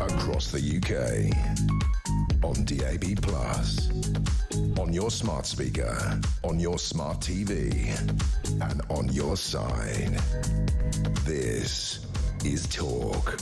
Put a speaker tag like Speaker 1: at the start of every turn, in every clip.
Speaker 1: across the UK, on DAB+, on your smart speaker, on your smart TV, and on your side. This is Talk.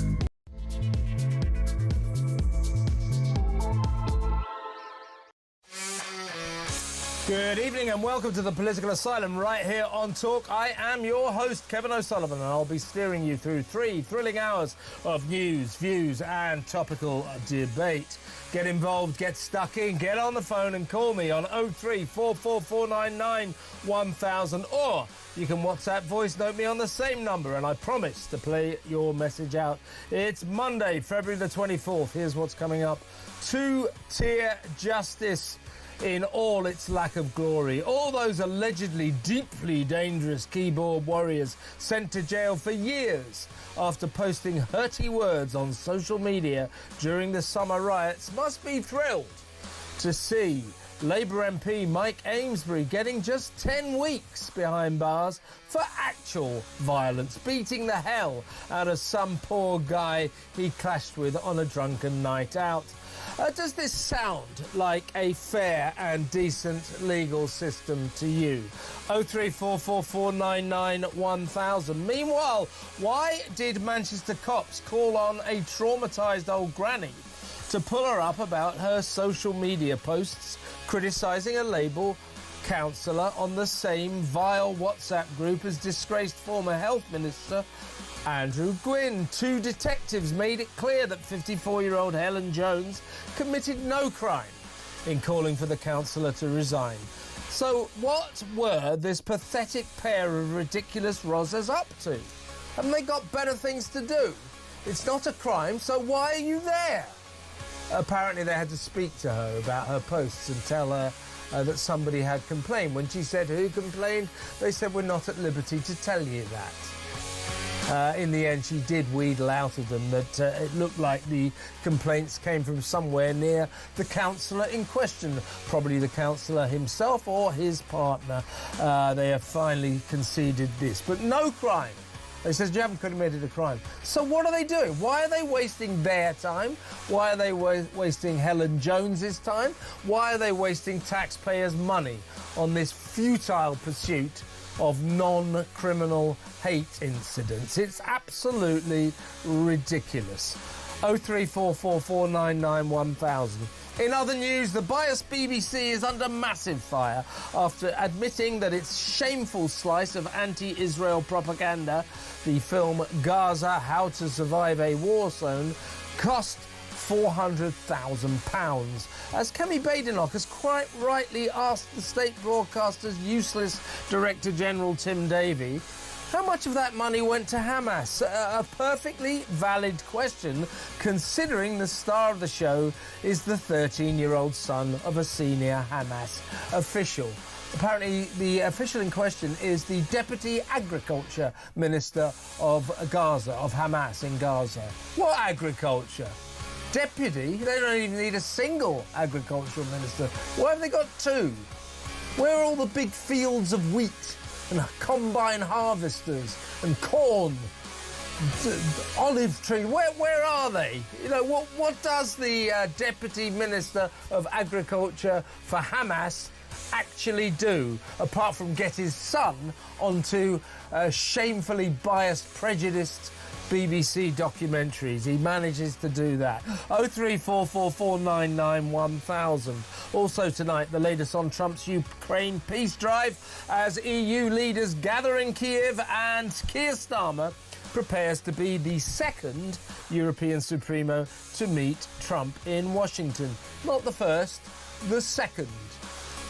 Speaker 2: Good evening and welcome to the Political Asylum right here on Talk. I am your host, Kevin O'Sullivan, and I'll be steering you through 3 thrilling hours of news, views and topical debate. Get involved, get stuck in, get on the phone and call me on 0344499 1000, or you can WhatsApp voice note me on the same number, and I promise to play your message out. It's Monday, February the 24th. Here's what's coming up. 2-tier justice in all its lack of glory. All those allegedly deeply dangerous keyboard warriors sent to jail for years after posting hurty words on social media during the summer riots must be thrilled to see Labour MP Mike Amesbury getting just 10 weeks behind bars for actual violence, beating the hell out of some poor guy he clashed with on a drunken night out. Does this sound like a fair and decent legal system to you? 0344499 1000. Meanwhile, why did Manchester cops call on a traumatised old granny to pull her up about her social media posts criticising a Labour councillor on the same vile WhatsApp group as disgraced former health minister Andrew Gwynn? 2 detectives made it clear that 54-year-old Helen Jones committed no crime in calling for the councillor to resign. So what were this pathetic pair of ridiculous rozzers up to? Haven't they got better things to do? It's not a crime, so why are you there? Apparently they had to speak to her about her posts and tell her that somebody had complained. When she said who complained, they said we're not at liberty to tell you that. In the end, she did wheedle out of them that it looked like the complaints came from somewhere near the councillor in question, probably the councillor himself or his partner. They have finally conceded this, but no crime. They said you haven't committed a crime. So what are they doing? Why are they wasting their time? Why are they wasting Helen Jones's time? Why are they wasting taxpayers' money on this futile pursuit of non-criminal hate incidents? It's absolutely ridiculous. 0344499 1000. In other news, the biased BBC is under massive fire after admitting that its shameful slice of anti-Israel propaganda, the film Gaza: How to Survive a War Zone, cost £400,000. As Kemi Badenoch has quite rightly asked the state broadcaster's useless Director-General Tim Davie, how much of that money went to Hamas? A perfectly valid question, considering the star of the show is the 13-year-old son of a senior Hamas official. Apparently, the official in question is the Deputy Agriculture Minister of Gaza, of Hamas in Gaza. What agriculture? Deputy? They don't even need a single agricultural minister. Why have they got 2? Where are all the big fields of wheat and combine harvesters and corn, olive tree? Where are they? You know, what does the Deputy Minister of Agriculture for Hamas actually do, apart from get his son onto shamefully biased, prejudiced BBC documentaries? He manages to do that. 0344499 1000. Also tonight, the latest on Trump's Ukraine peace drive as EU leaders gather in Kiev, and Keir Starmer prepares to be the second European Supremo to meet Trump in Washington. Not the first, the second,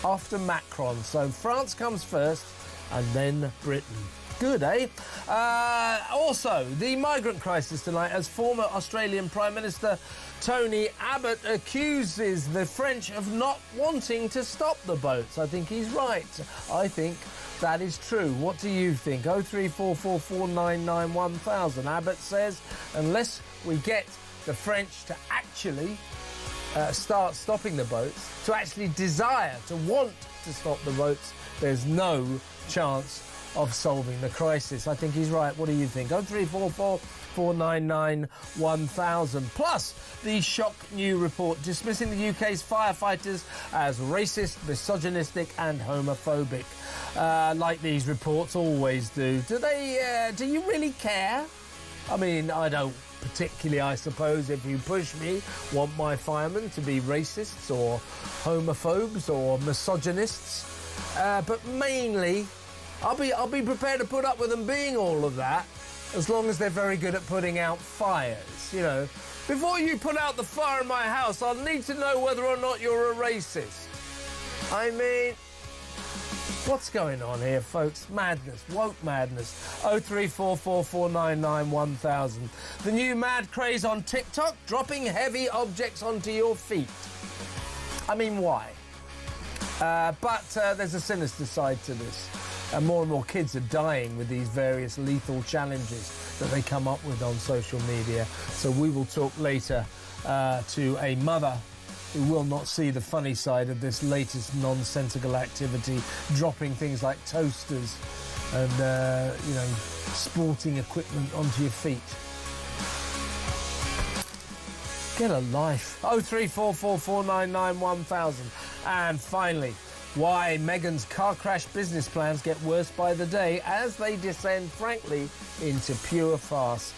Speaker 2: after Macron. So France comes first and then Britain. Good, eh? Also, the migrant crisis tonight, as former Australian Prime Minister Tony Abbott accuses the French of not wanting to stop the boats. I think he's right. I think that is true. What do you think? 0344499 1000. Abbott says unless we get the French to actually start stopping the boats, to actually desire, to want to stop the boats, there's no chance of solving the crisis. I think he's right. What do you think? 0344 499 1000. Plus, the shock new report dismissing the UK's firefighters as racist, misogynistic and homophobic. Like these reports always do. Do you really care? I mean, I don't particularly, I suppose, if you push me, want my firemen to be racists or homophobes or misogynists. But mainly, I'll be prepared to put up with them being all of that, as long as they're very good at putting out fires, you know. Before you put out the fire in my house, I'll need to know whether or not you're a racist. I mean, what's going on here, folks? Madness, woke madness. 0344 499 1000. The new mad craze on TikTok, dropping heavy objects onto your feet. I mean, why? But there's a sinister side to this. And more kids are dying with these various lethal challenges that they come up with on social media. So we will talk later to a mother who will not see the funny side of this latest nonsensical activity, dropping things like toasters and, sporting equipment onto your feet. Get a life. 0344 499 1000. And finally, why Meghan's car crash business plans get worse by the day as they descend, frankly, into pure farce.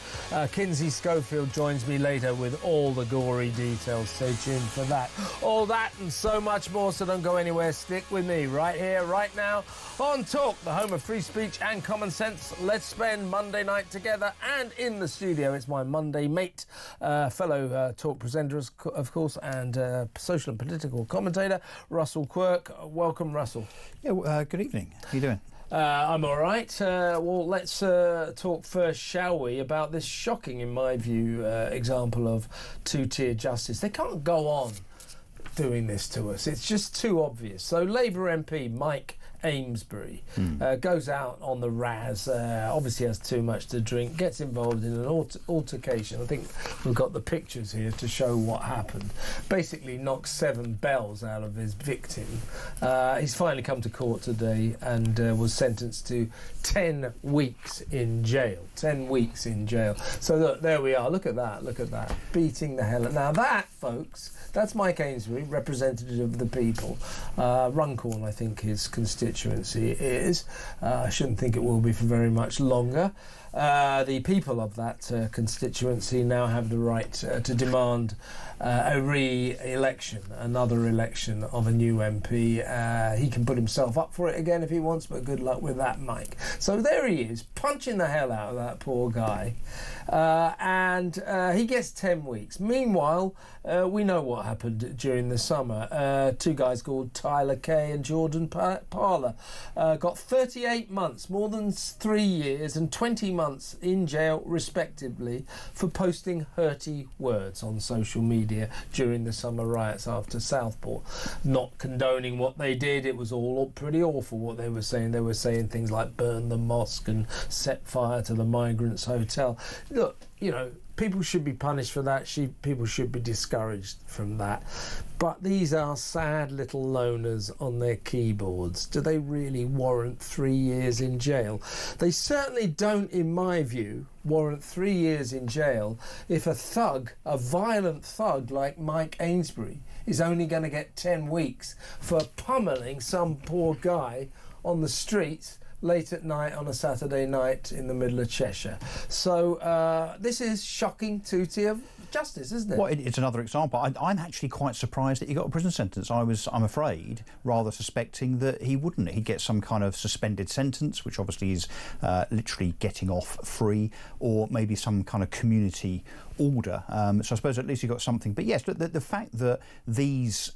Speaker 2: Kinsey Schofield joins me later with all the gory details. Stay tuned for that. All that and so much more, so don't go anywhere. Stick with me right here, right now, on Talk, the home of free speech and common sense. Let's spend Monday night together, and in the studio, it's my Monday mate, fellow Talk presenter, of course, and social and political commentator, Russell Quirk. Welcome, Russell.
Speaker 3: Yeah, good evening. How you doing?
Speaker 2: I'm all right. Well, let's talk first, shall we, about this shocking, in my view, example of two-tier justice. They can't go on doing this to us. It's just too obvious. So Labour MP Mike Amesbury goes out on the Raz, obviously has too much to drink, gets involved in an altercation. I think we've got the pictures here to show what happened. Basically knocks 7 bells out of his victim. He's finally come to court today and was sentenced to 10 weeks in jail. 10 weeks in jail. So look, there we are. Look at that. Look at that. Beating the hell out. Now that, folks, that's Mike Amesbury, representative of the people. Runcorn, I think his constituency is. I shouldn't think it will be for very much longer. The people of that constituency now have the right to demand a re-election, another election of a new MP. He can put himself up for it again if he wants, but good luck with that, Mike. So there he is, punching the hell out of that poor guy. And he gets 10 weeks. Meanwhile, we know what happened during the summer. 2 guys called Tyler Kay and Jordan Parler got 38 months, more than 3 years, and 20 months in jail, respectively, for posting hurty words on social media during the summer riots after Southport. Not condoning what they did, it was all pretty awful what they were saying. They were saying things like burn the mosque and set fire to the migrants' hotel. Look, you know, people should be punished for that. People should be discouraged from that. But these are sad little loners on their keyboards. Do they really warrant 3 years in jail? They certainly don't, in my view, warrant 3 years in jail if a thug, a violent thug like Mike Amesbury, is only going to get 10 weeks for pummeling some poor guy on the streets late at night on a Saturday night in the middle of Cheshire. So this is shocking two-tier justice, isn't it?
Speaker 3: Well, it's another example. I'm actually quite surprised that he got a prison sentence. I'm afraid, rather suspecting that he wouldn't. He'd get some kind of suspended sentence, which obviously is literally getting off free, or maybe some kind of community order. So I suppose at least he got something. But yes, the fact that these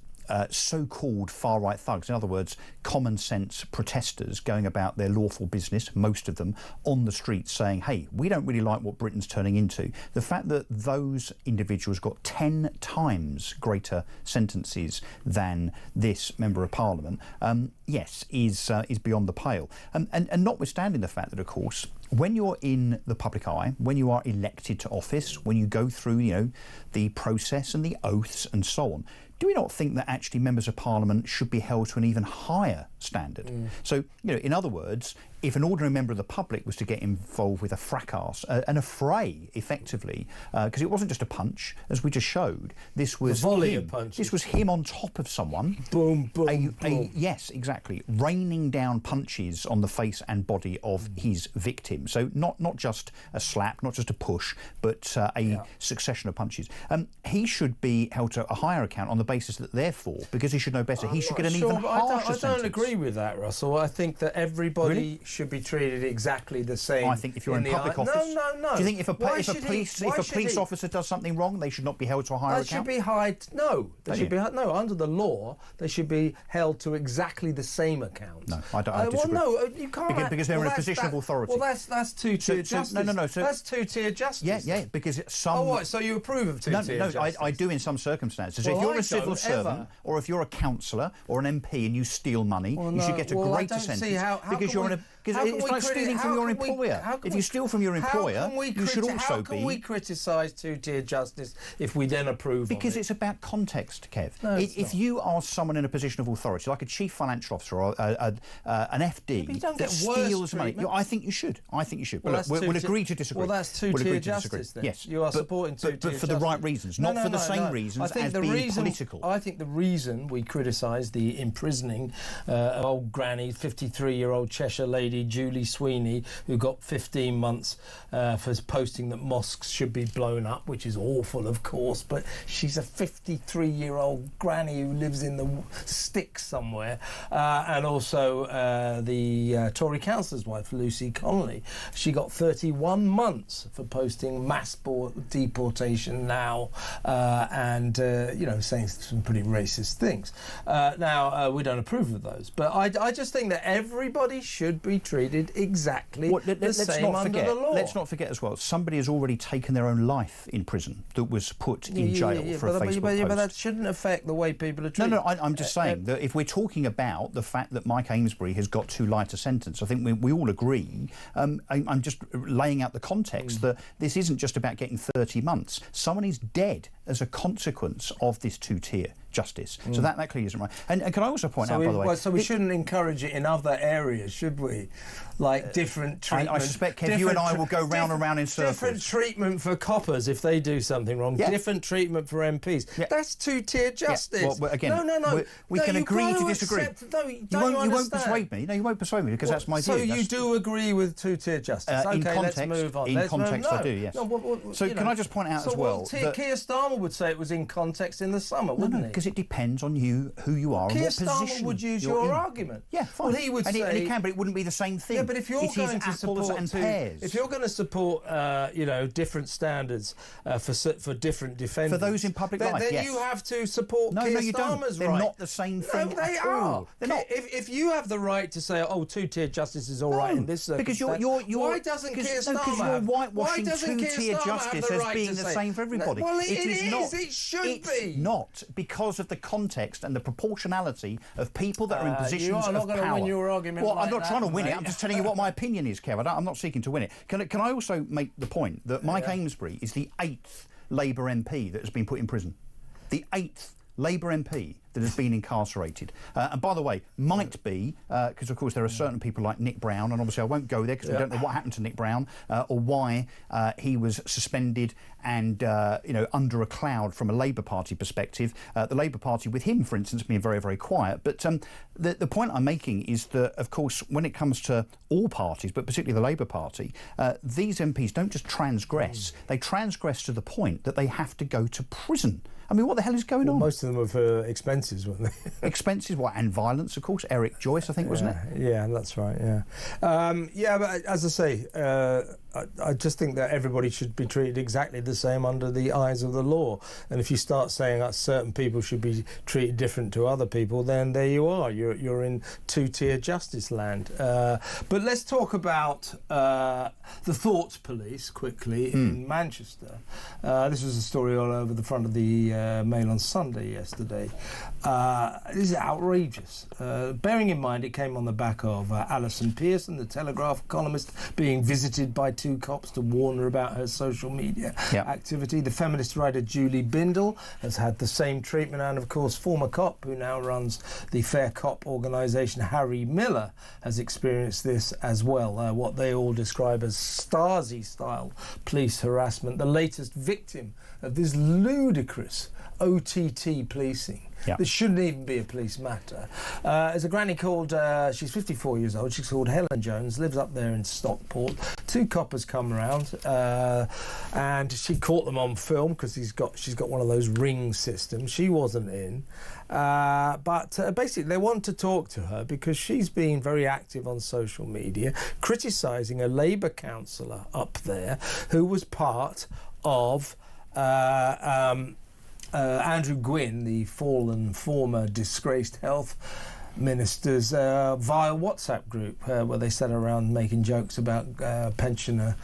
Speaker 3: so-called far-right thugs, in other words, common sense protesters going about their lawful business, most of them, on the streets saying, hey, we don't really like what Britain's turning into. The fact that those individuals got 10 times greater sentences than this Member of Parliament, yes, is beyond the pale. And notwithstanding the fact that, of course, when you're in the public eye, when you are elected to office, when you go through, you know, the process and the oaths and so on, do we not think that actually members of Parliament should be held to an even higher standard? So, you know, in other words, if an ordinary member of the public was to get involved with a fracas, an affray, effectively, because it wasn't just a punch, as we just showed, this was
Speaker 2: a volley
Speaker 3: him.
Speaker 2: of punches.
Speaker 3: This was him on top of someone.
Speaker 2: Boom, boom, boom.
Speaker 3: Yes, exactly. Raining down punches on the face and body of his victim. So not just a slap, not just a push, but a succession of punches. He should be held to a higher account on the basis that, therefore, because he should know better, he should get an even harsher sentence.
Speaker 2: I don't agree with that, Russell. I think that everybody should be treated exactly the same.
Speaker 3: I think if you're in public office...
Speaker 2: No.
Speaker 3: Do you think if a police officer does something wrong, they should not be held to a higher account?
Speaker 2: They should be under the law, they should be held to exactly the same account.
Speaker 3: No, I disagree.
Speaker 2: Well, no, you can't.
Speaker 3: Because they're in a position of authority.
Speaker 2: Well, that's two-tier justice.
Speaker 3: No.
Speaker 2: That's two-tier justice.
Speaker 3: Yeah, because some...
Speaker 2: Oh, what, so you approve of two-tier justice?
Speaker 3: I do in some circumstances.
Speaker 2: Well,
Speaker 3: if you're a civil servant, or if you're a councillor or an MP and you steal money, you should get a greater sentence. Because you're in a... Because it's like stealing from your employer. If you steal from your employer, you should also be...
Speaker 2: How can we criticise two-tier justice if we then approve of it?
Speaker 3: Because it's about context, Kev.
Speaker 2: No,
Speaker 3: if you are someone in a position of authority, like a chief financial officer or an FD that steals money, I think you should. But look, we'll agree to disagree.
Speaker 2: Well, that's two-tier justice then.
Speaker 3: Yes.
Speaker 2: You are supporting two-tier justice.
Speaker 3: But for the right reasons, not for the same reasons as being political.
Speaker 2: I think the reason we criticise the imprisoning of old granny, 53-year-old Cheshire lady, Julie Sweeney, who got 15 months for posting that mosques should be blown up, which is awful, of course, but she's a 53-year-old granny who lives in the sticks somewhere. And also the Tory councillor's wife, Lucy Connolly. She got 31 months for posting mass deportation now and, saying some pretty racist things. Now, we don't approve of those, but I just think that everybody should be treated exactly the same under the law.
Speaker 3: Let's not forget as well, somebody has already taken their own life in prison that was put in jail for a Facebook post.
Speaker 2: But that shouldn't affect the way people are treated.
Speaker 3: No, I'm just saying that if we're talking about the fact that Mike Amesbury has got too light a sentence, I think we all agree. I'm just laying out the context that this isn't just about getting 30 months. Someone is dead as a consequence of this two-tier justice. So that clearly isn't right. And can I also point out, by the way...
Speaker 2: So we shouldn't encourage it in other areas, should we? Like different treatment...
Speaker 3: I suspect, Kev, you and I will go round and round in circles.
Speaker 2: Different treatment for coppers if they do something wrong. Yeah. Different treatment for MPs. Yeah. That's two-tier justice.
Speaker 3: Yeah. Well, again,
Speaker 2: no.
Speaker 3: We can agree to disagree.
Speaker 2: You
Speaker 3: won't persuade me. No, you won't persuade me because that's my view.
Speaker 2: So you do agree with two-tier justice?
Speaker 3: Let's
Speaker 2: move on.
Speaker 3: In context, I do, yes. So can I just point out as well...
Speaker 2: Keir Starmer would say it was in context in the summer, wouldn't he?
Speaker 3: Because it depends on who you are and what position
Speaker 2: Keir Starmer would use your argument.
Speaker 3: Yeah, fine.
Speaker 2: Well, he would say...
Speaker 3: And he can, but it wouldn't be the same thing.
Speaker 2: Yeah, but if you're going to support...
Speaker 3: If
Speaker 2: you're going to support, different standards for different defenders...
Speaker 3: For those in public life,
Speaker 2: then you have to support Keir Starmer's right.
Speaker 3: They're not the same thing
Speaker 2: they
Speaker 3: at
Speaker 2: are.
Speaker 3: all. They're not.
Speaker 2: If you have the right to say, two-tier justice is all right in this circumstance...
Speaker 3: Because
Speaker 2: why doesn't Keir Starmer...
Speaker 3: Because you're whitewashing two-tier justice as being the same for everybody.
Speaker 2: Well, it is. It should be.
Speaker 3: It's not, because of the context and the proportionality of people that are in positions of power.
Speaker 2: You are not going to win your argument.
Speaker 3: Well, I'm not trying to win it. I'm just telling you what my opinion is, Kev. I'm not seeking to win it. Can I also make the point that Mike Amesbury is the 8th Labour MP that has been put in prison? The 8th Labour MP that has been incarcerated. And by the way, might be, because of course there are certain people like Nick Brown, and obviously I won't go there because we don't know what happened to Nick Brown or why he was suspended and under a cloud from a Labour Party perspective. The Labour Party with him, for instance, being very, very quiet. But the point I'm making is that, of course, when it comes to all parties, but particularly the Labour Party, these MPs don't just transgress. They transgress to the point that they have to go to prison. I mean, what the hell is going on?
Speaker 2: Most of them were for expenses, weren't they?
Speaker 3: Expenses, and violence, of course. Eric Joyce, I think, wasn't it?
Speaker 2: Yeah, that's right, yeah. But as I say, I just think that everybody should be treated exactly the same under the eyes of the law. And if you start saying that certain people should be treated different to other people, then there you are. You're in two-tier justice land. But let's talk about the Thoughts Police quickly in Manchester. This was a story all over the front of the Mail on Sunday yesterday. This is outrageous. Bearing in mind it came on the back of Alison Pearson, the Telegraph columnist, being visited by two cops to warn her about her social media activity. The feminist writer Julie Bindel has had the same treatment, and of course former cop who now runs the Fair Cop organisation, Harry Miller, has experienced this as well, what they all describe as Stasi-style police harassment, the latest victim of this ludicrous OTT policing. This shouldn't even be a police matter. There's a granny called, she's 54 years old, she's called Helen Jones, lives up there in Stockport. Two coppers come around and she caught them on film because she's got one of those ring systems. She wasn't in. But basically they want to talk to her because she's been very active on social media, criticising a Labour councillor up there who was part of Andrew Gwynn, the fallen former disgraced health minister's vile WhatsApp group where they sat around making jokes about pensioner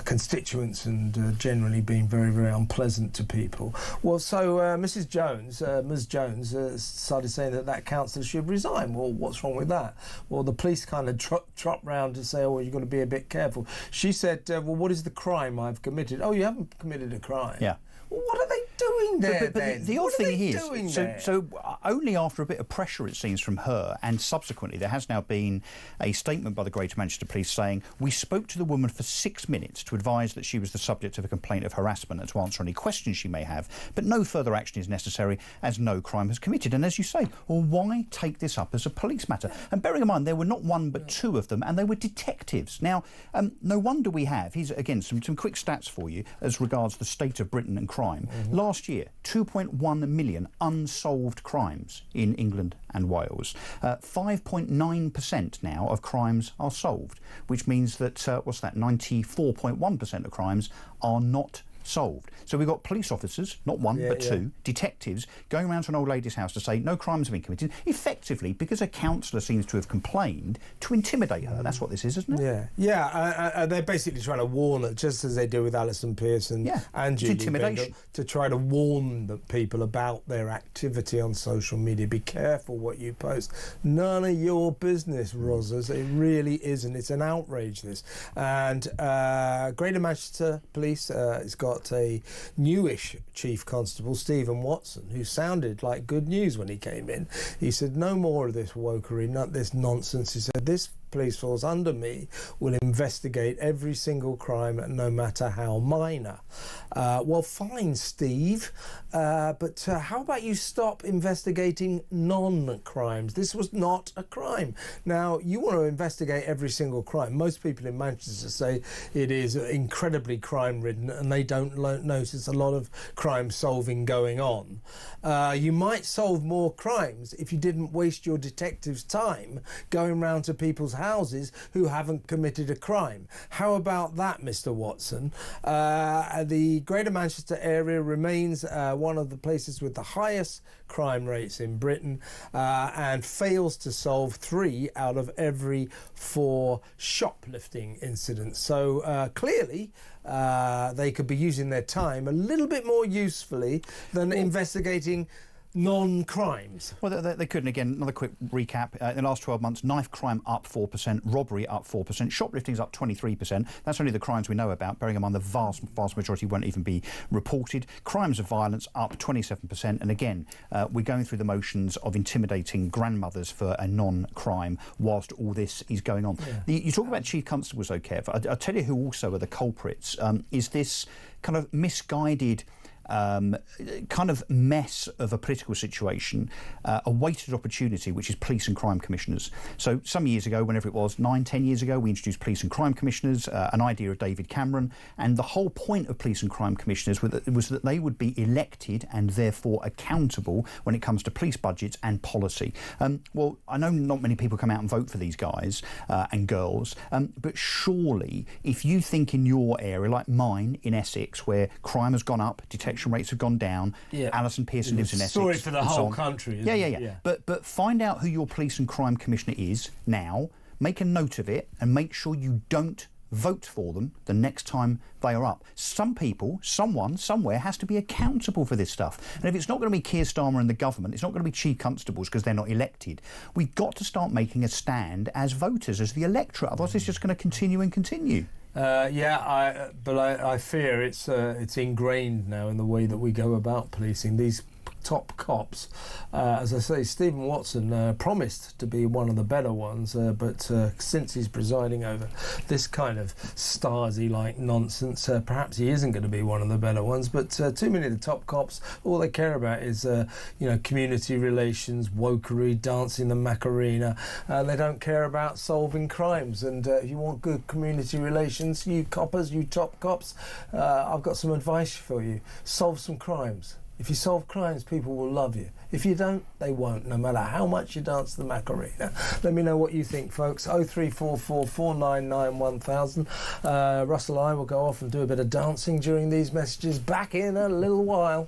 Speaker 2: constituents and generally being very, very unpleasant to people. Well, so Ms Jones started saying that councillor should resign. Well, what's wrong with that? Well, the police kind of trot round to say, oh, you've got to be a bit careful. She said, well, what is the crime I've committed? Oh, you haven't committed a crime.
Speaker 3: Yeah.
Speaker 2: Well, what are they doing there,
Speaker 3: but the odd thing is, so only after a bit of pressure, it seems, from her, and subsequently there has now been a statement by the Greater Manchester Police saying, we spoke to the woman for 6 minutes to advise that she was the subject of a complaint of harassment and to answer any questions she may have, but no further action is necessary as no crime has committed. And as you say, well, why take this up as a police matter? And bearing in mind, there were not one but two of them, and they were detectives. Now, no wonder we have, here's again some quick stats for you as regards the state of Britain and crime. Last year, 2.1 million unsolved crimes in England and Wales. 5.9% now of crimes are solved, which means that, 94.1% of crimes are not solved. So we've got police officers, not one but two, detectives, going around to an old lady's house to say no crimes have been committed, effectively because a councillor seems to have complained, to intimidate her. That's what this is, isn't it?
Speaker 2: They're basically trying to warn her, just as they do with Alison Pearson and Julie Bindel, to try to warn the people about their activity on social media. Be careful what you post. None of your business, Rozzers. It really isn't. It's an outrage, this. And Greater Manchester Police has got a newish Chief Constable, Stephen Watson, who sounded like good news when he came in. He said, no more of this wokery, not this nonsense. He said, this police force under me will investigate every single crime, no matter how minor. Well, fine, Steve, but how about you stop investigating non-crimes? This was not a crime. Now, you want to investigate every single crime. Most people in Manchester say it is incredibly crime-ridden and they don't notice a lot of crime solving going on. You might solve more crimes if you didn't waste your detectives' time going round to people's houses who haven't committed a crime. How about that, Mr. Watson? The Greater Manchester area remains one of the places with the highest crime rates in Britain and fails to solve 3 out of every 4 shoplifting incidents. So clearly they could be using their time a little bit more usefully than investigating non-crimes.
Speaker 3: Well, they could. And again, another quick recap. In the last 12 months, knife crime up 4%, robbery up 4%, shoplifting's up 23%. That's only the crimes we know about, bearing in mind the vast majority won't even be reported. Crimes of violence up 27%. And again, we're going through the motions of intimidating grandmothers for a non-crime whilst all this is going on. You talk about chief constables, though, Kev. I'll tell you who also are the culprits. Is this kind of misguided kind of mess of a political situation, a wasted opportunity, which is police and crime commissioners. So some years ago, whenever it was, 9-10 years ago, we introduced police and crime commissioners, an idea of David Cameron, and the whole point of police and crime commissioners was that they would be elected and therefore accountable when it comes to police budgets and policy. Well, I know not many people come out and vote for these guys and girls, but surely if you think in your area, like mine in Essex, where crime has gone up, detection rates have gone down. Alison Pearson lives in Essex.
Speaker 2: Sorry for the whole country.
Speaker 3: Yeah. But find out who your police and crime commissioner is now, make a note of it, and make sure you don't vote for them the next time they are up. Some people, someone, somewhere has to be accountable for this stuff. And if it's not going to be Keir Starmer and the government, it's not going to be chief constables because they're not elected. We've got to start making a stand as voters, as the electorate. Otherwise, it's just going to continue and continue.
Speaker 2: But I fear it's ingrained now in the way that we go about policing. These top cops, as I say, Stephen Watson promised to be one of the better ones, but since he's presiding over this kind of Stasi-like nonsense, perhaps he isn't going to be one of the better ones. But too many of the top cops, all they care about is community relations, wokery, dancing the Macarena. They don't care about solving crimes. And if you want good community relations, you coppers, you top cops, I've got some advice for you. Solve some crimes. If you solve crimes, people will love you. If you don't, they won't, no matter how much you dance the Macarena. Let me know what you think, folks. 0344 499 1000. Russell and I will go off and do a bit of dancing during these messages. Back in a little while.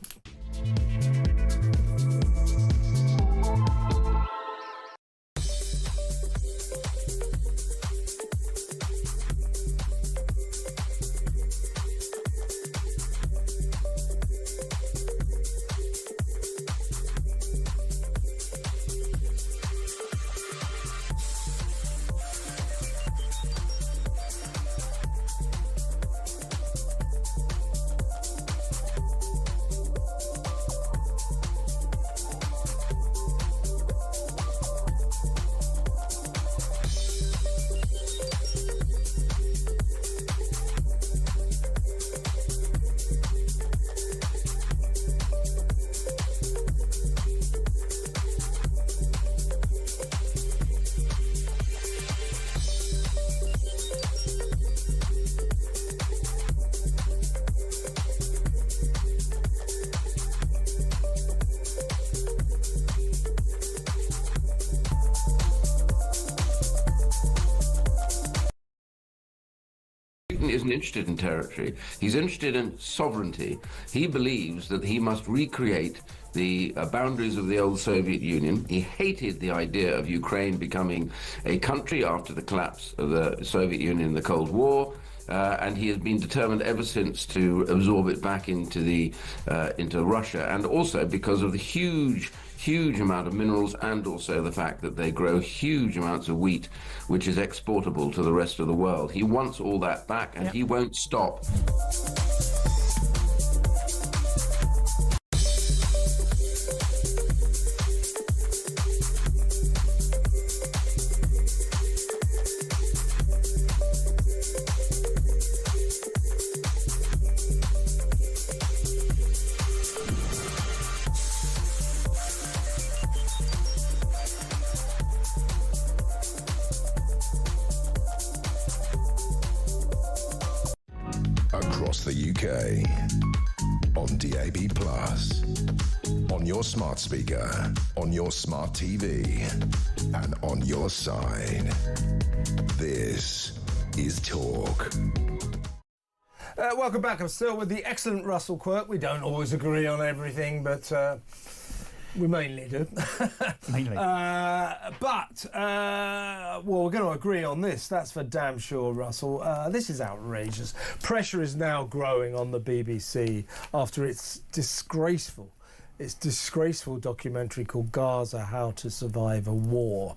Speaker 4: Isn't interested in territory. He's interested in sovereignty. He believes that he must recreate the boundaries of the old Soviet Union. He hated the idea of Ukraine becoming a country after the collapse of the Soviet Union in the Cold War. And he has been determined ever since to absorb it back into Russia, and also because of the huge amount of minerals, and also the fact that they grow huge amounts of wheat, which is exportable to the rest of the world. He wants all that back, and he won't stop.
Speaker 1: Across the UK, on DAB+, on your smart speaker, on your smart TV, and on your side. This is Talk.
Speaker 2: Welcome back. I'm still with the excellent Russell Quirk. We don't always agree on everything, but we mainly do.
Speaker 3: Mainly.
Speaker 2: Well, we're going to agree on this. That's for damn sure, Russell. This is outrageous. Pressure is now growing on the BBC after its disgraceful documentary called Gaza, How to Survive a War.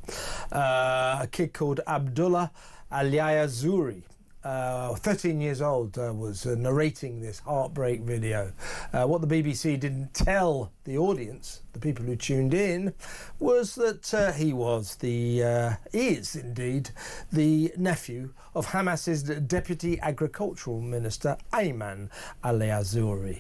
Speaker 2: A kid called Abdullah Al-Yazuri, 13 years old, was narrating this heartbreak video. What the BBC didn't tell the audience, the people who tuned in, was that he is indeed the nephew of Hamas's Deputy Agricultural Minister, Ayman Al-Yazuri.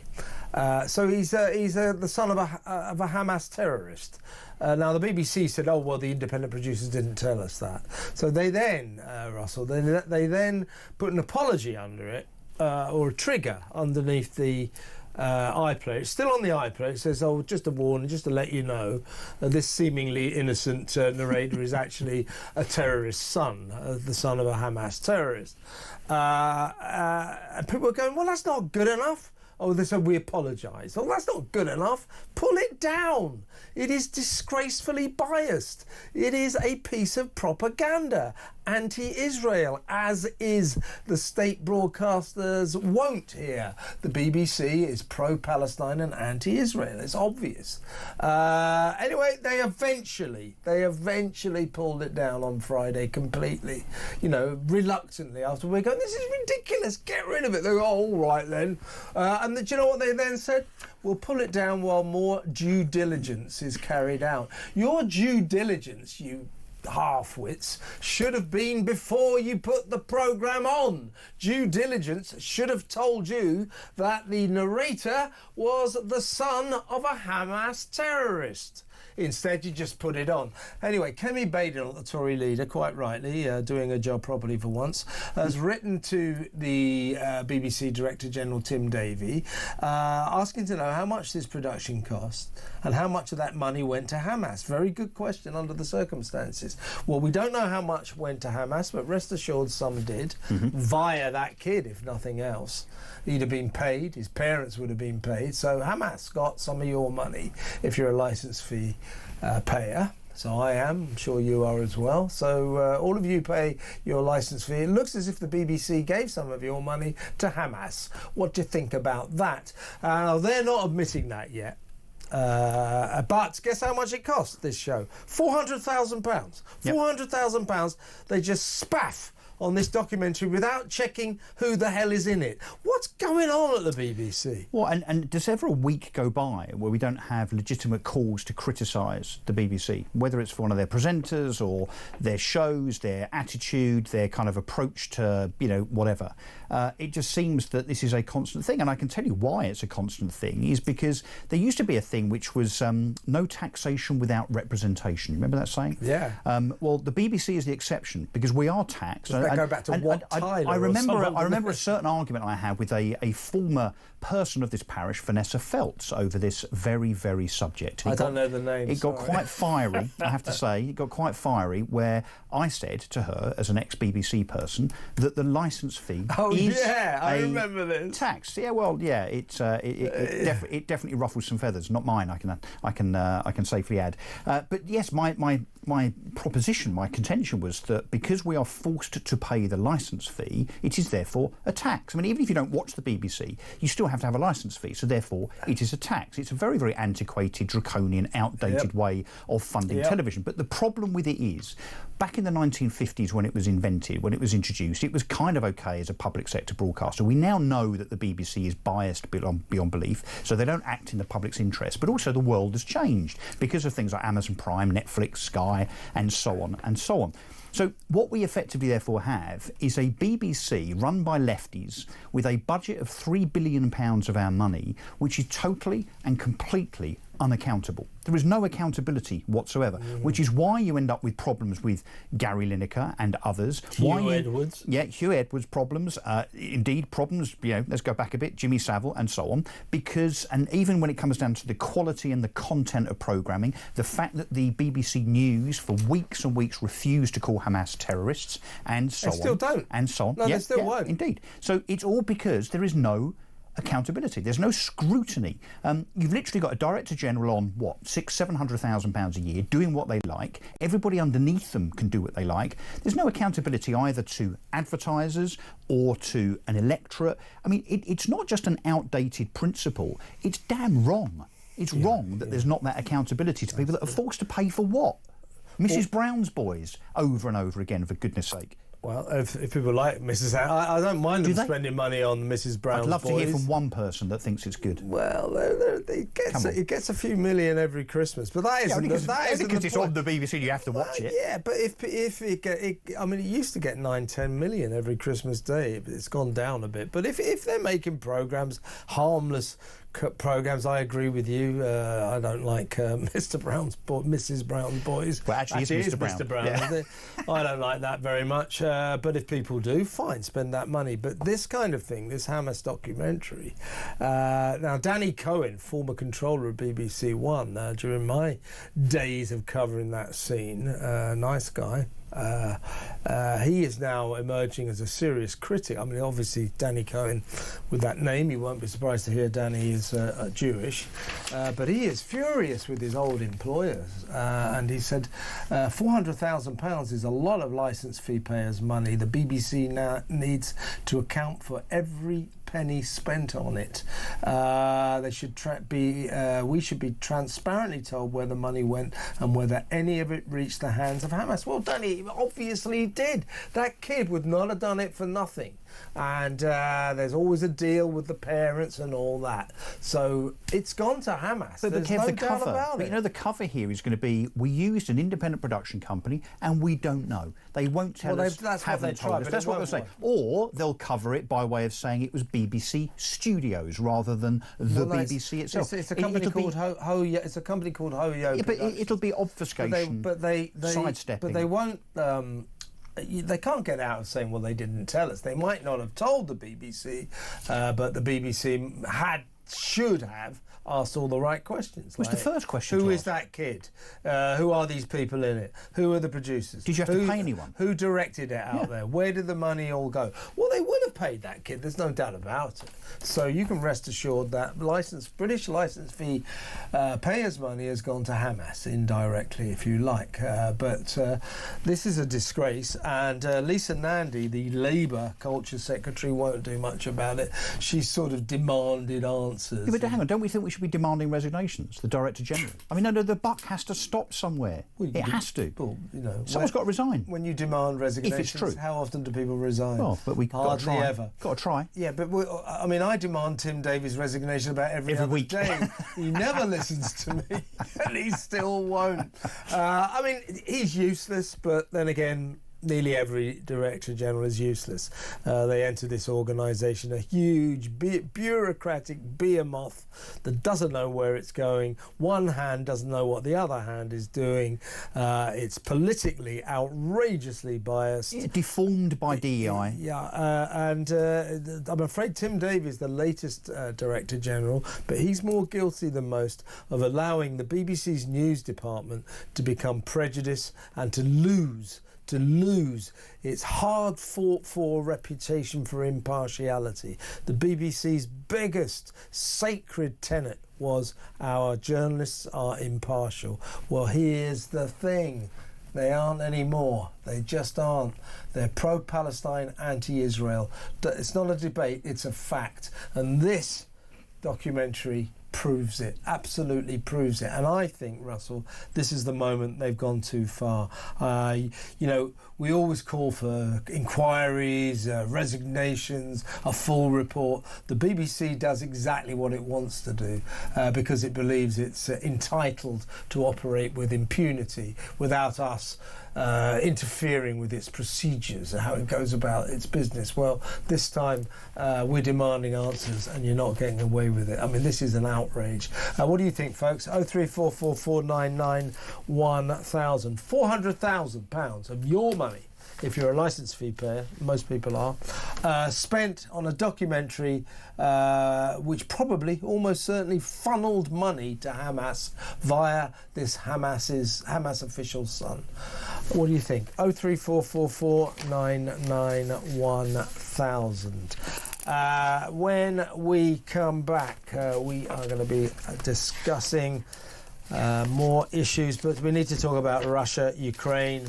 Speaker 2: So he's the son of a Hamas terrorist. Now, the BBC said, oh, well, the independent producers didn't tell us that. So they then, Russell, they then put an apology under it, or a trigger underneath the iPlayer. It's still on the iPlayer. It says, oh, just a warning, just to let you know, this seemingly innocent narrator is actually a terrorist's son, the son of a Hamas terrorist. And people are going, well, that's not good enough. Oh, they said, we apologise. Oh, that's not good enough. Pull it down. It is disgracefully biased. It is a piece of propaganda. anti-Israel, as is the state broadcasters won't hear. The BBC is pro-Palestine and anti-Israel. It's obvious. Anyway, they eventually pulled it down on Friday completely, reluctantly, after we're going, this is ridiculous, get rid of it. They go, oh, all right then. And do you know what they then said? We'll pull it down while more due diligence is carried out. Your due diligence, you half-wits, should have been before you put the programme on. Due diligence should have told you that the narrator was the son of a Hamas terrorist. Instead, you just put it on. Anyway, Kemi Badenoch, the Tory leader, quite rightly, doing her job properly for once, has written to the BBC Director General Tim Davie, asking to know how much this production cost and how much of that money went to Hamas. Very good question under the circumstances. Well, we don't know how much went to Hamas, but rest assured some did, via that kid, if nothing else. He'd have been paid, his parents would have been paid, so Hamas got some of your money if you're a licence fee payer. So I am, I'm sure you are as well. So all of you pay your licence fee. It looks as if the BBC gave some of your money to Hamas. What do you think about that? They're not admitting that yet. But guess how much it cost, this show? £400,000. £400,000 they just spaff on this documentary without checking who the hell is in it. What's going on at the BBC?
Speaker 3: Well, and does ever a week go by where we don't have legitimate calls to criticise the BBC, whether it's for one of their presenters or their shows, their attitude, their kind of approach to, whatever. It just seems that this is a constant thing, and I can tell you why it's a constant thing, is because there used to be a thing which was no taxation without representation. Remember that saying?
Speaker 2: Yeah.
Speaker 3: Well, the BBC is the exception, because we are taxed.
Speaker 2: Does that go back to Wat Tyler?
Speaker 3: I remember a certain argument I had with a former person of this parish, Vanessa Feltz, over this very, very subject.
Speaker 2: I don't know the name.
Speaker 3: It got quite fiery, I have to say. It got quite fiery, where I said to her, as an ex-BBC person, that the licence fee is
Speaker 2: I remember this.
Speaker 3: Tax. Yeah, well, yeah, it definitely ruffles some feathers. Not mine, I can safely add. But yes, my proposition, my contention was that because we are forced to pay the licence fee, it is therefore a tax. I mean, even if you don't watch the BBC, you still have to have a licence fee, so therefore it is a tax. It's a very, very antiquated, draconian, outdated way of funding television. But the problem with it is, back in the 1950s when it was invented, when it was introduced, it was kind of okay as a public sector broadcaster. We now know that the BBC is biased beyond belief, so they don't act in the public's interest. But also the world has changed because of things like Amazon Prime, Netflix, Sky, and so on and so on. So what we effectively therefore have is a BBC run by lefties with a budget of £3 billion of our money, which is totally and completely unaccountable. There is no accountability whatsoever, which is why you end up with problems with Gary Lineker and others.
Speaker 2: Hugh Edwards.
Speaker 3: Yeah, Hugh Edwards problems. Indeed, problems, let's go back a bit, Jimmy Savile and so on. Because, and even when it comes down to the quality and the content of programming, the fact that the BBC News for weeks and weeks refused to call Hamas terrorists and so on.
Speaker 2: They still don't.
Speaker 3: And so on.
Speaker 2: No, they still won't.
Speaker 3: Indeed. So it's all because there is no accountability. There's no scrutiny. You've literally got a Director General on, what, £600,000 a year, doing what they like. Everybody underneath them can do what they like. There's no accountability either to advertisers or to an electorate. I mean, it's not just an outdated principle. It's damn wrong. It's wrong that there's not that accountability to people that are forced to pay for what? Mrs. Brown's Boys, over and over again, for goodness sake.
Speaker 2: Well, if people like Mrs. I don't mind them spending money on Mrs. Brown's Boys.
Speaker 3: I'd love to hear from one person that thinks it's good.
Speaker 2: Well, it gets a few million every Christmas, but that isn't
Speaker 3: because it's on the BBC. You have to watch it.
Speaker 2: Yeah, but if it used to get 9-10 million every Christmas Day. It's gone down a bit. But if they're making programmes, harmless programmes, I agree with you. I don't like Mrs. Brown's Boys.
Speaker 3: Well, actually, it's
Speaker 2: Mr. Brown. Yeah. I don't like that very much. But if people do, fine, spend that money. But this kind of thing, this Hamas documentary. Now, Danny Cohen, former controller of BBC One, during my days of covering that scene, nice guy. He is now emerging as a serious critic. I mean, obviously, Danny Cohen, with that name, you won't be surprised to hear Danny is Jewish. But he is furious with his old employers. And he said £400,000 is a lot of licence fee payers' money. The BBC now needs to account for every penny spent on it. We should be transparently told where the money went and whether any of it reached the hands of Hamas. Well, Danny obviously did. That kid would not have done it for nothing. And there's always a deal with the parents and all that. So it's gone to Hamas.
Speaker 3: But
Speaker 2: There's
Speaker 3: Kev,
Speaker 2: no
Speaker 3: the
Speaker 2: doubt
Speaker 3: cover,
Speaker 2: about
Speaker 3: but
Speaker 2: it.
Speaker 3: you know, the cover here is going to be, we used an independent production company and we don't know. They won't tell us,
Speaker 2: that's what
Speaker 3: haven't
Speaker 2: they
Speaker 3: told
Speaker 2: try,
Speaker 3: us.
Speaker 2: but
Speaker 3: That's
Speaker 2: it
Speaker 3: what they'll
Speaker 2: won't
Speaker 3: say.
Speaker 2: work.
Speaker 3: Or they'll cover it by way of saying it was BBC Studios rather than the
Speaker 2: Well, no,
Speaker 3: BBC itself.
Speaker 2: It's a company called Hoyo. It's a company called Hoyo.
Speaker 3: Yeah, but it'll be obfuscation,
Speaker 2: but they
Speaker 3: sidestepping.
Speaker 2: But they won't. They can't get out of saying, well, they didn't tell us. They might not have told the BBC, but the BBC should have asked all the right questions.
Speaker 3: Was the first question
Speaker 2: Who
Speaker 3: to
Speaker 2: is
Speaker 3: ask?
Speaker 2: that kid? Who are these people in it? Who are the producers?
Speaker 3: Did you have to pay anyone?
Speaker 2: Who directed it out there? Where did the money all go? Well, they would have paid that kid. There's no doubt about it. So you can rest assured that British licence fee payers' money has gone to Hamas indirectly, if you like. But this is a disgrace, and Lisa Nandy, the Labour Culture Secretary, won't do much about it. She's sort of demanded answers.
Speaker 3: Yeah, but hang on, don't we think we should be demanding resignations, the Director General? I mean, no, the buck has to stop somewhere.
Speaker 2: Well,
Speaker 3: it has to.
Speaker 2: Well, you know,
Speaker 3: Someone's got to resign.
Speaker 2: When you demand resignations,
Speaker 3: true.
Speaker 2: how often do people resign?
Speaker 3: Oh, but we got to
Speaker 2: Hardly
Speaker 3: try.
Speaker 2: ever.
Speaker 3: Got to try.
Speaker 2: Yeah, but I mean, I demand Tim Davies' resignation about every other
Speaker 3: week.
Speaker 2: day. He never listens to me, and he still won't. I mean, he's useless, but then again, nearly every Director General is useless. They enter this organisation, a huge bureaucratic behemoth that doesn't know where it's going. One hand doesn't know what the other hand is doing. It's politically outrageously biased.
Speaker 3: Yeah, deformed by DEI.
Speaker 2: Yeah, and I'm afraid Tim Davies, the latest Director General, but he's more guilty than most of allowing the BBC's news department to become prejudiced and to lose its hard fought for reputation for impartiality. The BBC's biggest sacred tenet was our journalists are impartial. Well, here's the thing. They aren't anymore. They just aren't. They're pro-Palestine, anti-Israel. It's not a debate, it's a fact. And this documentary proves it, absolutely proves it. And I think, Russell, this is the moment they've gone too far. You know, we always call for inquiries, resignations, a full report. The BBC does exactly what it wants to do because it believes it's entitled to operate with impunity without us interfering with its procedures and how it goes about its business. Well, this time we're demanding answers and you're not getting away with it. I mean, this is an outrage. What do you think, folks? 0344499 1000. £400,000 of your money, if you're a licence fee payer, most people are, spent on a documentary which probably, almost certainly, funneled money to Hamas via this Hamas official's son. What do you think? 0344499 1000. When we come back, we are going to be discussing more issues, but we need to talk about Russia, Ukraine,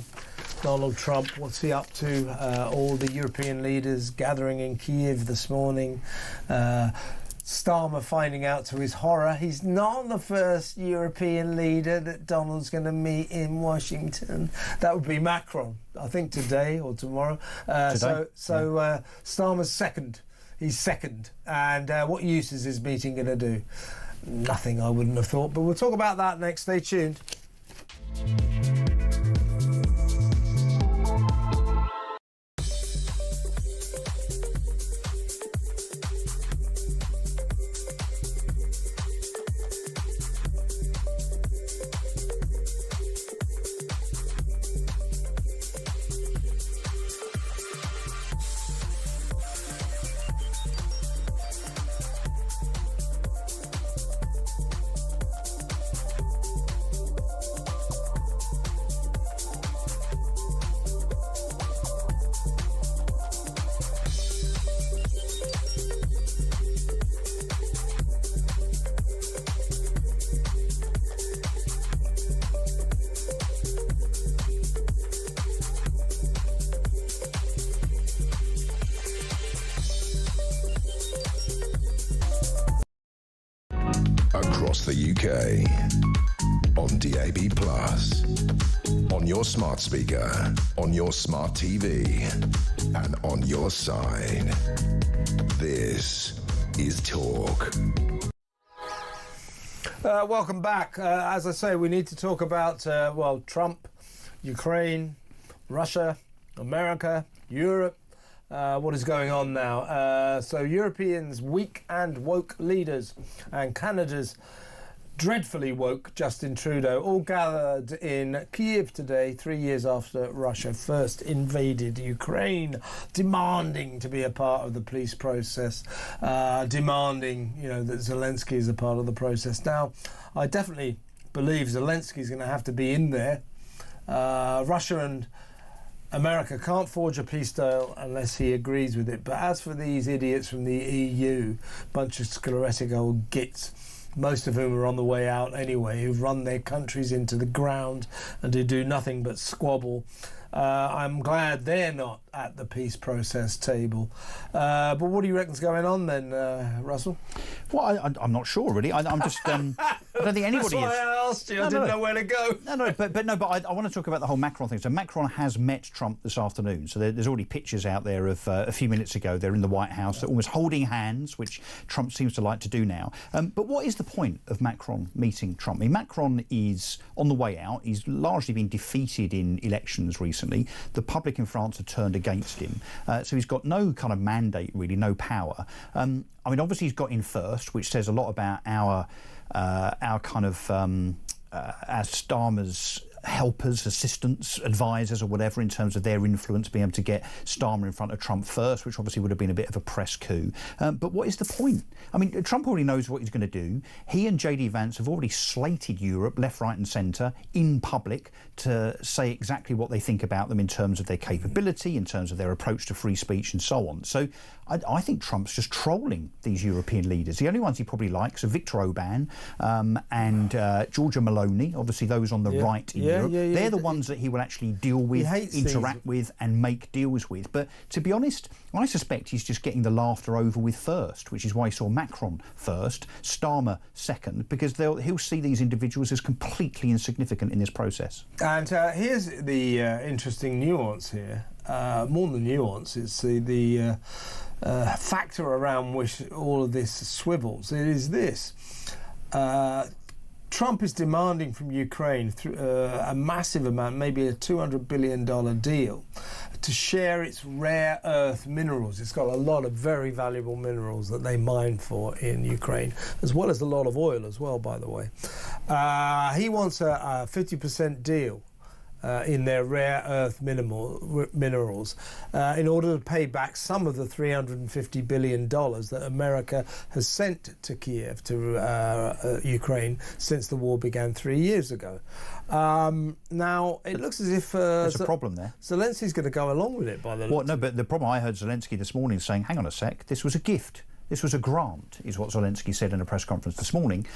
Speaker 2: Donald Trump, what's he up to? All the European leaders gathering in Kyiv this morning. Starmer finding out to his horror he's not the first European leader that Donald's going to meet in Washington. That would be Macron, I think, today or tomorrow. So Starmer's second. He's second. And what use is his meeting going to do? Nothing, I wouldn't have thought. But we'll talk about that next. Stay tuned.
Speaker 1: across the UK. On DAB+, on your smart speaker, on your smart TV, and on your side. This is Talk.
Speaker 2: Welcome back. As I say, we need to talk about, Trump, Ukraine, Russia, America, Europe. What is going on now? So Europeans, weak and woke leaders, and Canada's dreadfully woke Justin Trudeau all gathered in Kyiv today, 3 years after Russia first invaded Ukraine, demanding to be a part of the peace process, demanding, that Zelensky is a part of the process. Now, I definitely believe Zelensky's going to have to be in there. Russia and America can't forge a peace deal unless he agrees with it. But as for these idiots from the EU, bunch of sclerotic old gits, most of whom are on the way out anyway, who've run their countries into the ground and who do nothing but squabble, I'm glad they're not at the peace process table. But what do you reckon's going on then, Russell?
Speaker 3: Well, I'm not sure really. I'm just I don't think anybody
Speaker 2: That's why
Speaker 3: is.
Speaker 2: I asked you. I didn't know where to go.
Speaker 3: But I want to talk about the whole Macron thing. So Macron has met Trump this afternoon. So there's already pictures out there of a few minutes ago. They're in the White House. They're almost holding hands, which Trump seems to like to do now. But what is the point of Macron meeting Trump? I mean, Macron is on the way out. He's largely been defeated in elections recently. The public in France have turned against him. So he's got no kind of mandate, really, no power. I mean, obviously he's got in first, which says a lot about our kind of our Starmer's helpers, assistants, advisors or whatever in terms of their influence, being able to get Starmer in front of Trump first, which obviously would have been a bit of a press coup. But what is the point? I mean, Trump already knows what he's going to do. He and JD Vance have already slated Europe left, right and centre in public to say exactly what they think about them in terms of their capability, in terms of their approach to free speech and so on. So I think Trump's just trolling these European leaders. The only ones he probably likes are Viktor Orban and Giorgia Meloni, obviously those on the right in Europe. They're the ones that he will actually deal with, interact with and make deals with. But to be honest, I suspect he's just getting the laughter over with first, which is why he saw Macron first, Starmer second, because he'll see these individuals as completely insignificant in this process. And
Speaker 2: here's the interesting nuance here. More than nuance, it's the factor around which all of this swivels. It is this. Trump is demanding from Ukraine through a massive amount, maybe a $200 billion deal, to share its rare earth minerals. It's got a lot of very valuable minerals that they mine for in Ukraine, as well as a lot of oil as well, by the way. He wants a 50% deal in their rare earth minerals in order to pay back some of the $350 billion that America has sent to Kiev, to Ukraine, since the war began 3 years ago. Now, it looks as if
Speaker 3: there's a problem there.
Speaker 2: Zelensky's going to go along with it by the looks.
Speaker 3: No, but the problem, I heard Zelensky this morning saying, hang on a sec, this was a gift. This was a grant, is what Zelensky said in a press conference this morning.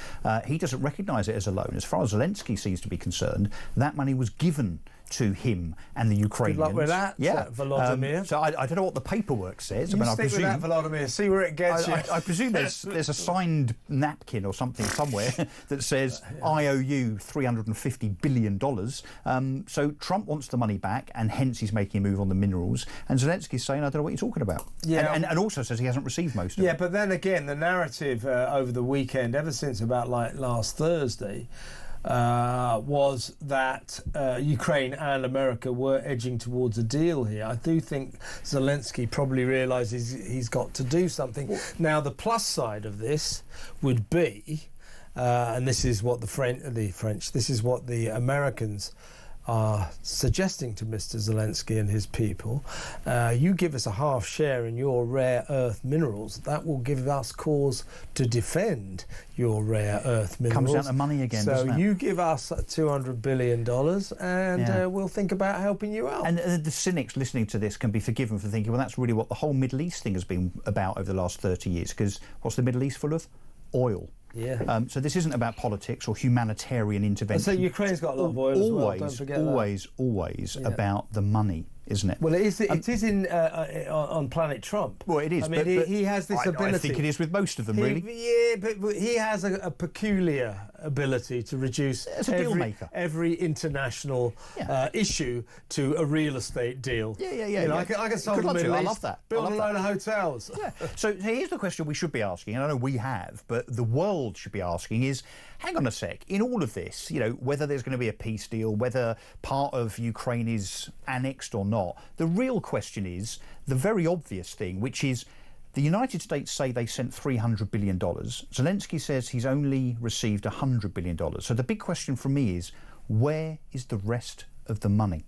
Speaker 3: He doesn't recognise it as a loan. As far as Zelensky seems to be concerned, that money was given to him and the Ukrainians.
Speaker 2: Good luck with that, Volodymyr.
Speaker 3: So I don't know what the paperwork says.
Speaker 2: I presume, with that, Volodymyr. See where it gets you.
Speaker 3: I presume there's a signed napkin or something somewhere that says, I owe you $350 billion. So Trump wants the money back, and hence he's making a move on the minerals. And Zelensky's saying, I don't know what you're talking about. Yeah. And also says he hasn't received most of it.
Speaker 2: Yeah, but then again, the narrative over the weekend, ever since about last Thursday, was that Ukraine and America were edging towards a deal here. I do think Zelensky probably realises he's got to do something. Now, the plus side of this would be, and this is what this is what the Americans are suggesting to Mr. Zelensky and his people, you give us a half share in your rare earth minerals, that will give us cause to defend your rare earth minerals.
Speaker 3: Comes down to money again,
Speaker 2: so
Speaker 3: doesn't it? You
Speaker 2: give us $200 billion and we'll think about helping you out.
Speaker 3: And the cynics listening to this can be forgiven for thinking, well, that's really what the whole Middle East thing has been about over the last 30 years, because what's the Middle East full of? Oil.
Speaker 2: Yeah.
Speaker 3: So this isn't about politics or humanitarian intervention.
Speaker 2: So Ukraine's got a lot of oil as well, don't forget
Speaker 3: always
Speaker 2: that.
Speaker 3: about the money. isn't it?
Speaker 2: Well, it is on Planet Trump.
Speaker 3: Well, it is.
Speaker 2: I mean, he has this ability.
Speaker 3: I think it is with most of them, really.
Speaker 2: Yeah, but he has a peculiar ability to reduce every international issue to a real estate deal.
Speaker 3: Yeah.
Speaker 2: I can solve the Middle East.
Speaker 3: I love that.
Speaker 2: Build a load of hotels.
Speaker 3: Yeah. So here's the question we should be asking, and I know we have, but the world should be asking is, hang on a sec, in all of this, whether there's going to be a peace deal, whether part of Ukraine is annexed or not, the real question is the very obvious thing, which is the United States say they sent $300 billion. Zelensky says he's only received $100 billion. So the big question for me is, where is the rest of the money?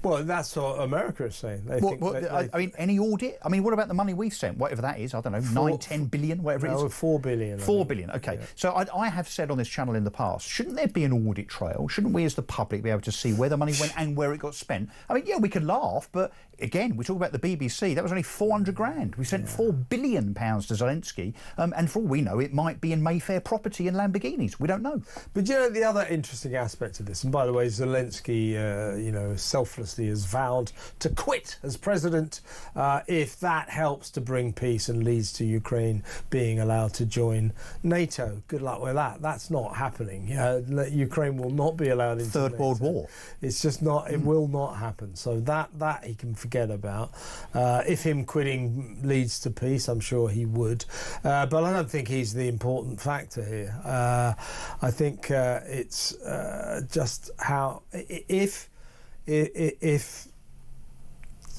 Speaker 2: Well, that's what America is saying.
Speaker 3: I mean, any audit? I mean, what about the money we've sent? Whatever that is, I don't know, 10 billion, whatever it is?
Speaker 2: 4 billion.
Speaker 3: 4 billion, okay. Yeah. So I have said on this channel in the past, shouldn't there be an audit trail? Shouldn't we as the public be able to see where the money went and where it got spent? I mean, yeah, we could laugh, but again, we talk about the BBC, that was only 400 grand. We sent £4 billion to Zelensky, and for all we know, it might be in Mayfair property and Lamborghinis. We don't know.
Speaker 2: But the other interesting aspect of this, and by the way, Zelensky, selflessly has vowed to quit as president if that helps to bring peace and leads to Ukraine being allowed to join NATO. Good luck with that. That's not happening. Ukraine will not be allowed into
Speaker 3: Third
Speaker 2: NATO.
Speaker 3: World War.
Speaker 2: It's just not. It will not happen. So that he can forget about. If him quitting leads to peace, I'm sure he would. But I don't think he's the important factor here. I think it's just how if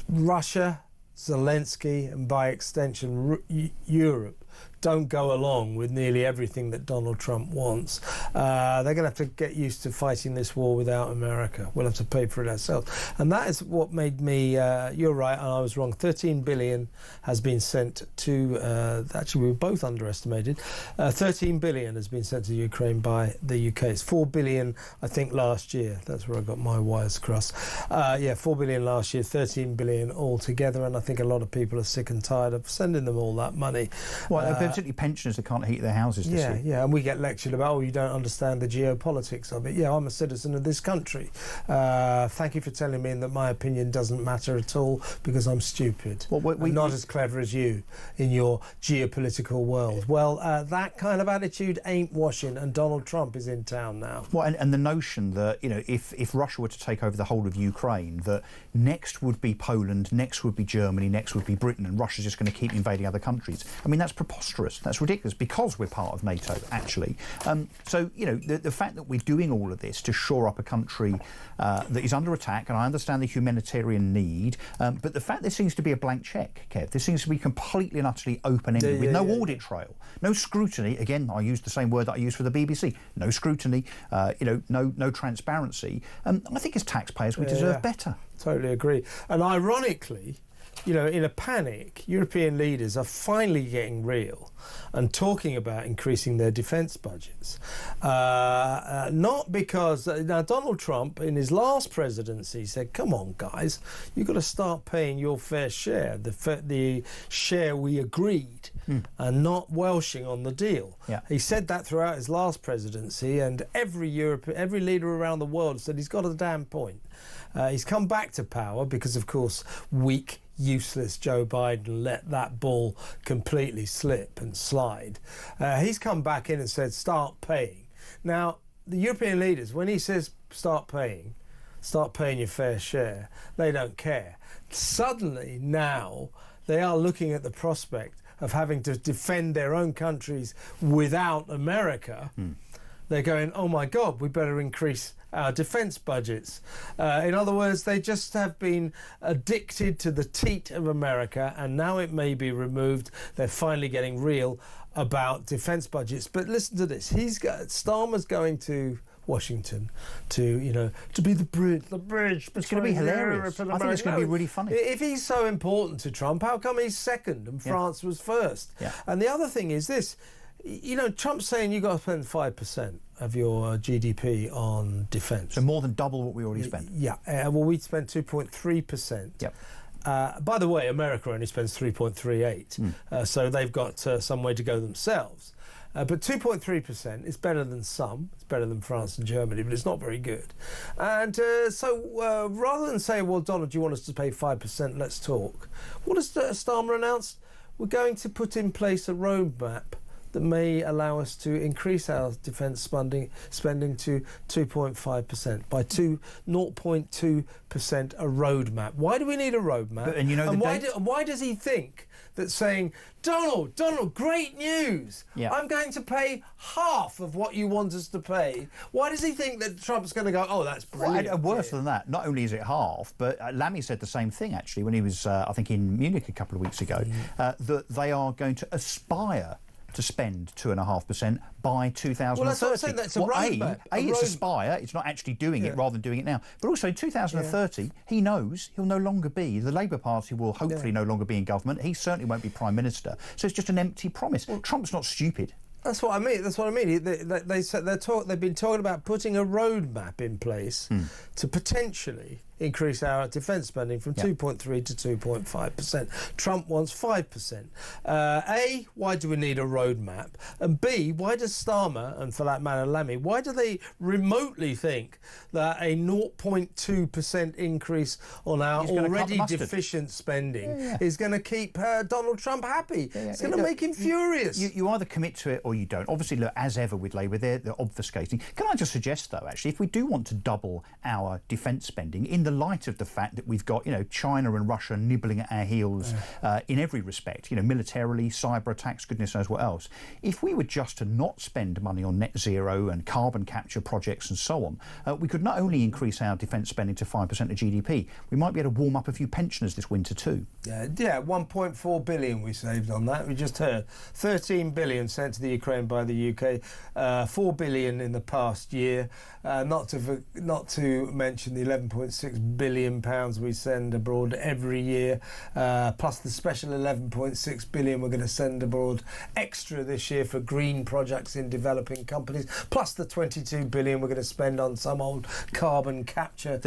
Speaker 2: Russia, Zelensky, and by extension Europe don't go along with nearly everything that Donald Trump wants, they're going to have to get used to fighting this war without America. We'll have to pay for it ourselves. And that is what made me, you're right, and I was wrong, 13 billion has been sent to, actually we were both underestimated, 13 billion has been sent to Ukraine by the UK. It's 4 billion, I think, last year. That's where I got my wires crossed. 4 billion last year, 13 billion altogether, and I think a lot of people are sick and tired of sending them all that money.
Speaker 3: Well, particularly pensioners that can't heat their houses this year.
Speaker 2: Yeah, and we get lectured about, you don't understand the geopolitics of it. Yeah, I'm a citizen of this country. Thank you for telling me that my opinion doesn't matter at all because I'm stupid. Well, I'm not as clever as you in your geopolitical world. Well, that kind of attitude ain't washing, and Donald Trump is in town now.
Speaker 3: Well, and the notion that, if Russia were to take over the whole of Ukraine, that next would be Poland, next would be Germany, next would be Britain, and Russia's just going to keep invading other countries. I mean, that's preposterous. That's ridiculous because we're part of NATO, actually. So, the fact that we're doing all of this to shore up a country that is under attack, and I understand the humanitarian need, but the fact there seems to be a blank check, Kev, this seems to be completely and utterly open-ended with no audit trail, no scrutiny. Again, I use the same word that I use for the BBC. No scrutiny, no transparency. I think as taxpayers we deserve better.
Speaker 2: Totally agree. And ironically, in a panic, European leaders are finally getting real and talking about increasing their defence budgets. Not because... now, Donald Trump, in his last presidency, said, come on, guys, you've got to start paying your fair share, the share we agreed, and not welshing on the deal.
Speaker 3: Yeah.
Speaker 2: He said that throughout his last presidency, and every leader around the world said he's got a damn point. He's come back to power because, of course, weak, useless Joe Biden let that ball completely slip and slide. He's come back in and said, start paying. Now, the European leaders, when he says start paying your fair share, they don't care. Suddenly, now, they are looking at the prospect of having to defend their own countries without America. They're going, oh my God, we better increase our defence budgets. In other words, they just have been addicted to the teat of America, and now it may be removed. They're finally getting real about defence budgets. But listen to this. Starmer's going to Washington to be the bridge.
Speaker 3: It's going to be hilarious. I think it's going to be really funny.
Speaker 2: If he's so important to Trump, how come he's second and France was first?
Speaker 3: Yeah.
Speaker 2: And the other thing is this. Trump's saying you've got to spend 5% of your GDP on defence.
Speaker 3: So more than double what we already spent.
Speaker 2: Yeah. Well, we spent 2.3%.
Speaker 3: Yep.
Speaker 2: By the way, America only spends 3.38, so they've got some way to go themselves. But 2.3% is better than some. It's better than France and Germany, but it's not very good. And so rather than saying, well, Donald, do you want us to pay 5%? Let's talk. What has Starmer announced? We're going to put in place a roadmap that may allow us to increase our defence spending to 2.5% by 0.2% a roadmap. Why do we need a roadmap?
Speaker 3: But, and you know,
Speaker 2: why does he think that saying, Donald, great news, I'm going to pay half of what you want us to pay? Why does he think that Trump's going to go, oh, that's brilliant?
Speaker 3: Well, worse than that, not only is it half, but Lammy said the same thing, actually, when he was, I think, in Munich a couple of weeks ago, that they are going to aspire to spend 2.5% by 2030.
Speaker 2: Well, that's what I'm saying. That's a roadmap.
Speaker 3: It's aspire. It's not actually doing it rather than doing it now. But also in 2030, he knows he'll no longer be. The Labour Party will hopefully no longer be in government. He certainly won't be Prime Minister. So it's just an empty promise. Well, Trump's not stupid.
Speaker 2: That's what I mean. They said they've been talking about putting a roadmap in place to potentially increase our defence spending from 2.3 to 2.5%. Trump wants 5%. A, why do we need a roadmap? And B, why does Starmer, and for that matter Lammy, why do they remotely think that a 0.2% increase on our already deficient spending is going to keep Donald Trump happy? It's going to make him furious.
Speaker 3: You either commit to it or you don't. Obviously, look, as ever with Labour, they're obfuscating. Can I just suggest, though, actually, if we do want to double our defence spending in the light of the fact that we've got, China and Russia nibbling at our heels in every respect, militarily, cyber attacks, goodness knows what else. If we were just to not spend money on net zero and carbon capture projects and so on, we could not only increase our defence spending to 5% of GDP, we might be able to warm up a few pensioners this winter too.
Speaker 2: Yeah, 1.4 billion we saved on that. We just heard 13 billion sent to the Ukraine by the UK, 4 billion in the past year. Not to mention the 11.6 billion pounds we send abroad every year, plus the special 11.6 billion we're going to send abroad extra this year for green projects in developing companies, plus the 22 billion we're going to spend on some old carbon capture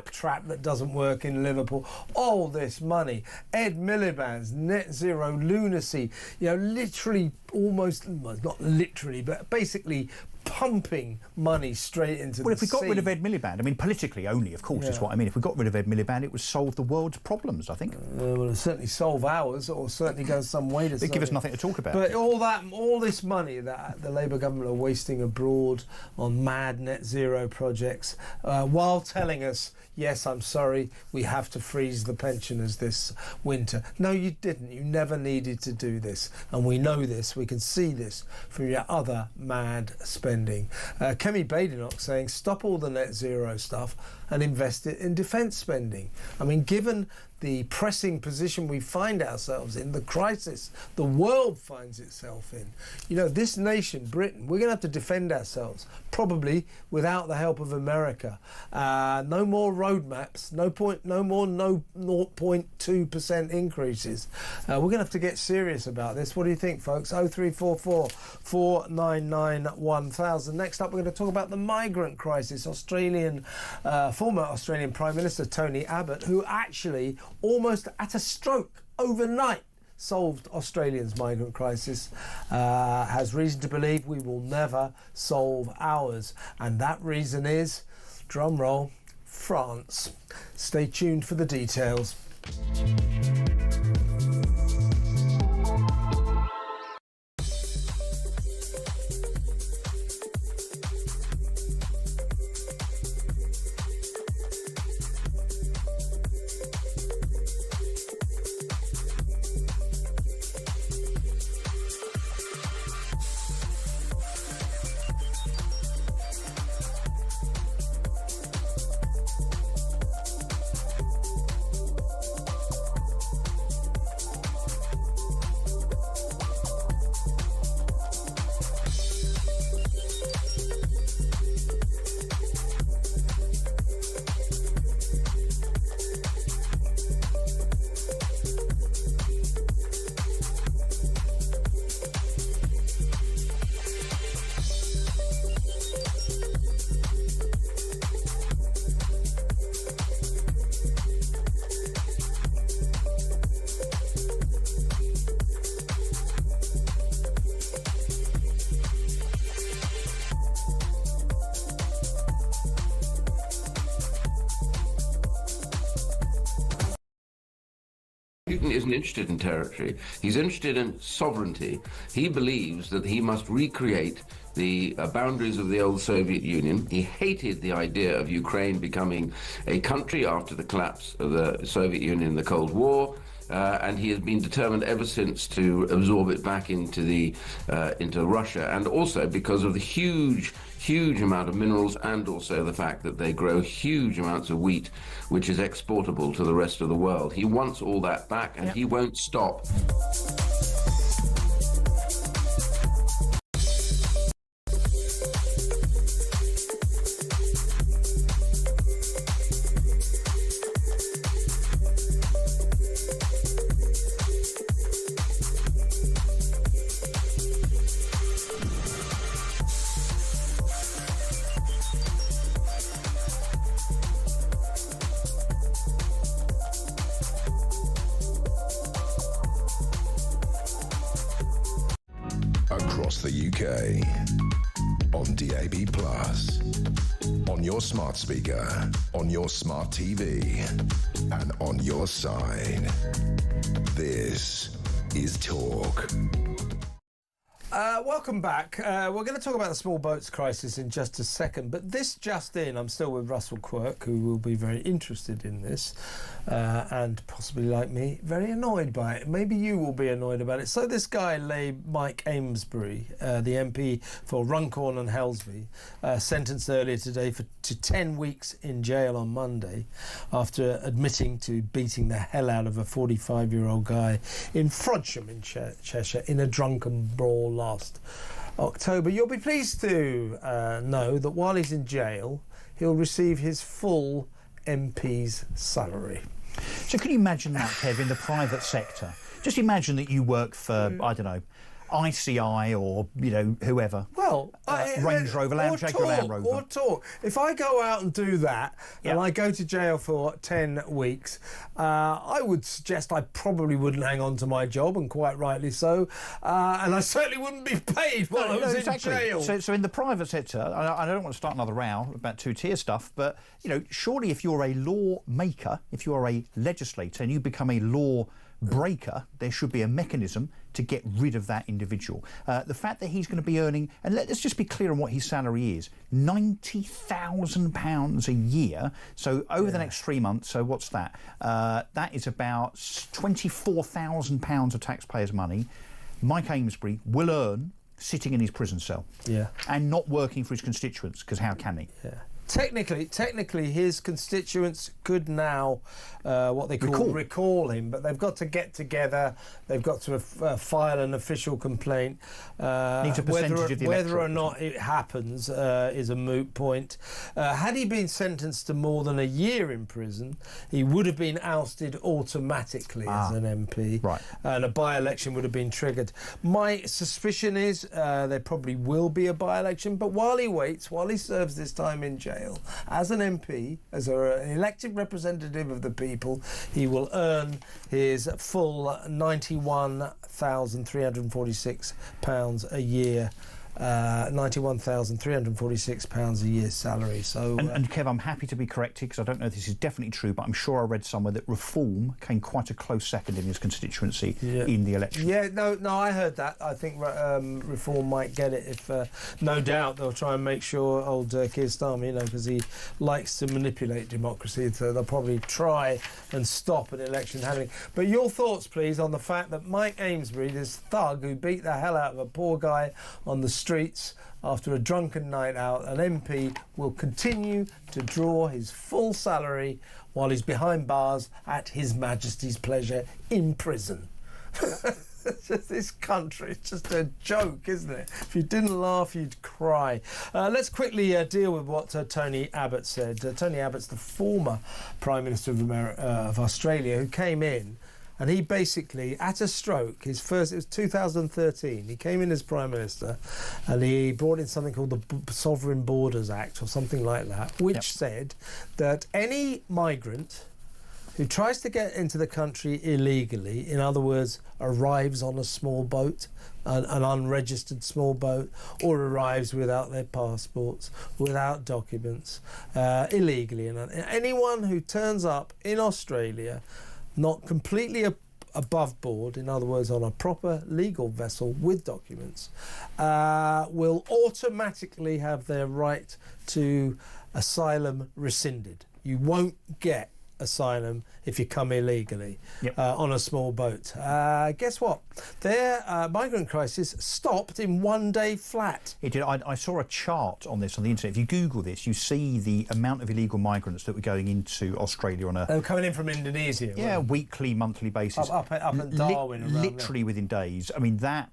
Speaker 2: trap that doesn't work in Liverpool. All this money, Ed Miliband's net zero lunacy, literally almost, well, not literally, but basically pumping money straight into the sea.
Speaker 3: Well, if we got rid of Ed Miliband, I mean, politically only, of course, is what I mean. If we got rid of Ed Miliband, it would solve the world's problems, I think.
Speaker 2: Well, it certainly solve ours, or certainly go some way to solve it.
Speaker 3: It'd give us nothing to talk about.
Speaker 2: But all this money that the Labour government are wasting abroad on mad net zero projects, while telling us, yes, I'm sorry, we have to freeze the pensioners this winter. No, you didn't. You never needed to do this. And we know this. We can see this from your other mad spending. Kemi Badenoch saying, stop all the net zero stuff and invest it in defence spending. I mean, given the pressing position we find ourselves in, the crisis the world finds itself in, this nation, Britain, we're going to have to defend ourselves, probably without the help of America. No more roadmaps, no more 0.2% increases. We're going to have to get serious about this. What do you think, folks? 0344 499 1000. Next up, we're going to talk about the migrant crisis. Former Australian Prime Minister Tony Abbott, who actually almost at a stroke overnight solved Australia's migrant crisis, has reason to believe we will never solve ours. And that reason is, drum roll, France. Stay tuned for the details.
Speaker 4: Putin isn't interested in territory. He's interested in sovereignty. He believes that he must recreate the boundaries of the old Soviet Union. He hated the idea of Ukraine becoming a country after the collapse of the Soviet Union in the Cold War. And he has been determined ever since to absorb it back into Russia, and also because of the huge amount of minerals, and also the fact that they grow huge amounts of wheat, which is exportable to the rest of the world. He wants all that back, and he won't stop.
Speaker 1: Across the UK, on DAB+, on your smart speaker, on your smart TV, and on your side. This is Talk.
Speaker 2: Welcome back. We're going to talk about the small boats crisis in just a second, but this just in, I'm still with Russell Quirk, who will be very interested in this, and possibly, like me, very annoyed by it. Maybe you will be annoyed about it. So this guy, Mike Amesbury, the MP for Runcorn and Helsby, sentenced earlier today to 10 weeks in jail on Monday after admitting to beating the hell out of a 45-year-old guy in Frodsham in Cheshire in a drunken brawl last October. You'll be pleased to know that while he's in jail, he'll receive his full MP's salary.
Speaker 3: So can you imagine that, Kev, in the private sector? Just imagine that you work for, I don't know, ICI or, you know, whoever.
Speaker 2: Well,
Speaker 3: Range Rover, Land Rover.
Speaker 2: Or talk. If I go out and do that and I go to jail for 10 weeks, I would suggest I probably wouldn't hang on to my job, and quite rightly so. And I certainly wouldn't be paid while I was in jail.
Speaker 3: So in the private sector, I don't want to start another row about two-tier stuff, but, you know, surely if you're a lawmaker, if you're a legislator and you become a law breaker, there should be a mechanism to get rid of that individual. The fact that he's going to be earning, and let's just be clear on what his salary is, £90,000 a year. So over the next 3 months, so what's that? That is about £24,000 of taxpayers' money Mike Amesbury will earn sitting in his prison cell. And not working for his constituents, because how can he?
Speaker 2: Technically, his constituents could now, what they call recall him, but they've got to get together. They've got to file an official complaint.
Speaker 3: Needs a percentage of the
Speaker 2: whether or not it happens is a moot point. Had he been sentenced to more than a year in prison, he would have been ousted automatically as an MP, and a by-election would have been triggered. My suspicion is there probably will be a by-election, but while he waits, while he serves this time in jail, as an MP, as an elected representative of the people, he will earn his full £91,346 a year. £91,346 a year salary. So,
Speaker 3: and Kev, I'm happy to be corrected because I don't know if this is definitely true, but I'm sure I read somewhere that Reform came quite a close second in his constituency in the election.
Speaker 2: No, I heard that. I think Reform might get it if, no doubt, they'll try and make sure old Keir Starmer, you know, because he likes to manipulate democracy, so they'll probably try and stop an election happening. But your thoughts, please, on the fact that Mike Amesbury, this thug who beat the hell out of a poor guy on the streets after a drunken night out, an MP, will continue to draw his full salary while he's behind bars at His Majesty's pleasure in prison. This country, it's just a joke, isn't it? If you didn't laugh, you'd cry. Let's quickly deal with what Tony Abbott said. Tony Abbott's the former Prime Minister of Australia, who came in. And he basically, at a stroke, it was 2013, he came in as Prime Minister and he brought in something called the Sovereign Borders Act or something like that, which said that any migrant who tries to get into the country illegally, in other words, arrives on a small boat, an unregistered small boat, or arrives without their passports, without documents, illegally, and anyone who turns up in Australia not completely above board, in other words, on a proper legal vessel with documents, will automatically have their right to asylum rescinded. You won't get asylum if you come illegally on a small boat. Guess what? Their migrant crisis stopped in 1 day flat.
Speaker 3: It did. I saw a chart on this on the internet. If you Google this, you see the amount of illegal migrants that were going into Australia on a...
Speaker 2: They were coming in from Indonesia.
Speaker 3: Yeah, weekly, monthly basis.
Speaker 2: Up at Darwin.
Speaker 3: Literally within days. I mean, that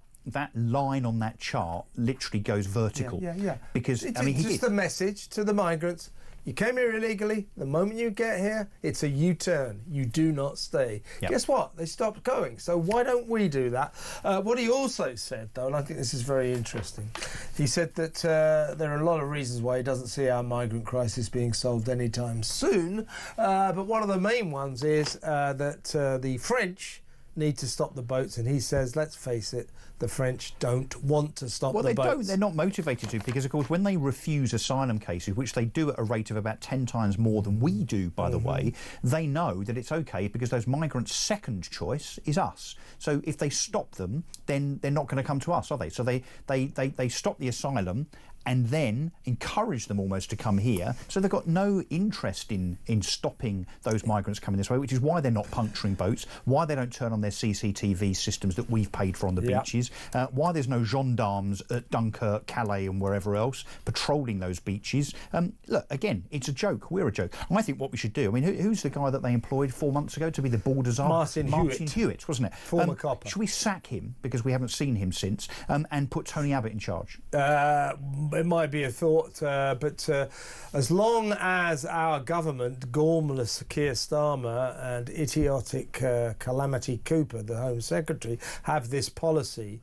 Speaker 3: line on that chart literally goes vertical.
Speaker 2: Yeah.
Speaker 3: Because,
Speaker 2: it's
Speaker 3: just
Speaker 2: the message to the migrants. You came here illegally. The moment you get here, it's a U-turn. You do not stay.
Speaker 3: Yep.
Speaker 2: Guess what? They stopped going. So why don't we do that? What he also said, though, and I think this is very interesting, he said that there are a lot of reasons why he doesn't see our migrant crisis being solved anytime soon. But one of the main ones is that the French need to stop the boats, and he says, let's face it, the French don't want to stop the boats.
Speaker 3: Well, they don't. They're not motivated to, because, of course, when they refuse asylum cases, which they do at a rate of about 10 times more than we do, by the way, they know that it's OK because those migrants' second choice is us. So if they stop them, then they're not going to come to us, are they? So they stop the asylum and then encourage them almost to come here. So they've got no interest in stopping those migrants coming this way, which is why they're not puncturing boats, why they don't turn on their CCTV systems that we've paid for on the beaches, why there's no gendarmes at Dunkirk, Calais and wherever else patrolling those beaches. Look, again, it's a joke. We're a joke. I think what we should do, I mean, who's the guy that they employed 4 months ago to be the border czar?
Speaker 2: Martin
Speaker 3: Hewitt, wasn't it?
Speaker 2: Former copper.
Speaker 3: Should we sack him, because we haven't seen him since, and put Tony Abbott in charge?
Speaker 2: It might be a thought, but as long as our government, gormless Keir Starmer and idiotic Calamity Cooper, the Home Secretary, have this policy,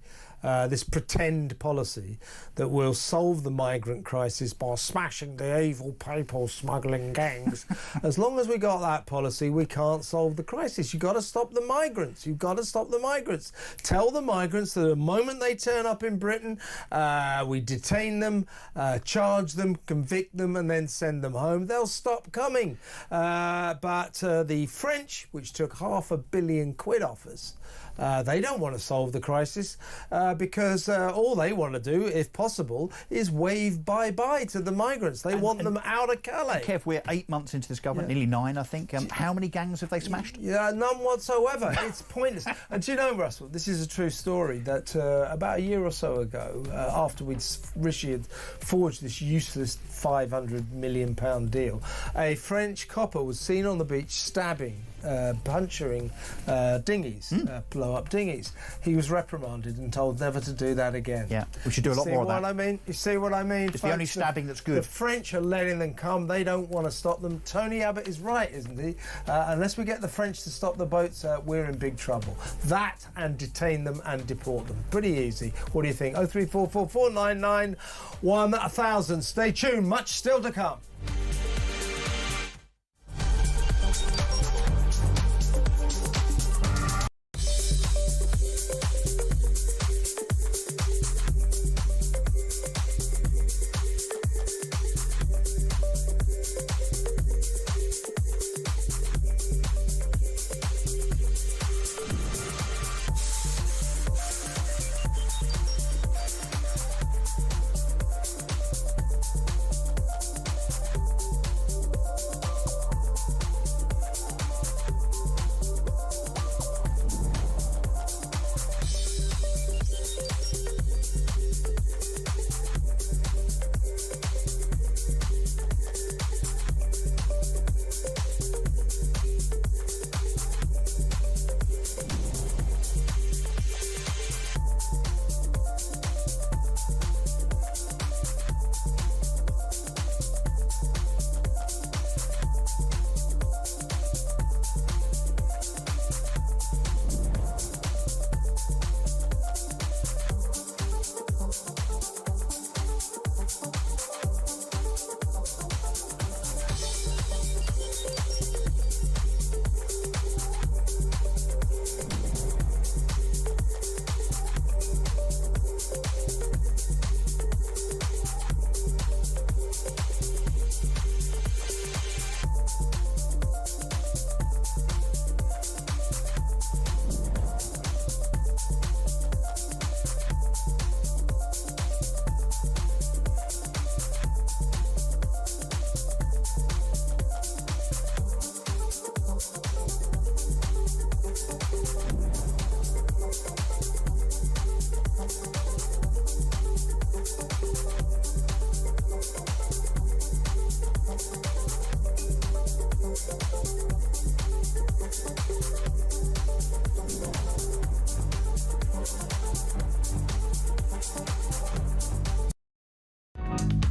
Speaker 2: this pretend policy that will solve the migrant crisis by smashing the evil people smuggling gangs. As long as we got that policy, we can't solve the crisis. You've got to stop the migrants. You've got to stop the migrants. Tell the migrants that the moment they turn up in Britain, we detain them, charge them, convict them, and then send them home. They'll stop coming. But the French, which took £500 million off us, they don't want to solve the crisis because all they want to do, if possible, is wave bye-bye to the migrants. They want them out of Calais.
Speaker 3: Kev, we're 8 months into this government, nearly 9, I think. How many gangs have they smashed?
Speaker 2: Yeah, none whatsoever. It's pointless. And do you know, Russell, this is a true story, that about a year or so ago, after Rishi had forged this useless £500 million deal, a French copper was seen on the beach stabbing, puncturing dinghies, blow-up dinghies. He was reprimanded and told never to do that again.
Speaker 3: Yeah, we should do a lot more of that.
Speaker 2: You see what I mean?
Speaker 3: It's the only stabbing that's good.
Speaker 2: The French are letting them come. They don't want to stop them. Tony Abbott is right, isn't he? Unless we get the French to stop the boats, we're in big trouble. That and detain them and deport them. Pretty easy. What do you think? 0344 499 1000. Stay tuned. Much still to come.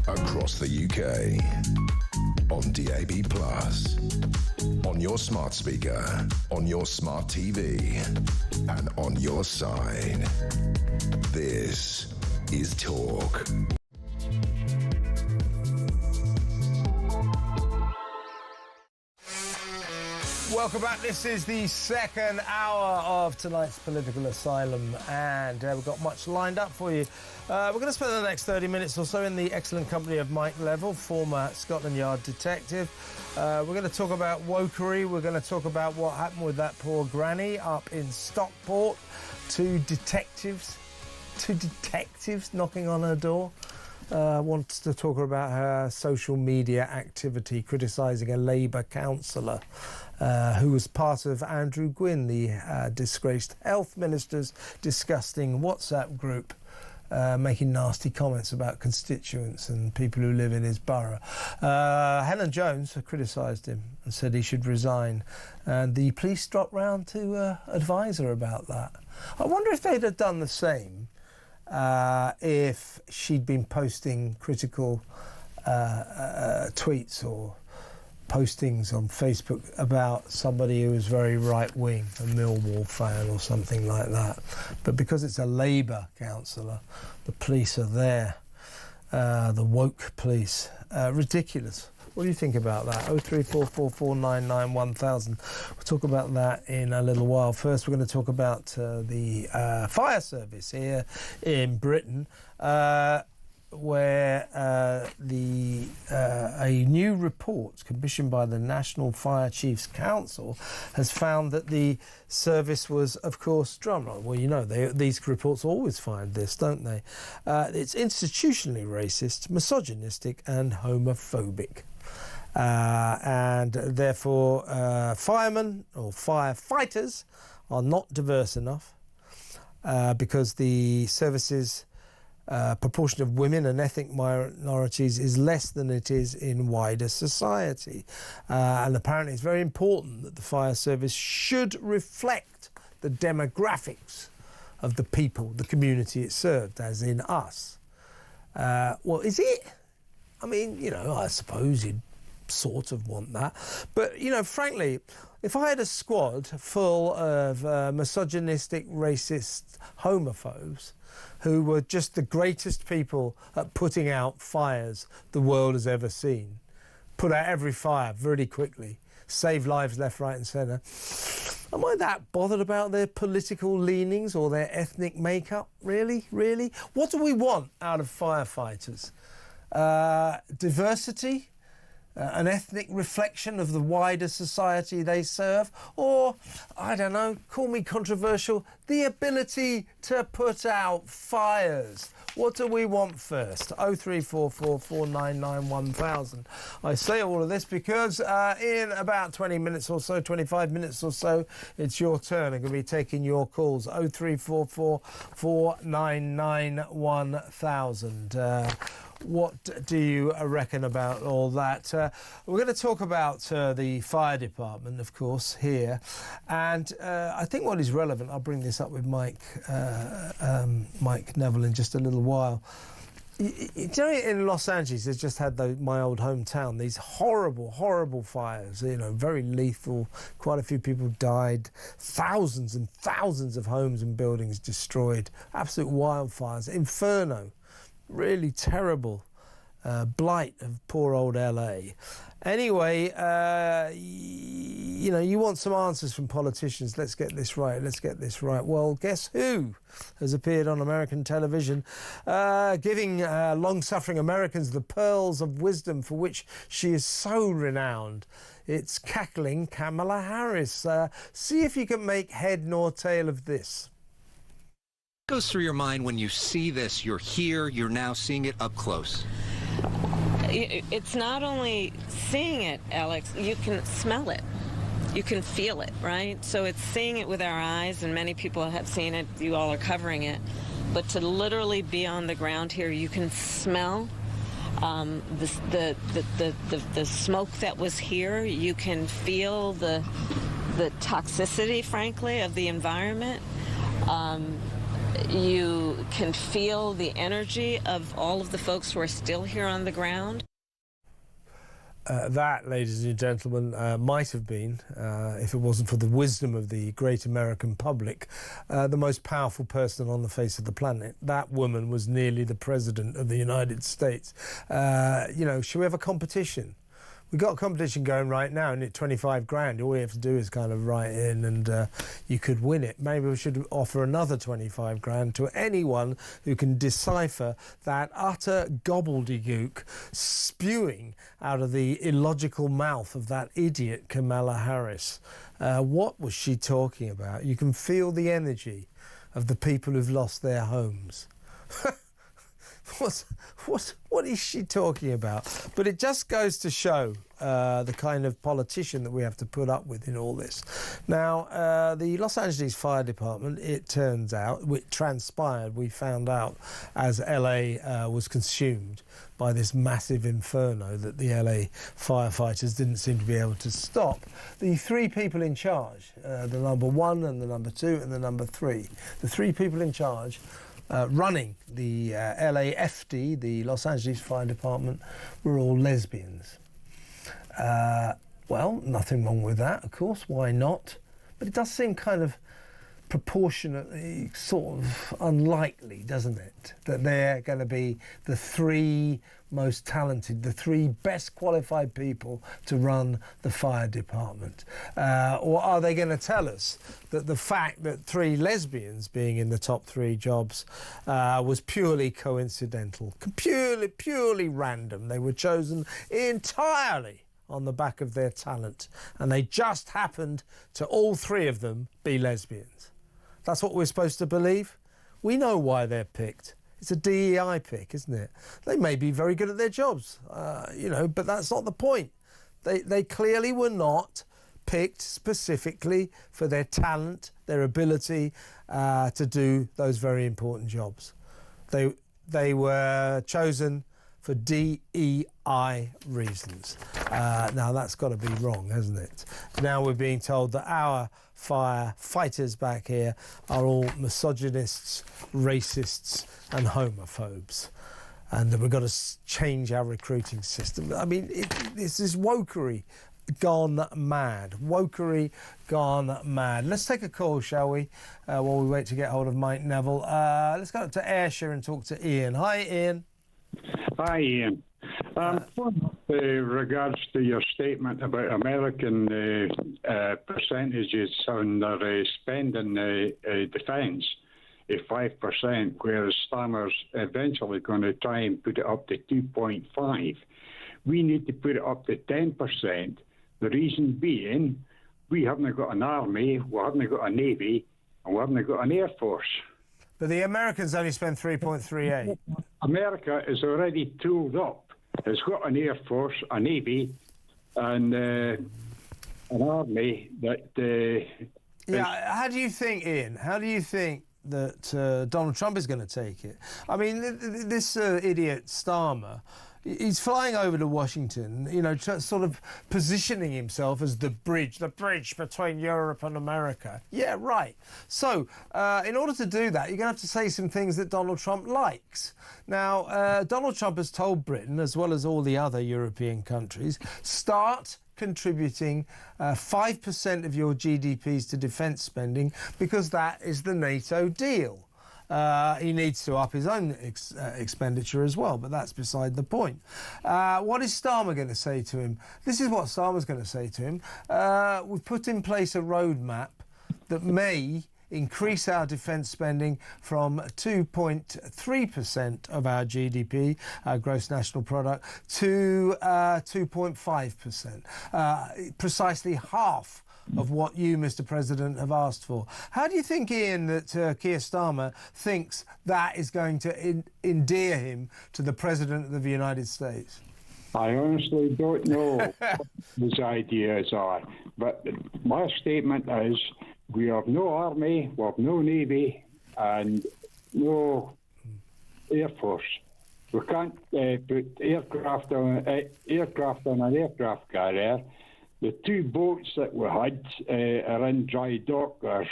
Speaker 1: Across the UK. On DAB+. On your smart speaker. On your smart TV. And on your side. This is Talk.
Speaker 2: Welcome back. This is the second hour of tonight's Political Asylum, and we've got much lined up for you. We're going to spend the next 30 minutes or so in the excellent company of Mike Level, former Scotland Yard detective. We're going to talk about wokery. We're going to talk about what happened with that poor granny up in Stockport. Two detectives knocking on her door. Wants to talk about her social media activity, criticising a Labour councillor who was part of Andrew Gwynn, the disgraced health minister's disgusting WhatsApp group, making nasty comments about constituents and people who live in his borough. Helen Jones criticised him and said he should resign, and the police dropped round to advise her about that. I wonder if they'd have done the same if she'd been posting critical tweets or postings on Facebook about somebody who was very right-wing, a Millwall fan or something like that. But because it's a Labour councillor, the police are there, the woke police. Ridiculous. What do you think about that? 03444991000. We'll talk about that in a little while. First, we're going to talk about the fire service here in Britain, where a new report commissioned by the National Fire Chiefs Council has found that the service was, of course, drumroll. Well, you know, these reports always find this, don't they? It's institutionally racist, misogynistic and homophobic. And therefore, firemen or firefighters are not diverse enough because the service's proportion of women and ethnic minorities is less than it is in wider society. And apparently it's very important that the fire service should reflect the demographics of the people, the community it served, as in us. Well, is it? I mean, you know, I suppose you'd sort of want that. But, you know, frankly, if I had a squad full of misogynistic, racist homophobes who were just the greatest people at putting out fires the world has ever seen, put out every fire really quickly, save lives left, right and centre, am I that bothered about their political leanings or their ethnic makeup? Really? Really? What do we want out of firefighters? Diversity? An ethnic reflection of the wider society they serve, or, I don't know, call me controversial, the ability to put out fires. What do we want first? 03444991000. I say all of this because in about 20 minutes or so, 25 minutes or so, it's your turn. I'm going to be taking your calls. 03444991000. What do you reckon about all that? We're going to talk about the fire department, of course, here. And I think what is relevant, I'll bring this up with Mike Neville in just a little while. You know, in Los Angeles, they've just had my old hometown, these horrible, horrible fires, you know, very lethal. Quite a few people died. Thousands and thousands of homes and buildings destroyed. Absolute wildfires. Inferno. Really terrible blight of poor old LA. Anyway, you know, you want some answers from politicians. Let's get this right. Let's get this right. Well, guess who has appeared on American television, giving long-suffering Americans the pearls of wisdom for which she is so renowned. It's cackling Kamala Harris. See if you can make head nor tail of this.
Speaker 5: Goes through your mind when you see this? You're here, you're now seeing it up close.
Speaker 6: It's not only seeing it, Alex, you can smell it. You can feel it, right? So it's seeing it with our eyes, and many people have seen it. You all are covering it. But to literally be on the ground here, you can smell the smoke that was here. You can feel the toxicity, frankly, of the environment. You can feel the energy of all of the folks who are still here on the ground.
Speaker 2: That, ladies and gentlemen, might have been, if it wasn't for the wisdom of the great American public, the most powerful person on the face of the planet. That woman was nearly the President of the United States. You know, should we have a competition? We've got a competition going right now, and at 25 grand, all you have to do is kind of write in and you could win it. Maybe we should offer another 25 grand to anyone who can decipher that utter gobbledygook spewing out of the illogical mouth of that idiot Kamala Harris. What was she talking about? You can feel the energy of the people who've lost their homes. What is she talking about? But it just goes to show the kind of politician that we have to put up with in all this. Now, the Los Angeles Fire Department, it turns out, it transpired, we found out as LA was consumed by this massive inferno that the LA firefighters didn't seem to be able to stop. The three people in charge, the number 1 and the number 2 and the number 3, the three people in charge running the LAFD, the Los Angeles Fire Department, were all lesbians. Well, nothing wrong with that, of course, why not? But it does seem kind of proportionately sort of unlikely, doesn't it, that they're going to be the three most talented, the three best qualified people to run the fire department? Or are they going to tell us that the fact that 3 lesbians being in the top 3 jobs was purely coincidental, purely random? They were chosen entirely on the back of their talent, and they just happened to all 3 of them be lesbians. That's what we're supposed to believe? We know why they're picked. It's a DEI pick, isn't it? They may be very good at their jobs, you know, but that's not the point. They clearly were not picked specifically for their talent, their ability to do those very important jobs. They were chosen for DEI reasons. Now, that's got to be wrong, hasn't it? Now we're being told that our firefighters back here are all misogynists, racists and homophobes, and that we've got to change our recruiting system. I mean, this is wokery gone mad. Wokery gone mad. Let's take a call, shall we, while we wait to get hold of Mike Neville. Let's go up to Ayrshire and talk to Ian. Hi, Ian.
Speaker 7: Hi, Ian. Regards to your statement about American percentages on their spending defence, 5%, whereas Starmer's eventually going to try and put it up to 2.5. We need to put it up to 10%. The reason being, we haven't got an army, we haven't got a navy, and we haven't got an air force.
Speaker 2: But the Americans only spend 3.38.
Speaker 7: America is already tooled up. It's got an air force, a navy, and an army that...
Speaker 2: yeah, how do you think, Ian, how do you think that Donald Trump is going to take it? I mean, this idiot Starmer, he's flying over to Washington, you know, sort of positioning himself as the bridge between Europe and America. Yeah, right. So, in order to do that, you're going to have to say some things that Donald Trump likes. Now, Donald Trump has told Britain, as well as all the other European countries, start contributing 5% of your GDPs to defence spending, because that is the NATO deal. He needs to up his own expenditure as well, but that's beside the point. What is Starmer going to say to him? This is what Starmer's going to say to him. We've put in place a roadmap that may increase our defence spending from 2.3% of our GDP, our gross national product, to 2.5%, precisely half of what you, Mr. President, have asked for. How do you think, Ian, that Keir Starmer thinks that is going to endear him to the President of the United States?
Speaker 7: I honestly don't know what his ideas are, but my statement is we have no army, we have no navy, and no air force. We can't put aircraft on an aircraft carrier. The 2 boats that we had are in dry dock, or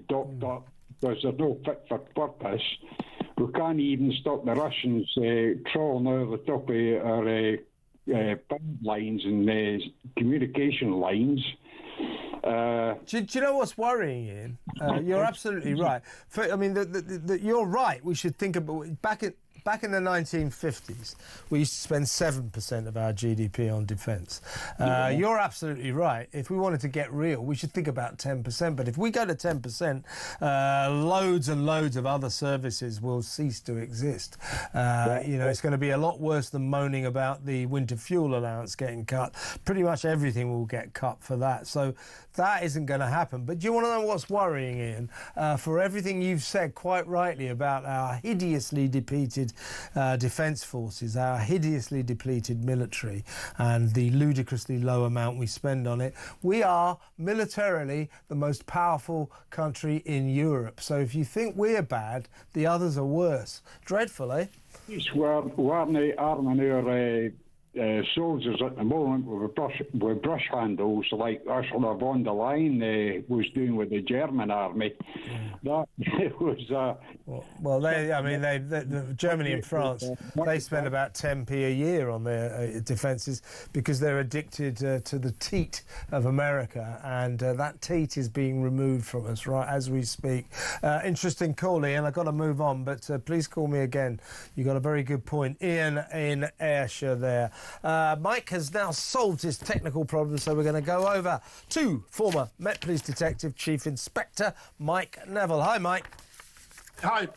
Speaker 7: docked up because they're no fit for purpose. We can't even stop the Russians trawling over the top of our power lines and communication lines.
Speaker 2: Do you know what's worrying, Ian? You're absolutely right. You're right. We should think about back in the 1950s, we used to spend 7% of our GDP on defence. You're absolutely right. If we wanted to get real, we should think about 10%. But if we go to 10%, loads and loads of other services will cease to exist. It's going to be a lot worse than moaning about the winter fuel allowance getting cut. Pretty much everything will get cut for that. So that isn't going to happen. But do you want to know what's worrying, Ian? For everything you've said quite rightly about our hideously depleted defence forces, our hideously depleted military, and the ludicrously low amount we spend on it, we are militarily the most powerful country in Europe. So if you think we're bad, the others are worse. Dreadful, eh?
Speaker 7: We're arming our soldiers at the moment with brush handles like Ursula von der Leyen was doing with the German army. That was
Speaker 2: Germany and France, they spend about 10p a year on their defences because they're addicted to the teat of America, and that teat is being removed from us right as we speak. Interesting call, Ian. I've got to move on, but please call me again. You got a very good point. Ian in Ayrshire there. Mike has now solved his technical problem, so we're going to go over to former Met Police Detective Chief Inspector Mike Neville. Hi, Mike.
Speaker 8: Hi.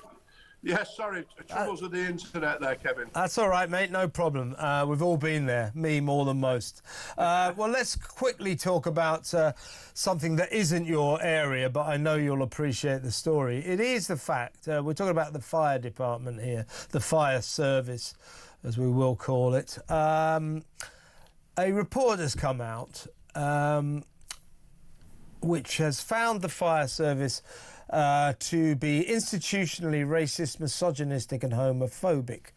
Speaker 8: Yes, sorry, troubles with the internet there, Kevin.
Speaker 2: That's all right, mate, no problem. We've all been there, me more than most. Well, let's quickly talk about something that isn't your area, but I know you'll appreciate the story. It is the fact, we're talking about the fire department here, the fire service, as we will call it. A report has come out which has found the fire service to be institutionally racist, misogynistic and homophobic.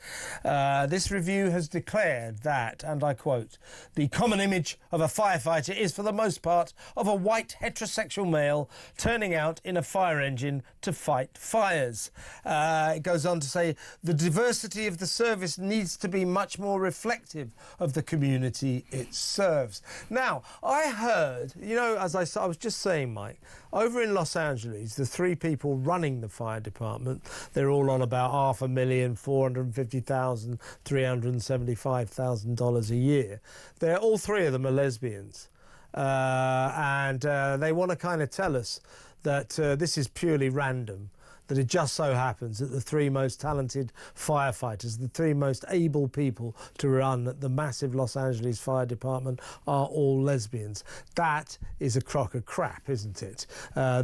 Speaker 2: This review has declared that, and I quote, "The common image of a firefighter is for the most part of a white heterosexual male turning out in a fire engine to fight fires." It goes on to say the diversity of the service needs to be much more reflective of the community it serves. Now, I heard, as I was just saying, Mike, over in Los Angeles, the three people running the fire department, they're all on about $500,000, $450,000, $375,000 a year. All three of them are lesbians. And they want to kind of tell us that this is purely random, that it just so happens that the three most talented firefighters, the three most able people to run the massive Los Angeles Fire Department are all lesbians. That is a crock of crap, isn't it?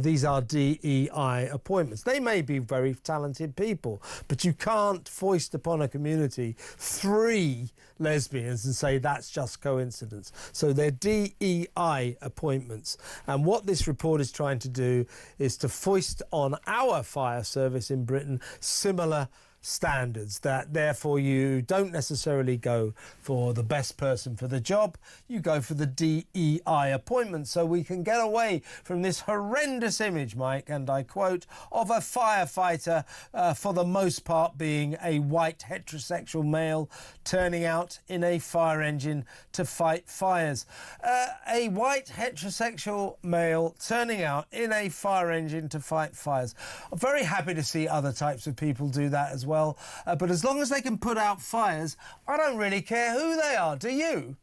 Speaker 2: These are DEI appointments. They may be very talented people, but you can't foist upon a community three lesbians and say that's just coincidence. So they're DEI appointments. And what this report is trying to do is to foist on our fire service in Britain similar standards, that therefore you don't necessarily go for the best person for the job, you go for the DEI appointment, so we can get away from this horrendous image, Mike, and I quote, of a firefighter for the most part being a white heterosexual male turning out in a fire engine to fight fires. A white heterosexual male turning out in a fire engine to fight fires. I'm very happy to see other types of people do that as well. But as long as they can put out fires, I don't really care who they are, do you?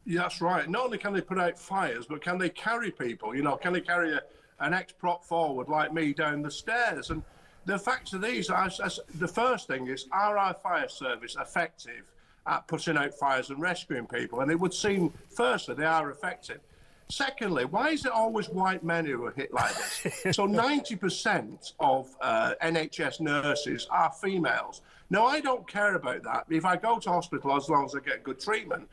Speaker 8: Yeah, that's right. Not only can they put out fires, but can they carry people? Can they carry an ex-prop forward like me down the stairs? And the facts of these, the first thing is, are our fire service effective at putting out fires and rescuing people? And it would seem, firstly, they are effective. Secondly, why is it always white men who are hit like this? So 90% of NHS nurses are females. Now, I don't care about that. If I go to hospital, as long as I get good treatment,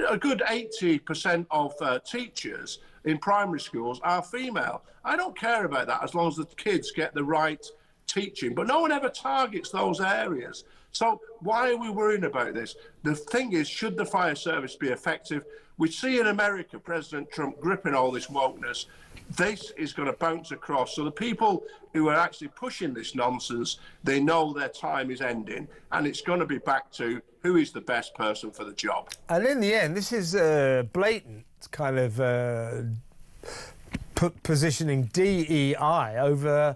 Speaker 8: a good 80% of teachers in primary schools are female. I don't care about that as long as the kids get the right teaching. But no one ever targets those areas. So why are we worrying about this? The thing is, should the fire service be effective? We see in America President Trump gripping all this wokeness. this is going to bounce across. So the people who are actually pushing this nonsense, they know their time is ending, and it's going to be back to who is the best person for the job.
Speaker 2: And in the end, this is blatant kind of positioning DEI over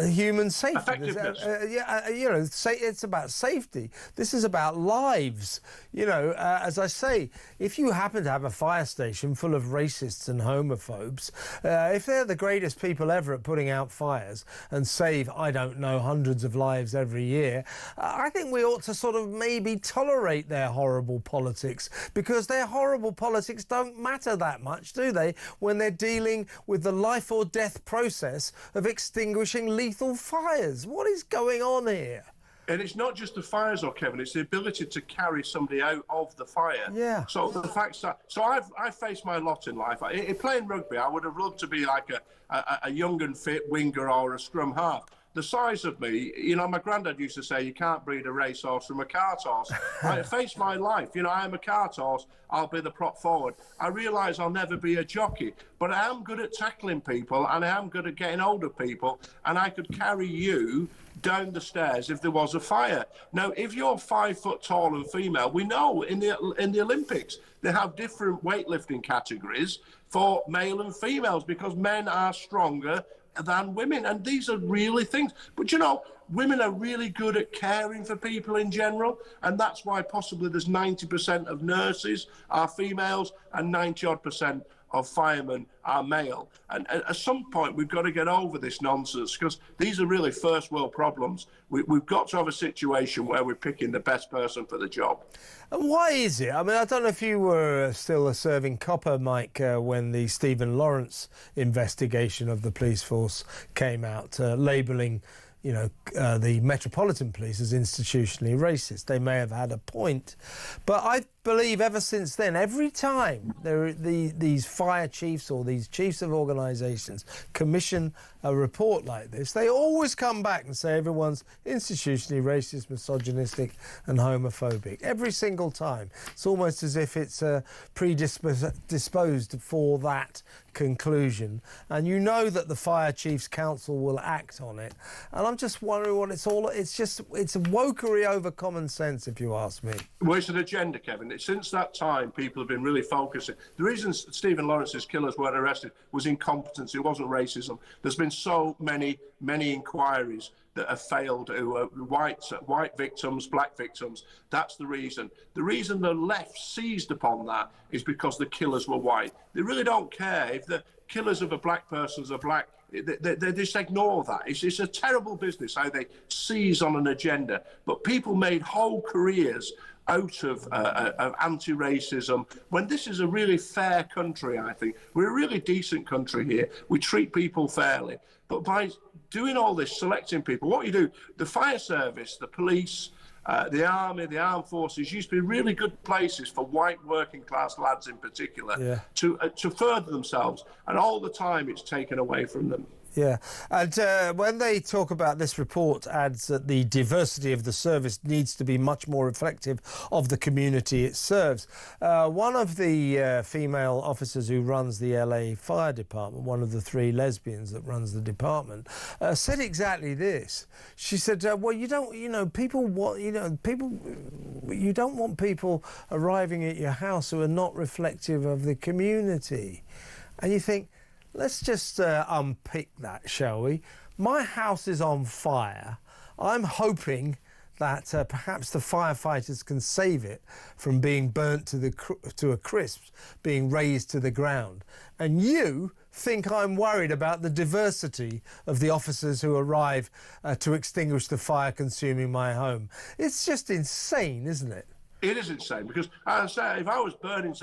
Speaker 2: human safety.
Speaker 8: Effectiveness.
Speaker 2: It's about safety. This is about lives. As I say, if you happen to have a fire station full of racists and homophobes, if they're the greatest people ever at putting out fires and save, I don't know, hundreds of lives every year, I think we ought to sort of maybe tolerate their horrible politics, because their horrible politics don't matter that much, do they, when they're dealing with the life or death process of extinguishing lethal fires. What is going on here?
Speaker 8: And it's not just the fires, Kevin, it's the ability to carry somebody out of the fire.
Speaker 2: Yeah.
Speaker 8: So the fact that, I've faced my lot in life. In playing rugby, I would have loved to be like a young and fit winger or a scrum half. The size of me, my granddad used to say, you can't breed a racehorse from a cart horse. I face my life. I am a cart horse. I'll be the prop forward. I realise I'll never be a jockey, but I am good at tackling people, and I am good at getting hold of people, and I could carry you down the stairs if there was a fire. Now, if you're 5 foot tall and female, we know in the Olympics they have different weightlifting categories for male and females, because men are stronger than women, and these are really things. But women are really good at caring for people in general, and that's why possibly there's 90% of nurses are females and 90-odd% of firemen are male. And at some point we've got to get over this nonsense, because these are really first world problems. We've got to have a situation where we're picking the best person for the job.
Speaker 2: And why is it? I mean, I don't know if you were still a serving copper, Mike, when the Stephen Lawrence investigation of the police force came out, labelling the Metropolitan Police as institutionally racist. They may have had a point, but I believe ever since then, every time these fire chiefs or these chiefs of organisations commission a report like this, they always come back and say everyone's institutionally racist, misogynistic and homophobic. Every single time. It's almost as if it's predisposed for that conclusion, and that the Fire Chiefs Council will act on it. And I'm just wondering what it's all... It's wokery over common sense, if you ask me.
Speaker 8: Well, it's an agenda, Kevin. Since that time, people have been really focusing. The reason Stephen Lawrence's killers weren't arrested was incompetence. It wasn't racism. There's been so many inquiries that have failed, who are white victims, black victims. That's the reason. The reason the left seized upon that is because the killers were white. They really don't care if the killers of a black person are black. They just ignore that. It's a terrible business how they seize on an agenda. But people made whole careers out of anti-racism, when this is a really fair country. I think we're a really decent country here. We treat people fairly. But by doing all this, selecting people, what you do, the fire service, the police, the army, the armed forces used to be really good places for white working class lads in particular to further themselves, and all the time it's taken away from them.
Speaker 2: Yeah, and when they talk about this report adds that the diversity of the service needs to be much more reflective of the community it serves. One of the female officers who runs the LA Fire Department, one of the 3 lesbians that runs the department, said exactly this. She said, well, you don't want people arriving at your house who are not reflective of the community. And you think, let's just unpick that, shall we? My house is on fire. I'm hoping that perhaps the firefighters can save it from being burnt to a crisp, being razed to the ground. And you think I'm worried about the diversity of the officers who arrive to extinguish the fire consuming my home. It's just insane, isn't it?
Speaker 8: It is insane, because as I say, if I was burning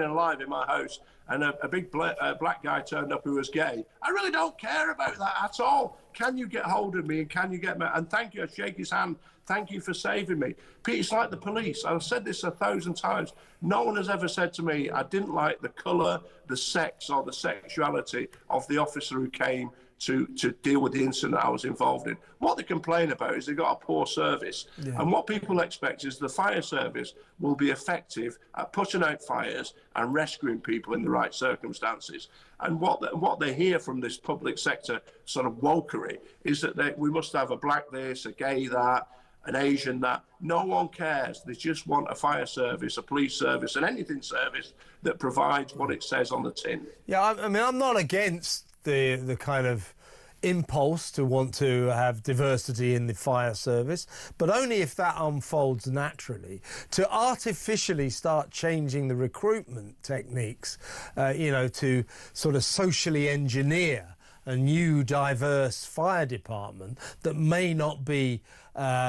Speaker 8: alive in my house and a big black guy turned up who was gay, I really don't care about that at all. Can you get hold of me, and can you get me? And thank you, I shake his hand. Thank you for saving me. Pete, it's like the police. I've said this 1,000 times. No one has ever said to me, I didn't like the colour, the sex or the sexuality of the officer who came to deal with the incident I was involved in. What they complain about is they've got a poor service. Yeah. And what people expect is the fire service will be effective at putting out fires and rescuing people in the right circumstances. And what they hear from this public sector sort of wokery is that we must have a black this, a gay that, an Asian that. No one cares. They just want a fire service, a police service, and anything service that provides what it says on the tin.
Speaker 2: Yeah, I mean, I'm not against the kind of impulse to want to have diversity in the fire service, but only if that unfolds naturally. To artificially start changing the recruitment techniques, you know, to sort of socially engineer a new diverse fire department that may not be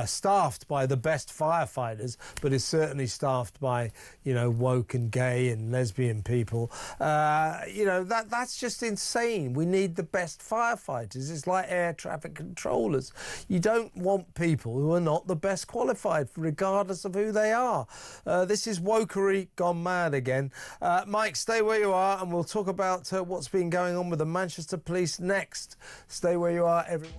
Speaker 2: staffed by the best firefighters, but is certainly staffed by, you know, woke and gay and lesbian people. You know, that's just insane. We need the best firefighters. It's like air traffic controllers. You don't want people who are not the best qualified, regardless of who they are. This is wokery gone mad again. Mike, stay where you are, and we'll talk about what's been going on with the Manchester Police next. Stay where you are, everyone.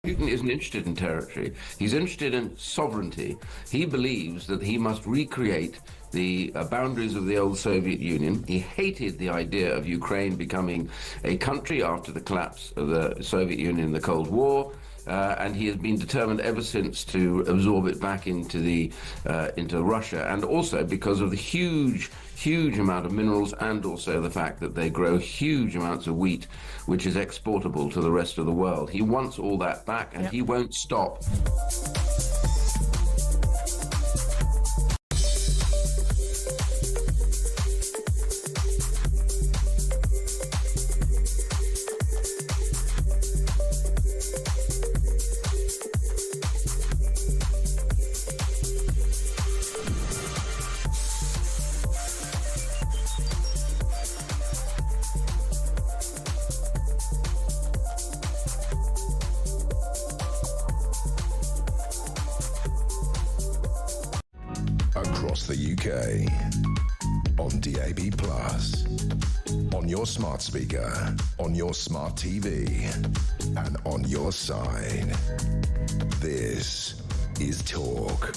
Speaker 4: Putin isn't interested in territory. He's interested in sovereignty. He believes that he must recreate the boundaries of the old Soviet Union. He hated the idea of Ukraine becoming a country after the collapse of the Soviet Union in the Cold War. And he has been determined ever since to absorb it back into Russia, and also because of the huge amount of minerals, and also the fact that they grow huge amounts of wheat, which is exportable to the rest of the world. He wants all that back, and he won't stop.
Speaker 1: Across the UK, on DAB+, on your smart speaker, on your smart TV, and on your side. This is Talk.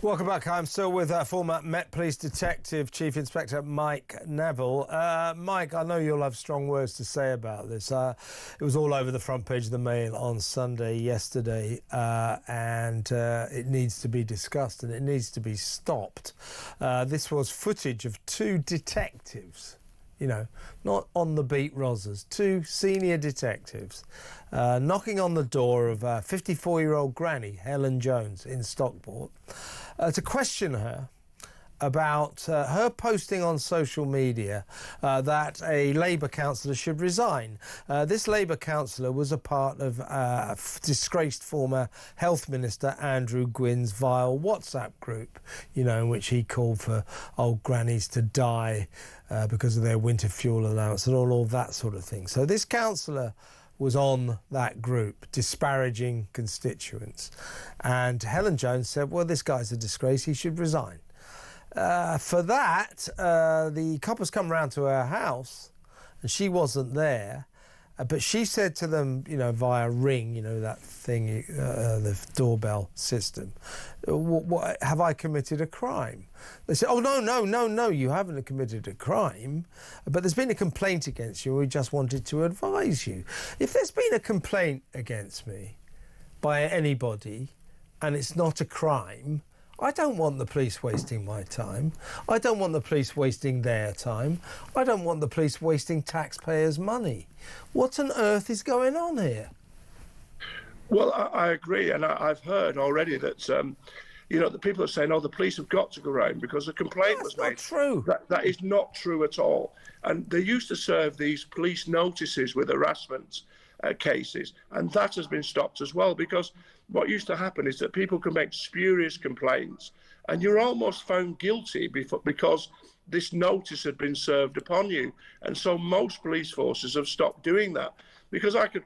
Speaker 2: Welcome back. I'm still with former Met Police Detective Chief Inspector Mike Neville. Mike, I know you'll have strong words to say about this. It was all over the front page of the Mail on Sunday yesterday, and it needs to be discussed and it needs to be stopped. This was footage of two detectives, you know, not on the beat Rozzers, two senior detectives knocking on the door of 54-year-old granny Helen Jones in Stockport to question her about her posting on social media that a Labour councillor should resign. This Labour councillor was a part of disgraced former Health Minister Andrew Gwynn's vile WhatsApp group, you know, in which he called for old grannies to die because of their winter fuel allowance and all that sort of thing. So this councillor was on that group, disparaging constituents. And Helen Jones said, well, this guy's a disgrace, he should resign. For that, the coppers come round to her house, and she wasn't there, But she said to them, you know, via Ring, you know, that thing, the doorbell system, what, have I committed a crime? They said, oh, no, you haven't committed a crime, but there's been a complaint against you. We just wanted to advise you. If there's been a complaint against me by anybody and it's not a crime, I don't want the police wasting my time. I don't want the police wasting their time. I don't want the police wasting taxpayers' money. What on earth is going on here?
Speaker 8: Well, I agree, and I've heard already that, you know, the people are saying, oh, the police have got to go around because a complaint was made.
Speaker 2: That's not true.
Speaker 8: That is not true at all. And they used to serve these police notices with harassment cases, and that has been stopped as well, because what used to happen is that people can make spurious complaints and you're almost found guilty because this notice had been served upon you. And so most police forces have stopped doing that, because I could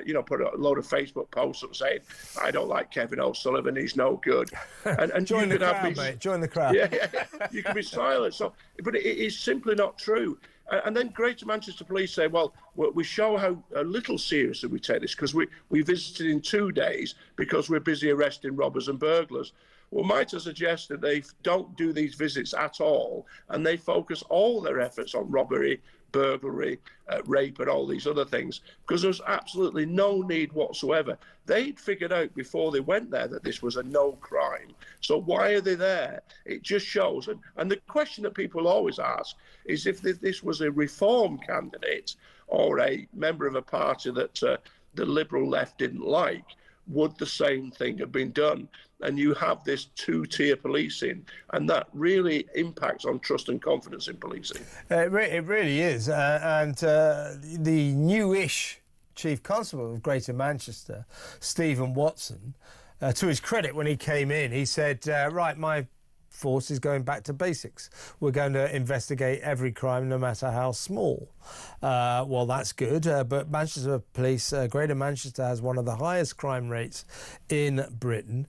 Speaker 8: you know, put a load of Facebook posts up saying, I don't like Kevin O'Sullivan, he's no good. And
Speaker 2: join the crowd, mate. Join the crowd.
Speaker 8: Yeah, you can be silent. So, but it is simply not true. And then Greater Manchester Police say, well, we show how little seriously we take this, because we visited in 2 days because we're busy arresting robbers and burglars. Well, might I suggest that they don't do these visits at all, and they focus all their efforts on robbery, burglary, rape and all these other things, because there's absolutely no need whatsoever. They'd figured out before they went there that this was a no crime. So why are they there? It just shows. And the question that people always ask is if this was a reform candidate or a member of a party that the Liberal left didn't like, would the same thing have been done? And you have this two-tier policing, and that really impacts on trust and confidence in policing.
Speaker 2: It really is. And the newish Chief Constable of Greater Manchester, Stephen Watson, to his credit, when he came in, he said, right, my force is going back to basics. We're going to investigate every crime, no matter how small. Well, that's good, but Manchester Police, Greater Manchester has one of the highest crime rates in Britain,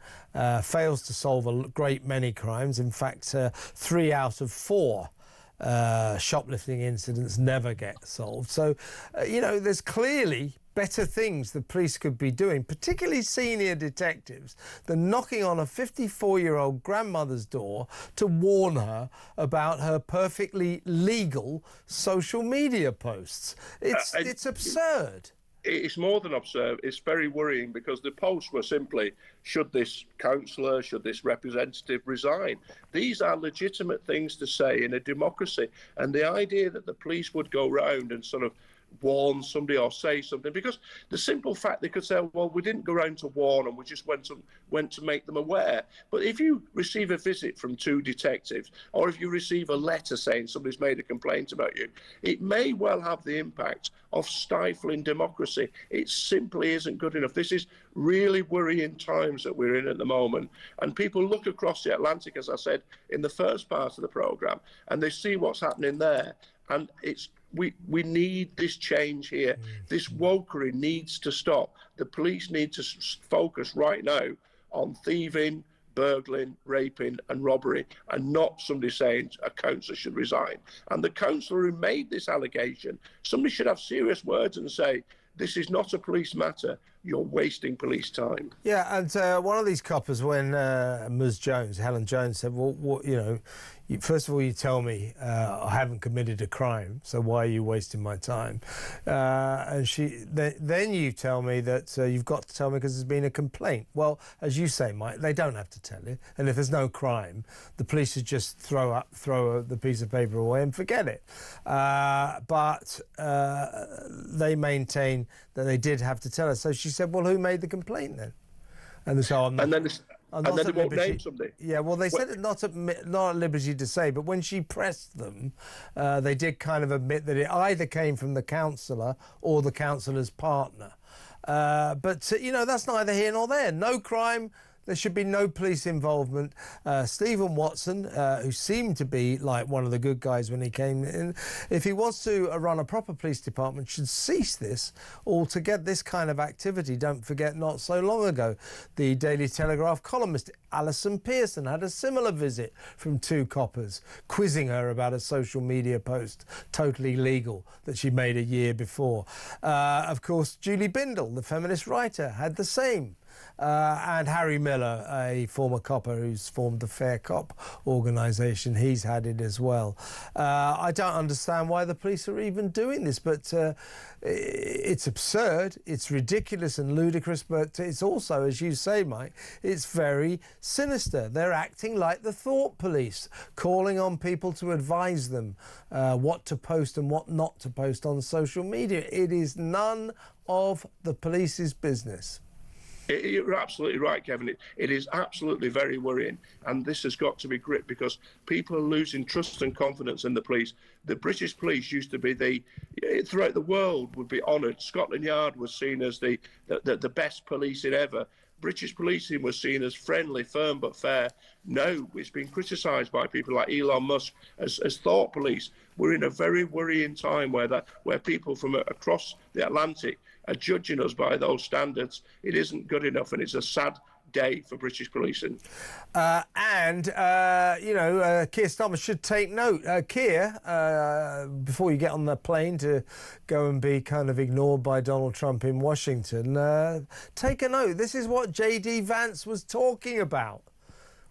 Speaker 2: fails to solve a great many crimes. In fact, 3 out of 4 shoplifting incidents never get solved. So, you know, there's clearly better things the police could be doing, particularly senior detectives, than knocking on a 54-year-old grandmother's door to warn her about her perfectly legal social media posts. It's absurd.
Speaker 8: It's more than absurd. It's very worrying, because the posts were simply, should this councillor, should this representative resign? These are legitimate things to say in a democracy. And the idea that the police would go round and sort of warn somebody or say something, because the simple fact they could say, well, we didn't go around to warn them, we just went to make them aware. But if you receive a visit from 2 detectives, or if you receive a letter saying somebody's made a complaint about you, it may well have the impact of stifling democracy. It simply isn't good enough. This is really worrying times that we're in at the moment. And people look across the Atlantic, as I said in the first part of the programme, and they see what's happening there. And we need this change here. This wokery needs to stop. The police need to focus right now on thieving, burgling, raping and robbery, and not somebody saying a councillor should resign. And the councillor who made this allegation, somebody should have serious words and say, this is not a police matter. You're wasting police time.
Speaker 2: Yeah, and one of these coppers, when Ms. Jones, Helen Jones, said, well, what, you know, first of all, you tell me I haven't committed a crime, so why are you wasting my time? And then you tell me that you've got to tell me because there's been a complaint. Well, as you say, Mike, they don't have to tell you. And if there's no crime, the police should just throw the piece of paper away and forget it. But they maintain that they did have to tell us. So she said, well, who made the complaint then? And so I'm not,
Speaker 8: and then they won't name somebody.
Speaker 2: Yeah, well, they said it not at liberty to say, but when she pressed them, they did kind of admit that it either came from the councillor or the councillor's partner. But, you know, that's neither here nor there. No crime, There should be no police involvement. Stephen Watson, who seemed to be like one of the good guys when he came in, if he wants to run a proper police department, should cease this altogether, this kind of activity. Don't forget, not so long ago, the Daily Telegraph columnist Alison Pearson had a similar visit from two coppers, quizzing her about a social media post, totally legal, that she made a year before. Of course, Julie Bindel, the feminist writer, had the same. And Harry Miller, a former copper who's formed the Fair Cop organisation, he's had it as well. I don't understand why the police are even doing this, but it's absurd, it's ridiculous and ludicrous, but it's also, as you say, Mike, it's very sinister. They're acting like the thought police, calling on people to advise them what to post and what not to post on social media. It is none of the police's business.
Speaker 8: You're absolutely right, Kevin. It is absolutely very worrying, and this has got to be gripped because people are losing trust and confidence in the police. The British police used to be throughout the world would be honoured. Scotland Yard was seen as the best policing ever. British policing was seen as friendly, firm but fair. No, it's been criticised by people like Elon Musk as thought police. We're in a very worrying time where people from across the Atlantic are judging us by those standards. It isn't good enough, and it's a sad day for British policing.
Speaker 2: Keir Starmer should take note. Keir, before you get on the plane to go and be kind of ignored by Donald Trump in Washington, take a note. This is what J.D. Vance was talking about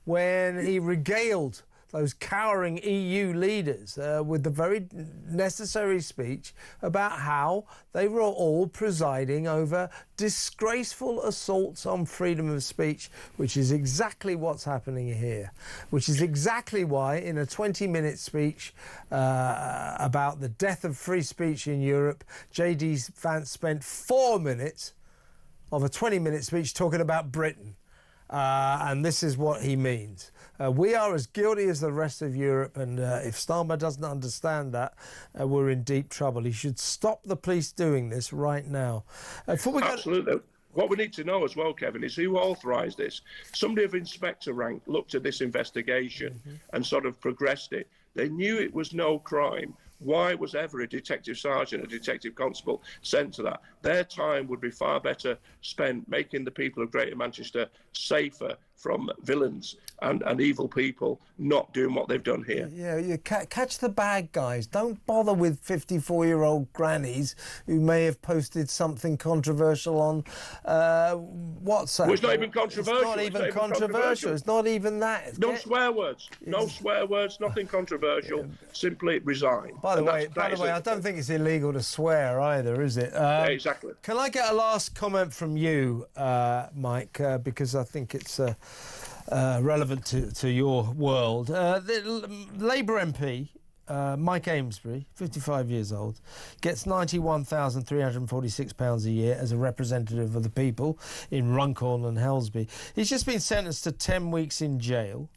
Speaker 2: when he regaled those cowering EU leaders with the very necessary speech about how they were all presiding over disgraceful assaults on freedom of speech, which is exactly what's happening here, which is exactly why in a 20-minute speech about the death of free speech in Europe, J.D. Vance spent 4 minutes of a 20-minute speech talking about Britain. And this is what he means. We are as guilty as the rest of Europe, and if Starmer doesn't understand that, we're in deep trouble. He should stop the police doing this right now.
Speaker 8: Absolutely. What we need to know as well, Kevin, is who authorised this. Somebody of inspector rank looked at this investigation and sort of progressed it. They knew it was no crime. Why was ever a detective sergeant, a detective constable sent to that? Their time would be far better spent making the people of Greater Manchester safer from villains and evil people, not doing what they've done here.
Speaker 2: Yeah, you catch the bad guys. Don't bother with 54-year-old grannies who may have posted something controversial on WhatsApp.
Speaker 8: Well, it's not even controversial.
Speaker 2: It's not even controversial. It's not even that.
Speaker 8: No swear words. No swear words. Nothing controversial. Yeah. Simply resign.
Speaker 2: By the way, I don't think it's illegal to swear either, is it?
Speaker 8: Exactly.
Speaker 2: Can I get a last comment from you, Mike? Because I think it's relevant to your world. The Labour MP, Mike Amesbury, 55 years old, gets £91,346 a year as a representative of the people in Runcorn and Helsby. He's just been sentenced to 10 weeks in jail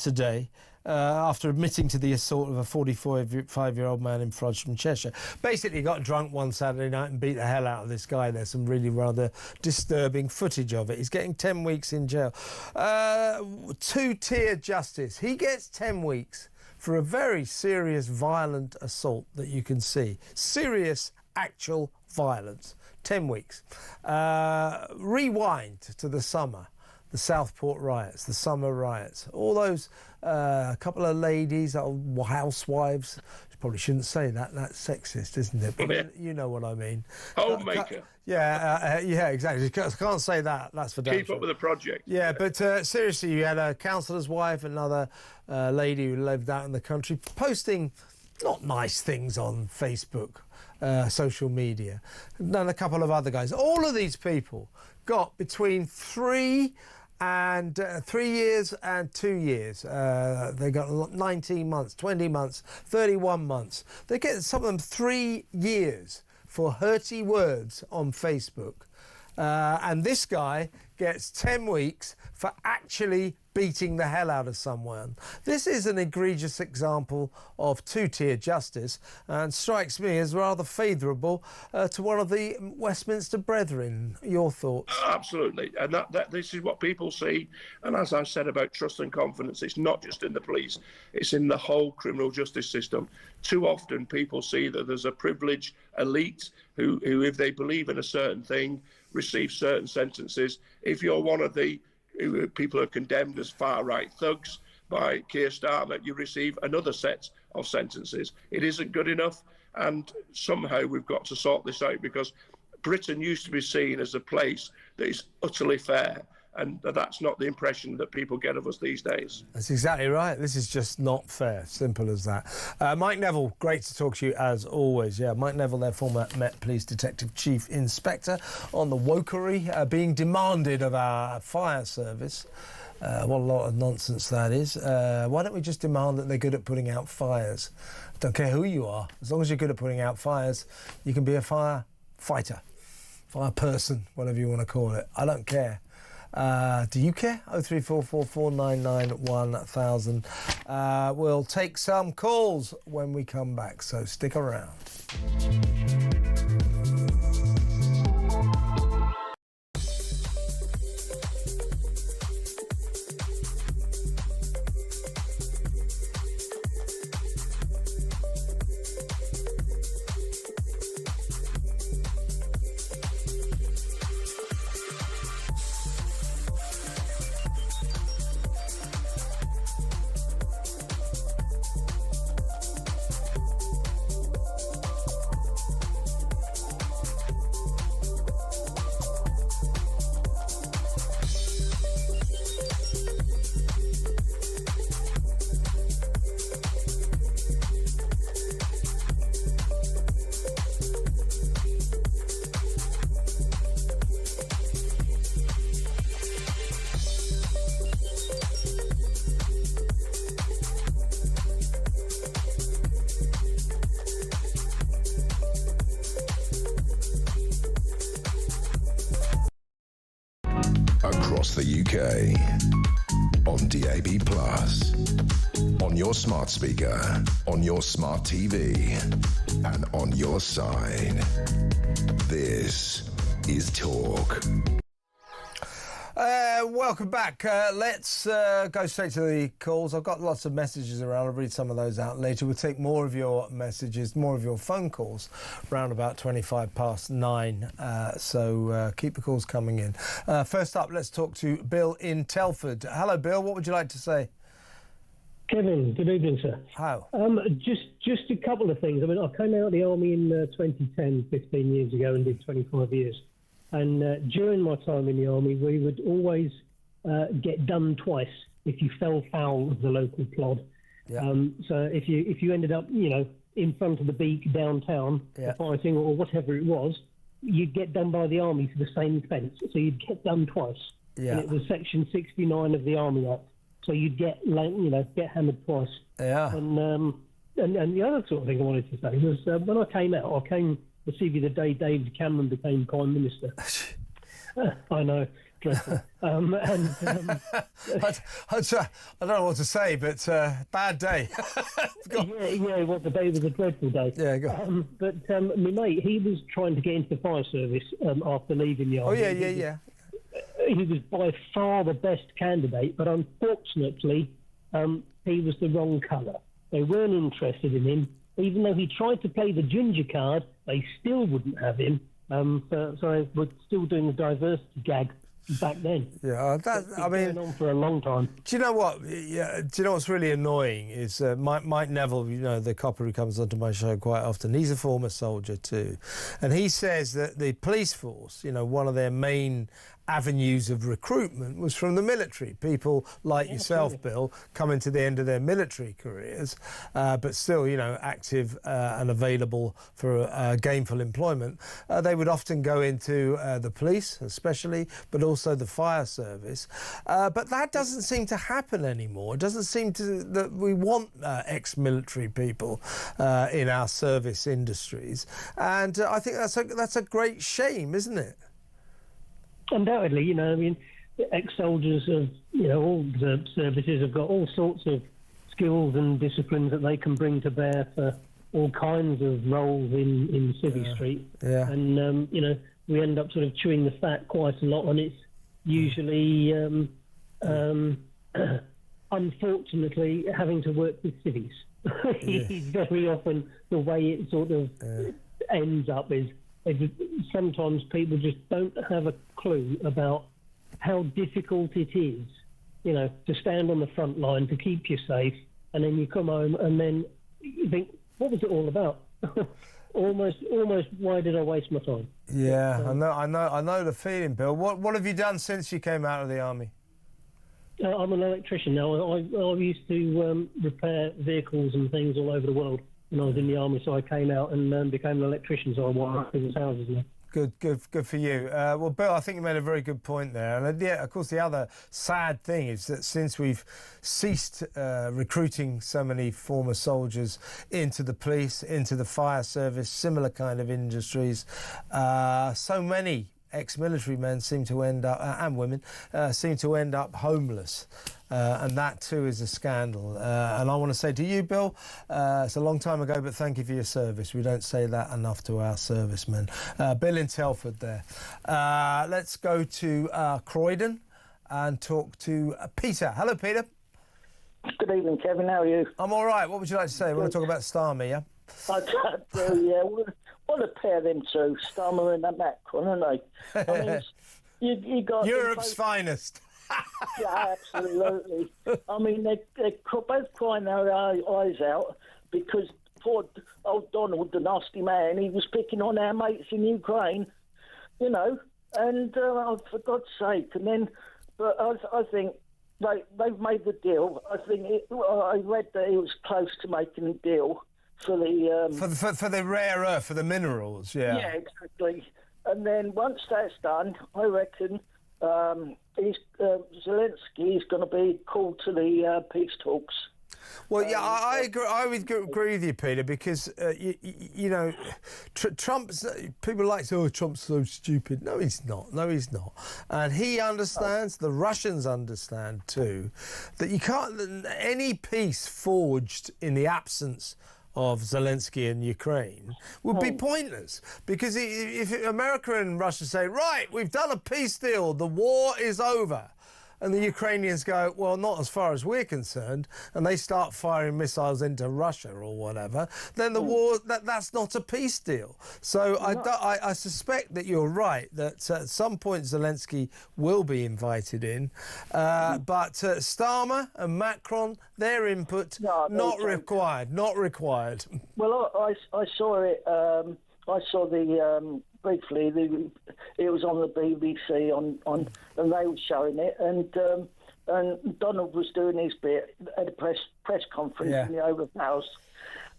Speaker 2: today. After admitting to the assault of a 45-year-old man in Frodsham, Cheshire. Basically got drunk one Saturday night and beat the hell out of this guy. There's some really rather disturbing footage of it. He's getting 10 weeks in jail. Two-tier justice. He gets 10 weeks for a very serious, violent assault that you can see. Serious, actual violence. 10 weeks. Rewind to the summer. The Southport riots, the summer riots, all those couple of ladies, old housewives. Probably shouldn't say that. That's sexist, isn't it? But you know what I mean.
Speaker 8: Homemaker.
Speaker 2: Yeah, exactly. Can't say that. That's for damn
Speaker 8: Keep up with the project.
Speaker 2: Yeah, but seriously, you had a councillor's wife, another lady who lived out in the country, posting not nice things on Facebook, social media, and a couple of other guys. All of these people got between 3 years and 2 years. They got 19 months, 20 months, 31 months. They get some of them 3 years for hurty words on Facebook. and this guy gets 10 weeks for actually beating the hell out of someone. This is an egregious example of two-tier justice and strikes me as rather favourable to one of the Westminster brethren. Your thoughts?
Speaker 8: Absolutely. And that this is what people see. And as I said about trust and confidence, it's not just in the police, it's in the whole criminal justice system. Too often people see that there's a privileged elite who if they believe in a certain thing, receive certain sentences. If you're one of the people who are condemned as far-right thugs by Keir Starmer, you receive another set of sentences. It isn't good enough, and somehow we've got to sort this out, because Britain used to be seen as a place that is utterly fair, and that's not the impression that people get of us these days.
Speaker 2: That's exactly right. This is just not fair. Simple as that. Mike Neville, great to talk to you as always. Yeah, Mike Neville, their former Met Police Detective Chief Inspector, on the wokery being demanded of our fire service. What a lot of nonsense that is. Why don't we just demand that they're good at putting out fires? Don't care who you are. As long as you're good at putting out fires, you can be a firefighter, fire person, whatever you want to call it. I don't care. Do you care? 03444991000. We'll take some calls when we come back, so stick around.
Speaker 1: Across the UK, on DAB+, on your smart speaker, on your smart TV, and on your side. This is Talk.
Speaker 2: Welcome back. Let's go straight to the calls. I've got lots of messages around. I'll read some of those out later. We'll take more of your messages, more of your phone calls, around about 9:25. So keep the calls coming in. First up, let's talk to Bill in Telford. Hello, Bill. What would you like to say?
Speaker 9: Kevin, good evening, sir.
Speaker 2: How?
Speaker 9: Just a couple of things. I mean, I came out of the army in 2010, 15 years ago, and did 25 years. And during my time in the army, we would always get done twice if you fell foul of the local plod.
Speaker 2: Yeah.
Speaker 9: So if you ended up, in front of the beak downtown fighting or whatever it was, you'd get done by the army for the same offence. So you'd get done twice.
Speaker 2: Yeah.
Speaker 9: And it was Section 69 of the Army Act. So you'd get hammered twice.
Speaker 2: Yeah.
Speaker 9: And the other sort of thing I wanted to say was when I came out, I came to see you the day David Cameron became Prime Minister. I know, dreadful.
Speaker 2: I don't know what to say, but bad day.
Speaker 9: It was a dreadful day.
Speaker 2: Yeah, go on.
Speaker 9: But my mate, he was trying to get into the fire service after leaving the army.
Speaker 2: Oh, yeah.
Speaker 9: He was by far the best candidate, but unfortunately, he was the wrong colour. They weren't interested in him. Even though he tried to play the ginger card, they still wouldn't have him. So they were still doing the diversity gag back then.
Speaker 2: Yeah,
Speaker 9: going on for a long time.
Speaker 2: Do you know what? Yeah, do you know what's really annoying is Mike Neville, the copper who comes onto my show quite often. He's a former soldier too, and he says that the police force, one of their main avenues of recruitment was from the military. People like yourself, Bill, coming to the end of their military careers, but still, active and available for gainful employment. They would often go into the police, especially, but also the fire service. But that doesn't seem to happen anymore. It doesn't seem that we want ex-military people in our service industries. And I think that's a great shame, isn't it?
Speaker 9: Undoubtedly, you know, I mean, ex-soldiers of, you know, all the services have got all sorts of skills and disciplines that they can bring to bear for all kinds of roles in Civvy Street.
Speaker 2: Yeah.
Speaker 9: And, you know, we end up sort of chewing the fat quite a lot, and it's usually, unfortunately, having to work with civvies. It's very often the way it sort of ends up is sometimes people just don't have a clue about how difficult it is, you know, to stand on the front line to keep you safe, and then you come home and then you think, what was it all about? almost why did I waste my time?
Speaker 2: Yeah, I know the feeling, Bill. What have you done since you came out of the army?
Speaker 9: I'm an electrician now. I used to repair vehicles and things all over the world when I was in the army, so I came out and became an electrician, so I wire people's houses now.
Speaker 2: Good for you. Well, Bill, I think you made a very good point there. And yeah, of course, the other sad thing is that since we've ceased recruiting so many former soldiers into the police, into the fire service, similar kind of industries, so many ex-military men seem to end up, and women, seem to end up homeless. And that too is a scandal. And I want to say to you, Bill, it's a long time ago, but thank you for your service. We don't say that enough to our servicemen. Bill in Telford there. Let's go to Croydon and talk to Peter. Hello, Peter.
Speaker 10: Good evening, Kevin. How are you?
Speaker 2: I'm all right. What would you like to say? We want to talk about Starmer, yeah?
Speaker 10: I do, yeah. What a pair, them two, Starmer and Macron, aren't they? I mean, you got
Speaker 2: Europe's finest.
Speaker 10: Yeah, absolutely. I mean, they're both crying their eyes out because poor old Donald, the nasty man, he was picking on our mates in Ukraine, you know, and for God's sake. And then, but I think they've made the deal. I think I read that he was close to making a deal for the
Speaker 2: for the rare earth, for the minerals, yeah.
Speaker 10: Yeah, exactly. And then once that's done, I reckon Zelensky is going to be called to the peace talks.
Speaker 2: Well, yeah, I agree. I would agree with you, Peter, because you know, Trump's. People like to say, "Oh, Trump's so stupid." No, he's not. No, he's not. And he understands. The Russians understand too that you can't. Any peace forged in the absence of Zelensky and Ukraine would be pointless, because if America and Russia say, right, we've done a peace deal, the war is over, and the Ukrainians go, well, not as far as we're concerned, and they start firing missiles into Russia or whatever, then the war, that's not a peace deal. So I suspect that you're right, that at some point Zelensky will be invited in, but Starmer and Macron, their input, not required.
Speaker 10: Well, I saw it, I saw the... briefly, it was on the BBC and they were showing it, and Donald was doing his bit at a press conference in the Oval House.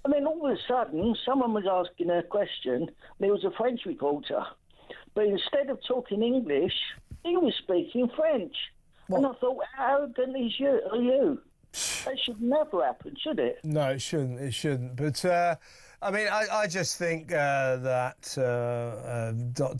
Speaker 10: And then all of a sudden, someone was asking a question, and it was a French reporter. But instead of talking English, he was speaking French. And I thought, how arrogant are you? That should never happen, should it?
Speaker 2: No, it shouldn't. But... I mean, I just think that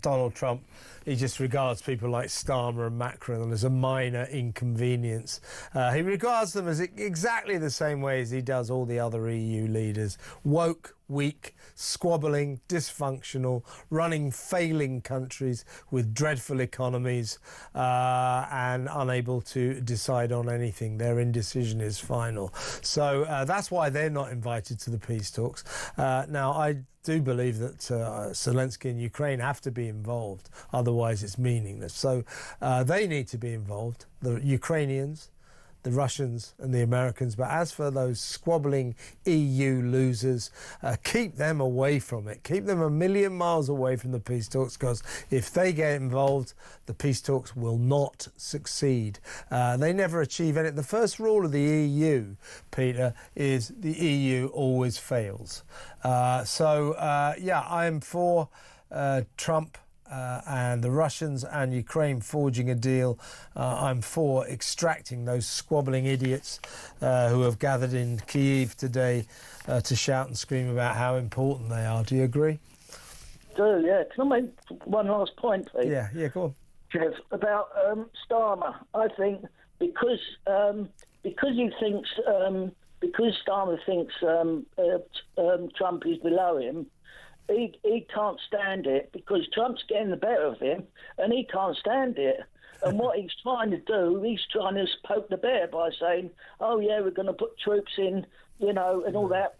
Speaker 2: Donald Trump, he just regards people like Starmer and Macron as a minor inconvenience. He regards them as exactly the same way as he does all the other EU leaders. Woke, weak, squabbling, dysfunctional, running failing countries with dreadful economies and unable to decide on anything. Their indecision is final. So that's why they're not invited to the peace talks. Now, I do believe that Zelensky and Ukraine have to be involved, otherwise it's meaningless. So they need to be involved, the Ukrainians, the Russians and the Americans. But as for those squabbling EU losers, keep them away from it. Keep them a million miles away from the peace talks, because if they get involved, the peace talks will not succeed. They never achieve anything. The first rule of the EU, Peter, is the EU always fails. Yeah, I'm for Trump and the Russians and Ukraine forging a deal. I'm for extracting those squabbling idiots who have gathered in Kyiv today to shout and scream about how important they are. Do you agree?
Speaker 10: Do, yeah. Can I make one last point, please?
Speaker 2: Yeah, go on.
Speaker 10: Trev, about Starmer. I think because he thinks because Starmer thinks Trump is below him, he can't stand it because Trump's getting the better of him, and he can't stand it. And what he's trying to do, he's trying to poke the bear by saying, "Oh yeah, we're going to put troops in, and all that."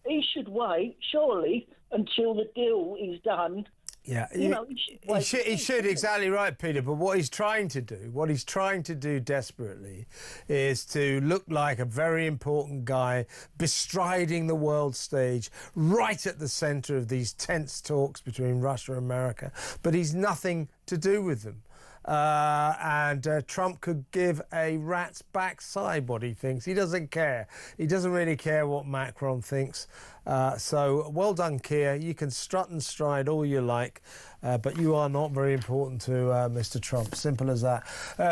Speaker 10: He should wait, surely, until the deal is done.
Speaker 2: Yeah, he should, exactly right, Peter. But what he's trying to do desperately, is to look like a very important guy bestriding the world stage, right at the centre of these tense talks between Russia and America. But he's nothing to do with them. And Trump could give a rat's backside what he thinks. He doesn't care. He doesn't really care what Macron thinks. So well done, Keir. You can strut and stride all you like, but you are not very important to Mr. Trump. Simple as that.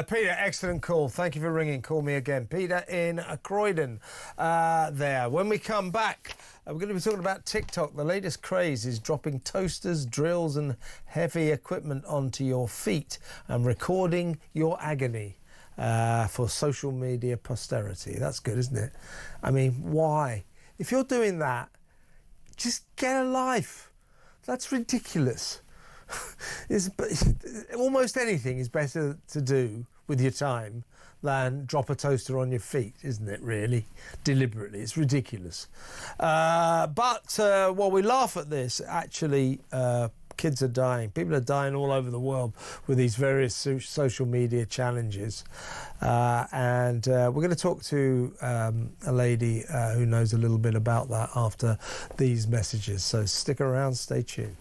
Speaker 2: Peter, excellent call. Thank you for ringing. Call me again. Peter in Croydon there. When we come back, we're going to be talking about TikTok. The latest craze is dropping toasters, drills and heavy equipment onto your feet and recording your agony for social media posterity. That's good, isn't it? I mean, why? If you're doing that, just get a life. That's ridiculous. Almost anything is better to do with your time than drop a toaster on your feet, isn't it, really? Deliberately. It's ridiculous. But while we laugh at this, actually, kids are dying. People are dying all over the world with these various social media challenges. And we're going to talk to a lady who knows a little bit about that after these messages. So stick around, stay tuned.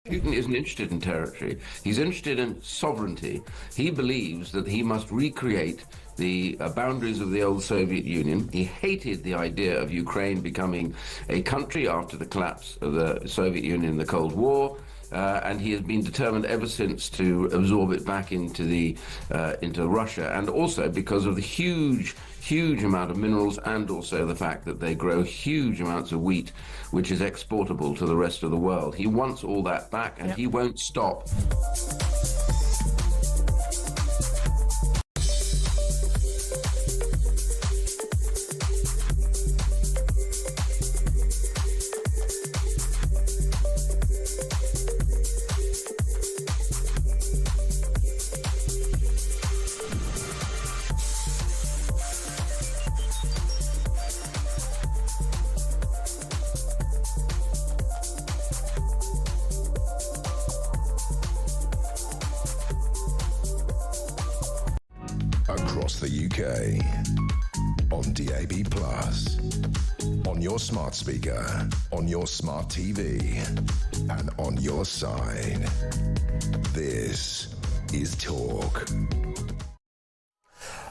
Speaker 4: Putin isn't interested in territory. He's interested in sovereignty. He believes that he must recreate the boundaries of the old Soviet Union. He hated the idea of Ukraine becoming a country after the collapse of the Soviet Union in the Cold War. And he has been determined ever since to absorb it back into Russia, and also because of the huge amount of minerals, and also the fact that they grow huge amounts of wheat, which is exportable to the rest of the world. He wants all that back, and he won't stop.
Speaker 1: Across the UK, on DAB+, on your smart speaker, on your smart TV, and on your side. This is Talk.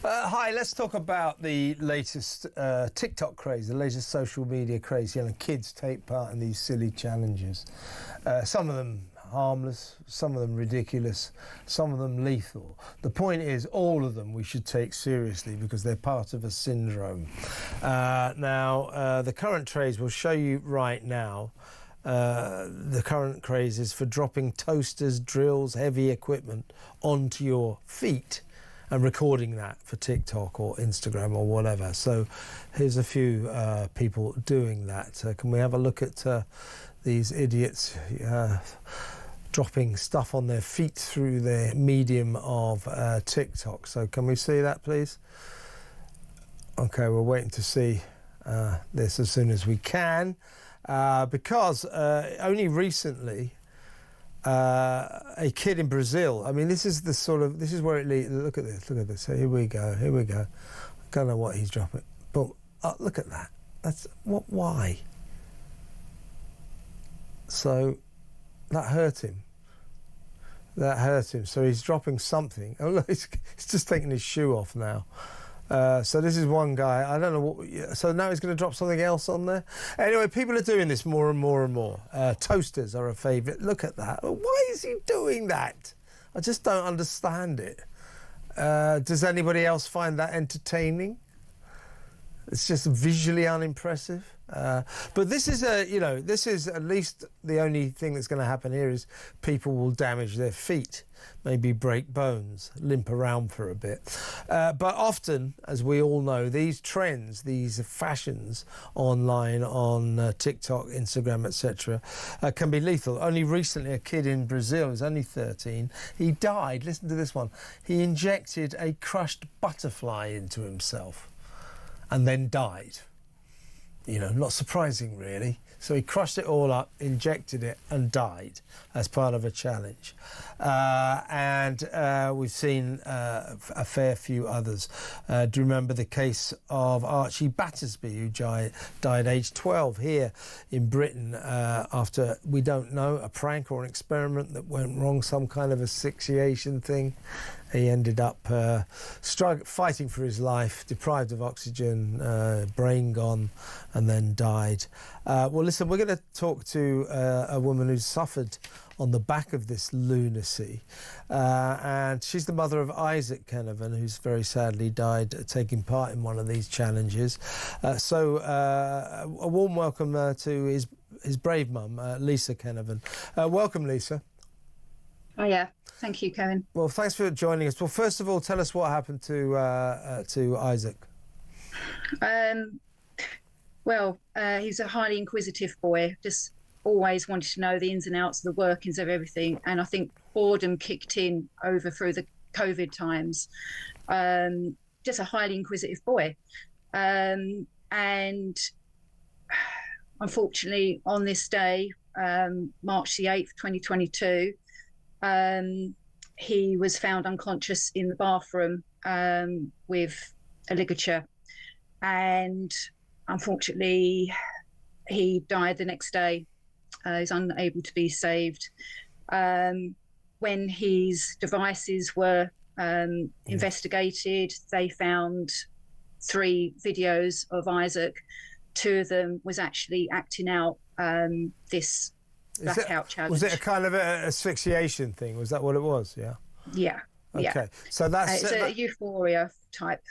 Speaker 2: Hi, let's talk about the latest TikTok craze, the latest social media craze. Kids take part in these silly challenges. Some of them harmless, some of them ridiculous, some of them lethal. The point is, all of them we should take seriously because they're part of a syndrome. The current craze, we'll show you right now. The current craze is for dropping toasters, drills, heavy equipment onto your feet and recording that for TikTok or Instagram or whatever. So here's a few people doing that. Can we have a look at these idiots dropping stuff on their feet through the medium of TikTok? So can we see that, please? Okay, we're waiting to see this as soon as we can, because only recently a kid in Brazil, I mean, this is where it leads. Look at this, here we go. I don't know what he's dropping, but look at that. That's why? So that hurt him. So he's dropping something. Oh look, he's just taking his shoe off now. So this is one guy. I don't know what. So now he's going to drop something else on there. Anyway, people are doing this more and more and more. Toasters are a favourite. Look at that. Why is he doing that? I just don't understand it. Does anybody else find that entertaining? It's just visually unimpressive. But this is this is at least the only thing that's going to happen here is people will damage their feet, maybe break bones, limp around for a bit. But often, as we all know, these trends, these fashions online on TikTok, Instagram, etc., can be lethal. Only recently, a kid in Brazil, who's only 13, he died. Listen to this one. He injected a crushed butterfly into himself and then died. You know, not surprising really. So he crushed it all up, injected it and died as part of a challenge. And we've seen a fair few others. Do you remember the case of Archie Battersby, who died aged 12 here in Britain after, we don't know, a prank or an experiment that went wrong, some kind of asphyxiation thing. He ended up fighting for his life, deprived of oxygen, brain gone, and then died. Well, listen, we're going to talk to a woman who's suffered on the back of this lunacy. And she's the mother of Isaac Canavan, who's very sadly died taking part in one of these challenges. So a warm welcome to his brave mum, Lisa Canavan. Welcome, Lisa.
Speaker 11: Oh, yeah. Thank you, Kevin.
Speaker 2: Well, thanks for joining us. Well, first of all, tell us what happened to Isaac.
Speaker 11: He's a highly inquisitive boy, just always wanted to know the ins and outs of the workings of everything. And I think boredom kicked in over through the COVID times. Just a highly inquisitive boy. And unfortunately, on this day, March the 8th, 2022, he was found unconscious in the bathroom with a ligature, and unfortunately he died the next day. He's unable to be saved. When his devices were investigated, they found 3 videos of Isaac. 2 of them was actually acting out this blackout challenge.
Speaker 2: Was it a kind of an asphyxiation thing? Was that what it was? Yeah.
Speaker 11: Yeah.
Speaker 2: Okay.
Speaker 11: Yeah.
Speaker 2: So that's
Speaker 11: it's a euphoria type.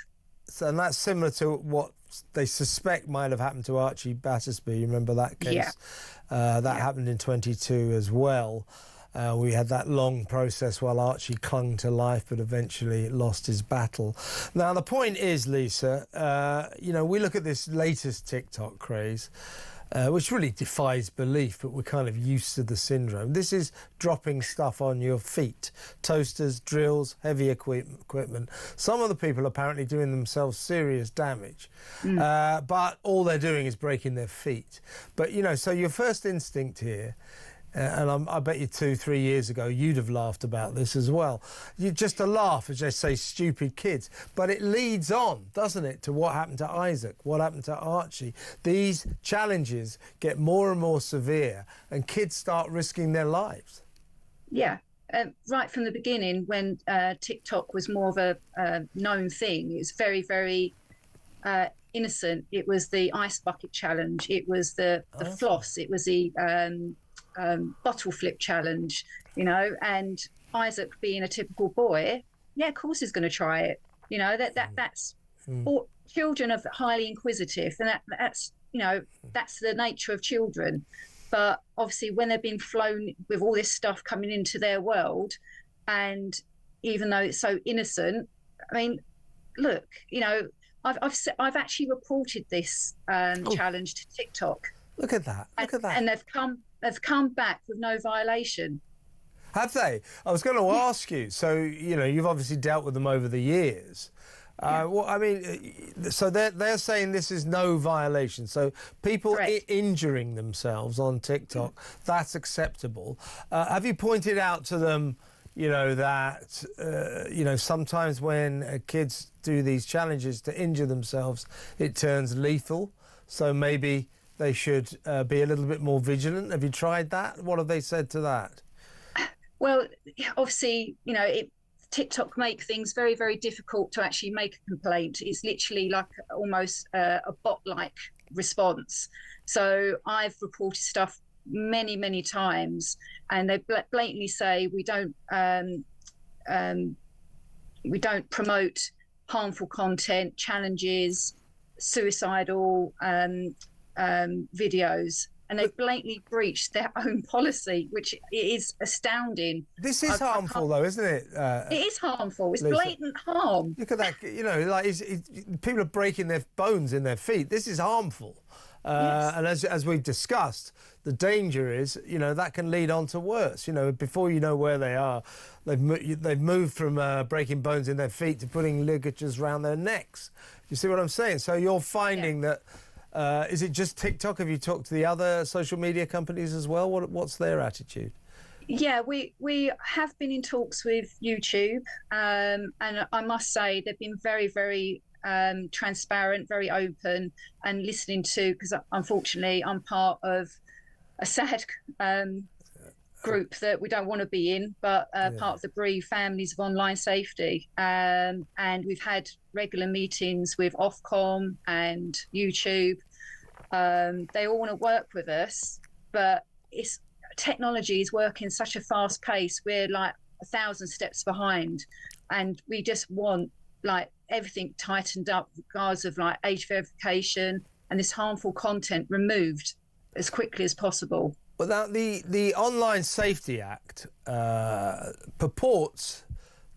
Speaker 2: So and that's similar to what they suspect might have happened to Archie Battersby. You remember that case?
Speaker 11: Yeah.
Speaker 2: That happened in 22 as well. We had that long process while Archie clung to life, but eventually lost his battle. Now, the point is, Lisa, we look at this latest TikTok craze, which really defies belief, but we're kind of used to the syndrome. This is dropping stuff on your feet, toasters, drills, heavy equipment. Some of the people apparently doing themselves serious damage, but all they're doing is breaking their feet. But, so your first instinct here, and I bet you 2-3 years ago you'd have laughed about this as well. Just a laugh, as they say, stupid kids. But it leads on, doesn't it, to what happened to Isaac, what happened to Archie. These challenges get more and more severe and kids start risking their lives.
Speaker 11: Yeah. Right from the beginning, when TikTok was more of a known thing, it was very, very innocent. It was the ice bucket challenge. It was the floss. It was the bottle flip challenge, and Isaac, being a typical boy, of course he's going to try it. That's all, children are highly inquisitive, and that's the nature of children. But obviously, when they've been flown with all this stuff coming into their world, and even though it's so innocent, I mean, look, I've actually reported this challenge to TikTok.
Speaker 2: Look at that. Look at that.
Speaker 11: And they've come back with no violation.
Speaker 2: Have they? I was going to ask you. So, you've obviously dealt with them over the years. Well, I mean, so they're saying this is no violation. So people injuring themselves on TikTok, that's acceptable. Have you pointed out to them, that, sometimes when kids do these challenges to injure themselves, it turns lethal. So maybe they should be a little bit more vigilant. Have you tried that? What have they said to that?
Speaker 11: Well, obviously, TikTok make things very, very difficult to actually make a complaint. It's literally like almost a bot-like response. So I've reported stuff many, many times, and they blatantly say we don't promote harmful content, challenges, suicidal videos. And they blatantly breached their own policy, which is astounding.
Speaker 2: This is harmful, though, isn't it?
Speaker 11: It is harmful. It's
Speaker 2: Lisa,
Speaker 11: blatant harm.
Speaker 2: Look at that. People are breaking their bones in their feet. This is harmful. Yes. And as we've discussed, the danger is, that can lead on to worse. Before you know where they are, they've moved from breaking bones in their feet to putting ligatures around their necks. You see what I'm saying? So you're finding that. Is it just TikTok? Have you talked to the other social media companies as well? What's their attitude?
Speaker 11: Yeah, we have been in talks with YouTube, and I must say they've been very, very transparent, very open, and listening to, because unfortunately I'm part of a sad group that we don't want to be in, but part of the bereaved families of online safety. And we've had regular meetings with Ofcom and YouTube. They all want to work with us, but technology is working such a fast pace. We're like 1,000 steps behind, and we just want everything tightened up, regards of age verification and this harmful content removed as quickly as possible.
Speaker 2: Well, now the Online Safety Act purports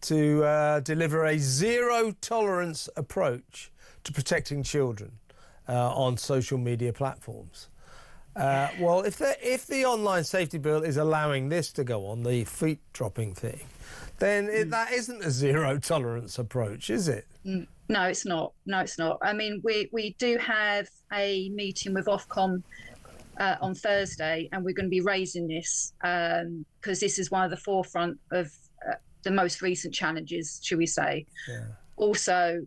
Speaker 2: to deliver a zero-tolerance approach to protecting children on social media platforms. Well, if the Online Safety Bill is allowing this to go on, the feet-dropping thing, then that isn't a zero-tolerance approach, is it?
Speaker 11: No, it's not. No, it's not. I mean, we do have a meeting with Ofcom on Thursday, and we're going to be raising this because this is one of the forefront of the most recent challenges, should we say. Yeah. Also,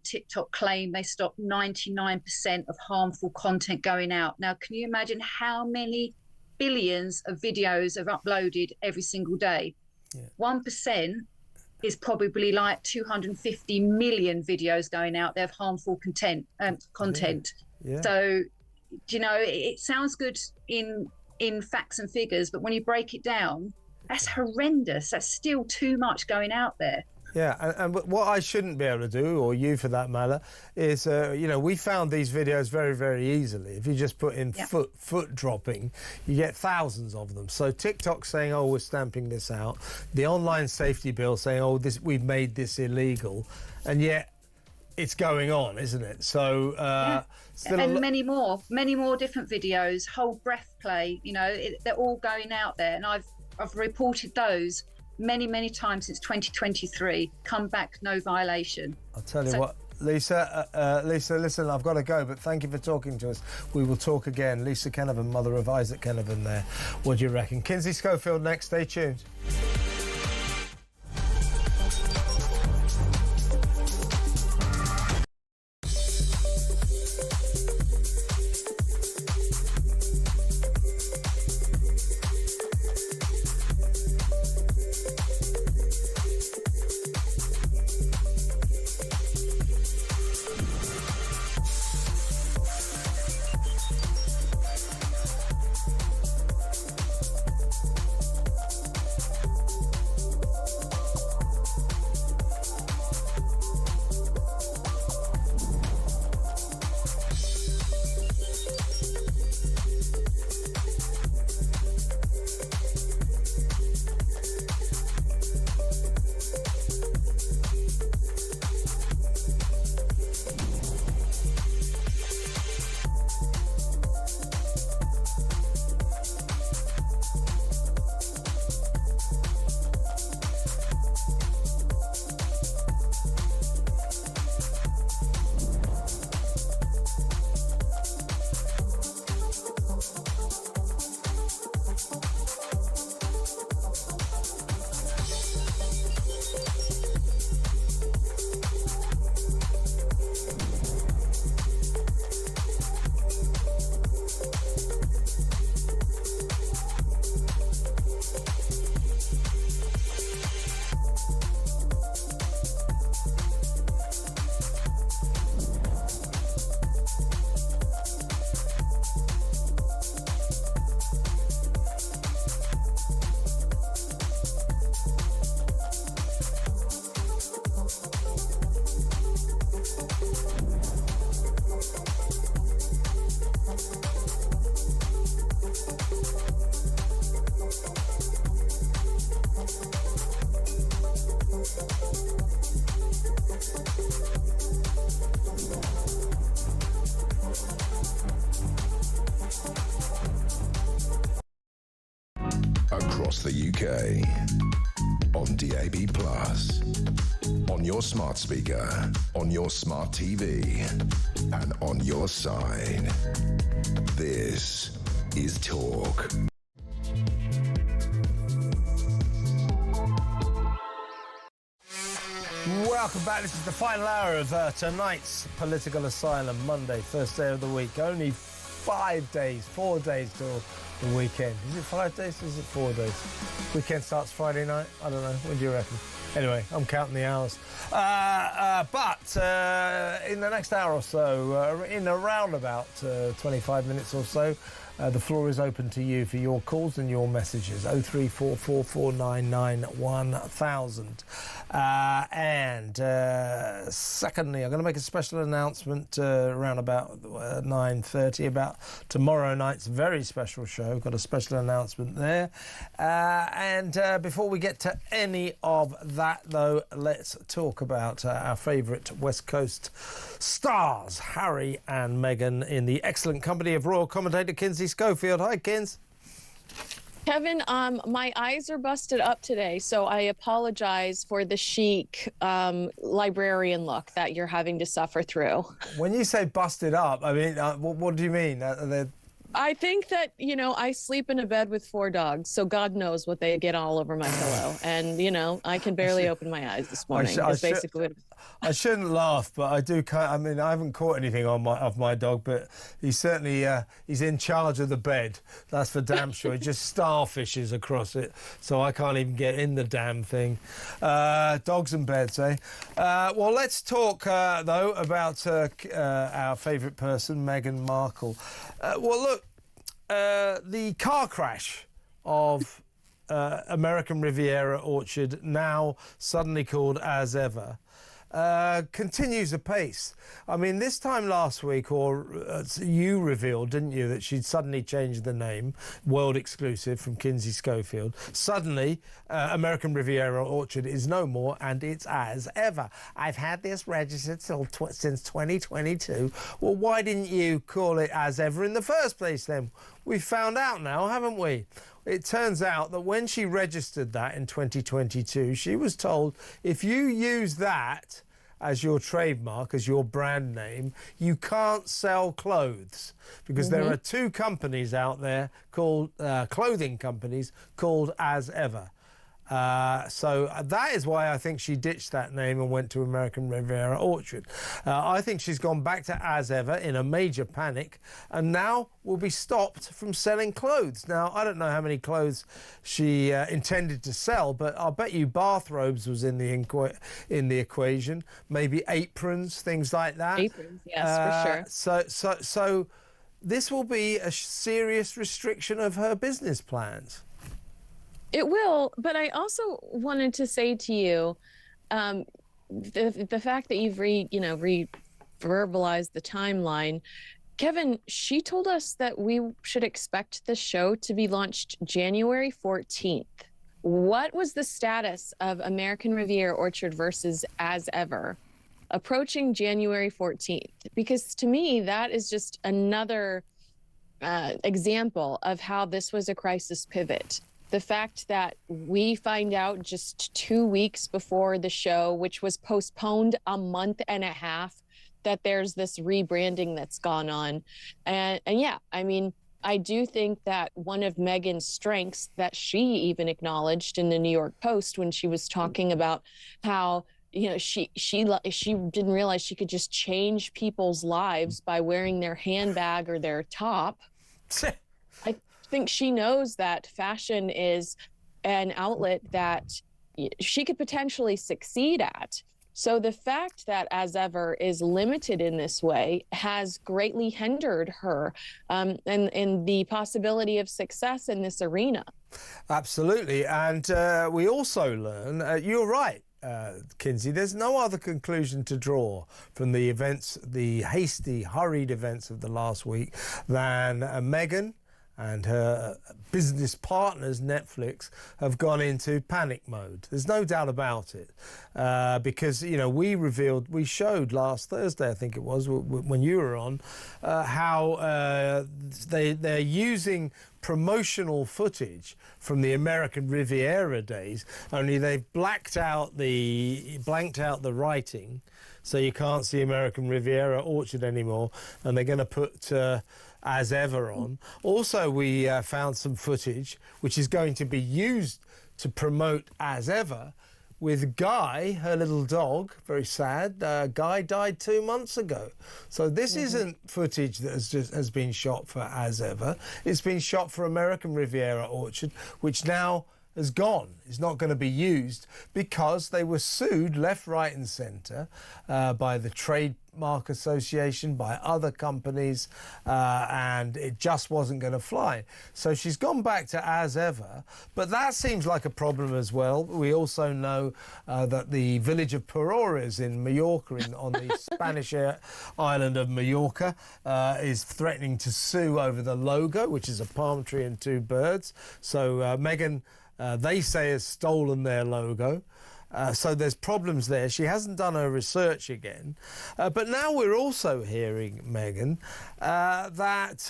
Speaker 11: TikTok claim they stopped 99% of harmful content going out. Now, can you imagine how many billions of videos are uploaded every single day? 1% is probably like 250 million videos going out there of harmful content. Yeah. So, it sounds good in facts and figures, but when you break it down, that's horrendous. That's still too much going out there.
Speaker 2: Yeah, and what I shouldn't be able to do, or you for that matter, is, we found these videos very, very easily. If you just put in foot dropping, you get thousands of them. So TikTok saying, oh, we're stamping this out. The Online Safety Bill saying, oh, we've made this illegal. And yet it's going on, isn't it? So
Speaker 11: and many more different videos, whole breath play, they're all going out there. And I've reported those many times since 2023. Come back, no violation.
Speaker 2: I'll tell you what, Lisa, listen, I've got to go, but thank you for talking to us. We will talk again. Lisa Kenovan, mother of Isaac Kenovan there. What do you reckon? Kinsey Schofield next. Stay tuned.
Speaker 1: across the UK. On DAB+, on your smart speaker, on your smart TV, and on your side. This is Talk.
Speaker 2: Welcome back. This is the final hour of tonight's Political Asylum, Monday, first day of the week. Only 4 days till the weekend. Is it 5 days or is it 4 days? Weekend starts Friday night? I don't know. What do you reckon? Anyway, I'm counting the hours. But in the next hour or so, in around about 25 minutes or so, the floor is open to you for your calls and your messages. 03444991000. And secondly, I'm going to make a special announcement around about 9:30 about tomorrow night's very special show. Got a special announcement there. And before we get to any of that, though, let's talk about our favourite West Coast stars, Harry and Meghan, in the excellent company of royal commentator Kinsey Schofield. Hi, Kins.
Speaker 12: Kevin, my eyes are busted up today, so I apologize for the chic librarian look that you're having to suffer through.
Speaker 2: When you say busted up, I mean, what do you mean?
Speaker 12: I think that, you know, I sleep in a bed with 4 dogs, so God knows what they get all over my pillow. And, you know, I can barely open my eyes this morning.
Speaker 2: I shouldn't laugh, but I do. I mean, I haven't caught anything of my dog, but he's certainly he's in charge of the bed. That's for damn sure. He just starfishes across it, so I can't even get in the damn thing. Dogs and beds, eh? Well, let's talk though about our favourite person, Meghan Markle. Well, look, the car crash of American Riviera Orchard, now suddenly called As Ever, continues apace. I mean, this time last week, you revealed, didn't you, that she'd suddenly changed the name, world exclusive, from Kinsey Schofield. Suddenly, American Riviera Orchard is no more, and it's As Ever. I've had this registered since 2022. Well, why didn't you call it As Ever in the first place, then? We've found out now, haven't we? It turns out that when she registered that in 2022, she was told, if you use that as your trademark, as your brand name, you can't sell clothes, because there are 2 companies out there called clothing companies called As Ever. So that is why I think she ditched that name and went to American Riviera Orchard. I think she's gone back to As Ever in a major panic, and now will be stopped from selling clothes. Now, I don't know how many clothes she intended to sell, but I'll bet you bathrobes was in the equation, maybe aprons, things like that.
Speaker 12: Aprons, yes, for sure.
Speaker 2: So this will be a serious restriction of her business plans.
Speaker 12: It will, but I also wanted to say to you, the fact that you've verbalized the timeline, Kevin, she told us that we should expect the show to be launched January 14th. What was the status of American Riviera Orchard versus As Ever approaching January 14th? Because to me, that is just another example of how this was a crisis pivot. The fact that we find out just 2 weeks before the show, which was postponed a month and a half, that there's this rebranding that's gone on. And yeah, I mean, I do think that one of Meghan's strengths that she even acknowledged in the New York Post when she was talking about how, you know, she didn't realize she could just change people's lives by wearing their handbag or their top. I think she knows that fashion is an outlet that she could potentially succeed at. So the fact that As Ever is limited in this way has greatly hindered her and the possibility of success in this arena.
Speaker 2: Absolutely. And we also learn, you're right, Kinsey, there's no other conclusion to draw from the events, the hasty, hurried events of the last week, than Meghan and her business partners, Netflix, have gone into panic mode. There's no doubt about it. Because, you know, we showed last Thursday, I think it was, when you were on, how they're using promotional footage from the American Riviera days, only they've blanked out the writing, so you can't see American Riviera Orchard anymore, and they're going to put As Ever on. Also, we found some footage which is going to be used to promote As Ever with Guy, her little dog. Very sad. Guy died 2 months ago. So this isn't footage that has been shot for As Ever. It's been shot for American Riviera Orchard, which now has gone. It's not going to be used because they were sued left, right and centre by the Trademark Association, by other companies, and it just wasn't going to fly. So she's gone back to As Ever, but that seems like a problem as well. We also know that the village of Perores in Mallorca, on the Spanish island of Mallorca, is threatening to sue over the logo, which is a palm tree and 2 birds. So Meghan, they say, has stolen their logo. So there's problems there. She hasn't done her research again. But now we're also hearing, Meghan, that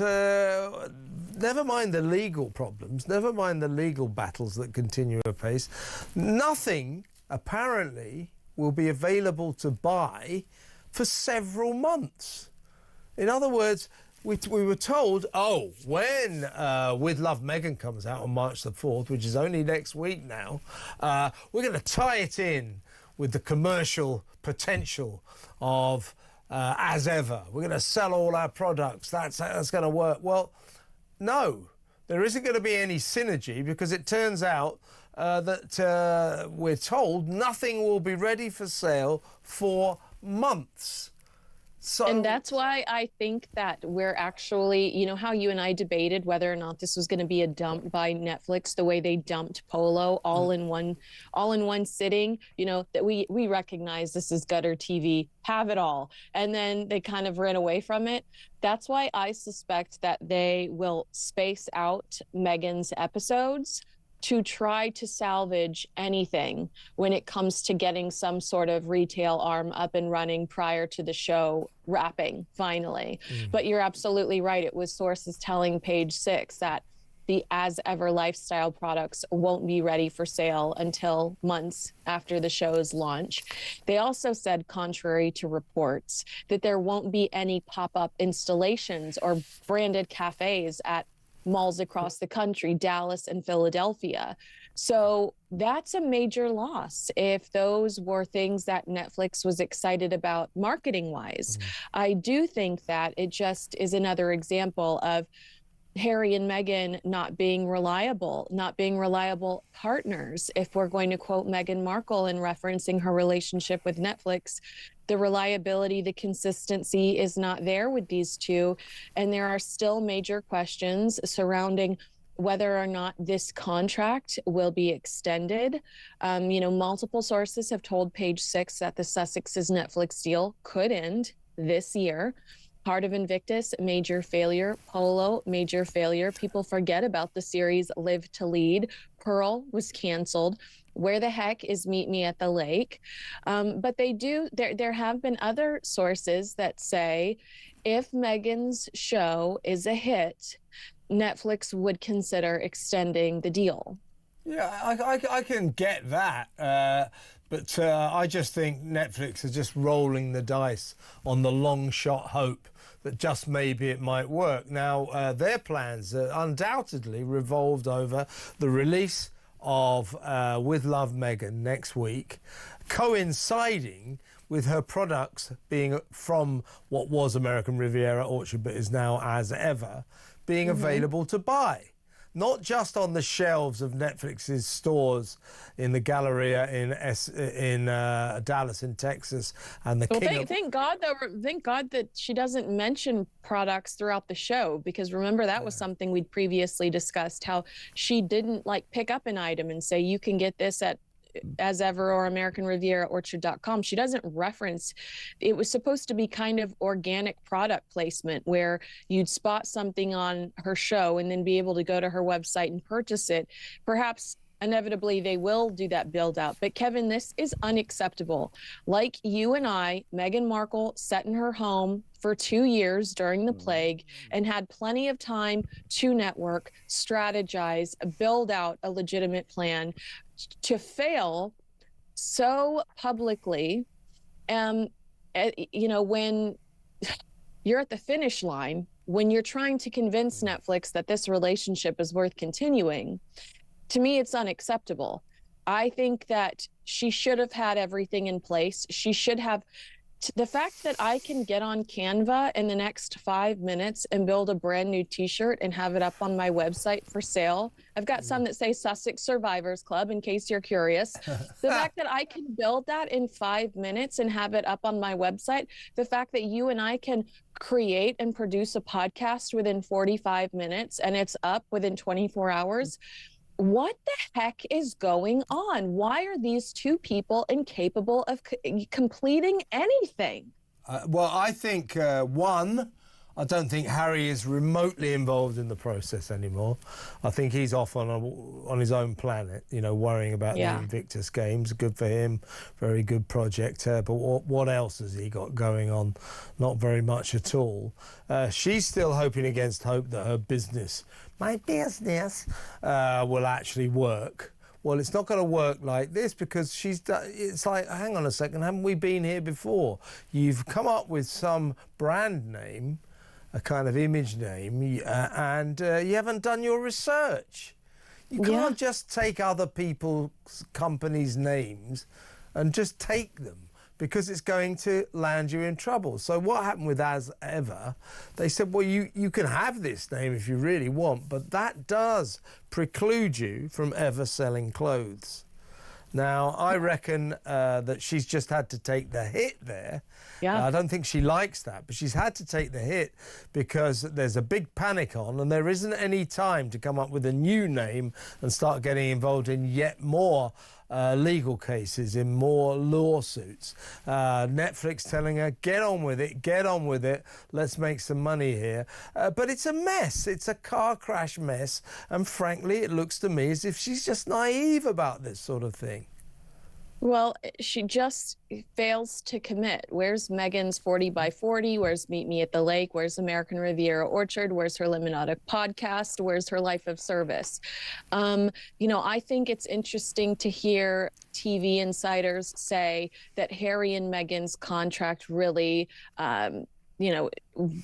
Speaker 2: never mind the legal problems, never mind the legal battles that continue apace, nothing apparently will be available to buy for several months. In other words, we were told, when With Love Meghan comes out on March the 4th, which is only next week now, we're going to tie it in with the commercial potential of As Ever. We're going to sell all our products. That's going to work. Well, no, there isn't going to be any synergy, because it turns out that we're told nothing will be ready for sale for months. So,
Speaker 12: and that's why I think that we're actually, you know, how you and I debated whether or not this was going to be a dump by Netflix, the way they dumped Polo all in one sitting, you know, that we recognize this is gutter TV, have it all. And then they kind of ran away from it. That's why I suspect that they will space out Meghan's episodes to try to salvage anything when it comes to getting some sort of retail arm up and running prior to the show wrapping finally. But you're absolutely right. It was sources telling Page Six that the As Ever lifestyle products won't be ready for sale until months after the show's launch. They also said, contrary to reports, that there won't be any pop-up installations or branded cafes at malls across the country, Dallas and Philadelphia. So that's a major loss if those were things that Netflix was excited about marketing-wise. I do think that it just is another example of Harry and Meghan not being reliable partners. If we're going to quote Meghan Markle in referencing her relationship with Netflix, the reliability, the consistency is not there with these two. And there are still major questions surrounding whether or not this contract will be extended. You know, multiple sources have told Page Six that the Sussex's Netflix deal could end this year. Heart of Invictus, major failure. Polo, major failure. People forget about the series Live to Lead. Pearl was canceled. Where the heck is Meet Me at the Lake? But there have been other sources that say if Meghan's show is a hit, Netflix would consider extending the deal.
Speaker 2: Yeah, I can get that. But I just think Netflix is just rolling the dice on the long shot hope that just maybe it might work. Now, their plans undoubtedly revolved over the release of With Love Meghan next week, coinciding with her products being from what was American Riviera Orchard but is now As Ever, being available to buy. Not just on the shelves of Netflix's stores in the Galleria in Dallas in Texas and the
Speaker 12: Thank God that she doesn't mention products throughout the show, because remember that was something we'd previously discussed, how she didn't like pick up an item and say you can get this at As Ever or AmericanRivieraOrchard.com. She doesn't reference. It was supposed to be kind of organic product placement where you'd spot something on her show and then be able to go to her website and purchase it. Perhaps inevitably they will do that build out. But Kevin, this is unacceptable. Like you and I, Meghan Markle sat in her home for 2 years during the plague and had plenty of time to network, strategize, build out a legitimate plan. To fail so publicly, you know, when you're at the finish line, when you're trying to convince Netflix that this relationship is worth continuing, to me, it's unacceptable. I think that she should have had everything in place. She should have. The fact that I can get on Canva in the next 5 minutes and build a brand new t-shirt and have it up on my website for sale. I've got some that say Sussex Survivors Club, in case you're curious. The fact that I can build that in 5 minutes and have it up on my website, the fact that you and I can create and produce a podcast within 45 minutes and it's up within 24 hours. What the heck is going on? Why are these two people incapable of completing anything?
Speaker 2: Well, I think, one, I don't think Harry is remotely involved in the process anymore. I think he's off on his own planet, you know, worrying about the Invictus Games. Good for him. Very good project. But what else has he got going on? Not very much at all. She's still hoping against hope that her business, my business, will actually work. Well, it's not going to work like this because it's like, hang on a second, haven't we been here before? You've come up with some brand name, a kind of image name, and you haven't done your research. You can't just take other people's companies' names and just take them, because it's going to land you in trouble. So what happened with As Ever, they said, well, you can have this name if you really want, but that does preclude you from ever selling clothes. Now, I reckon that she's just had to take the hit there. I don't think she likes that, but she's had to take the hit because there's a big panic on and there isn't any time to come up with a new name and start getting involved in yet more legal cases, in more lawsuits. Netflix telling her, get on with it, let's make some money here. But it's a mess, it's a car crash mess, and frankly, it looks to me as if she's just naive about this sort of thing.
Speaker 12: Well, she just fails to commit. Where's Meghan's 40 by 40? Where's Meet Me at the Lake? Where's American Riviera Orchard? Where's her Limonada podcast? Where's her life of service? You know, I think it's interesting to hear TV insiders say that Harry and Meghan's contract really, you know,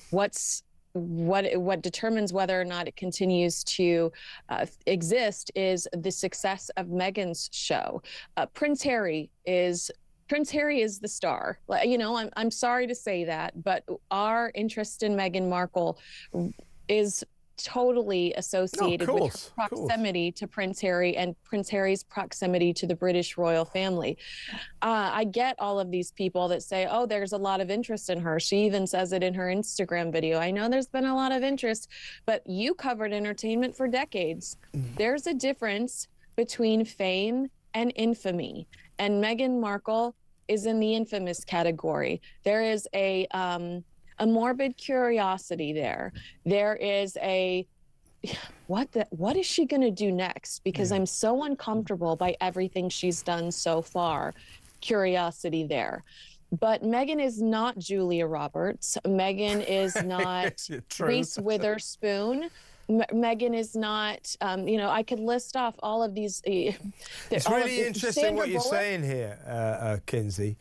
Speaker 12: what determines whether or not it continues to exist is the success of Meghan's show. Prince Harry is the star. You know, I'm sorry to say that, but our interest in Meghan Markle is totally associated with her proximity to Prince Harry and Prince Harry's proximity to the British royal family. I get all of these people that say, oh, there's a lot of interest in her. She even says it in her Instagram video. I know there's been a lot of interest, but you covered entertainment for decades. There's a difference between fame and infamy, and Meghan Markle is in the infamous category. There is a morbid curiosity there. There is a, what is she going to do next? Because I'm so uncomfortable by everything she's done so far. Curiosity there. But Meghan is not Julia Roberts. Meghan is not Reese Witherspoon. Meghan is not, you know, I could list off all of these.
Speaker 2: It's really interesting what you're saying here, Kinsey,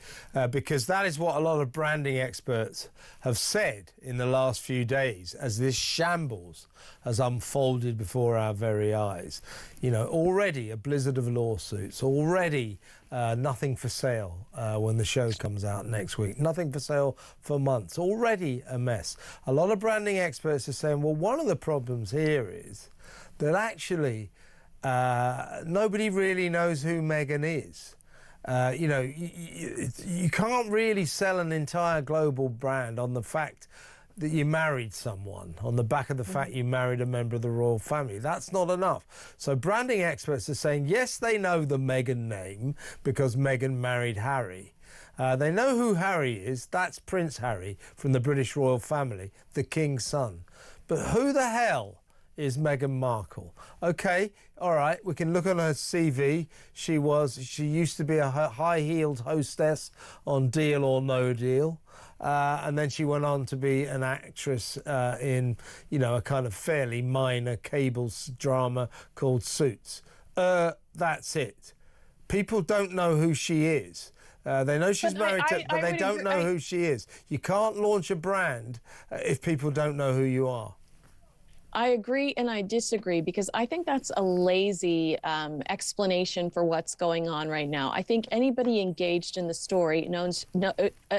Speaker 2: because that is what a lot of branding experts have said in the last few days as this shambles has unfolded before our very eyes. You know, already a blizzard of lawsuits, already nothing for sale when the show comes out next week, nothing for sale for months, already a mess. A lot of branding experts are saying, well, one of the problems here is that actually nobody really knows who Meghan is. You know, you can't really sell an entire global brand on the fact that you married someone, on the back of the fact you married a member of the royal family. That's not enough. So branding experts are saying, yes, they know the Meghan name because Meghan married Harry. They know who Harry is. That's Prince Harry from the British royal family, the King's son. But who the hell is Meghan Markle. Okay, all right, we can look on her CV. She used to be a high-heeled hostess on Deal or No Deal. And then she went on to be an actress in, a kind of fairly minor cable drama called Suits. That's it. People don't know who she is. They know she's married, but they don't know who she is. You can't launch a brand if people don't know who you are.
Speaker 12: I agree and I disagree, because I think that's a lazy explanation for what's going on right now. I think anybody engaged in the story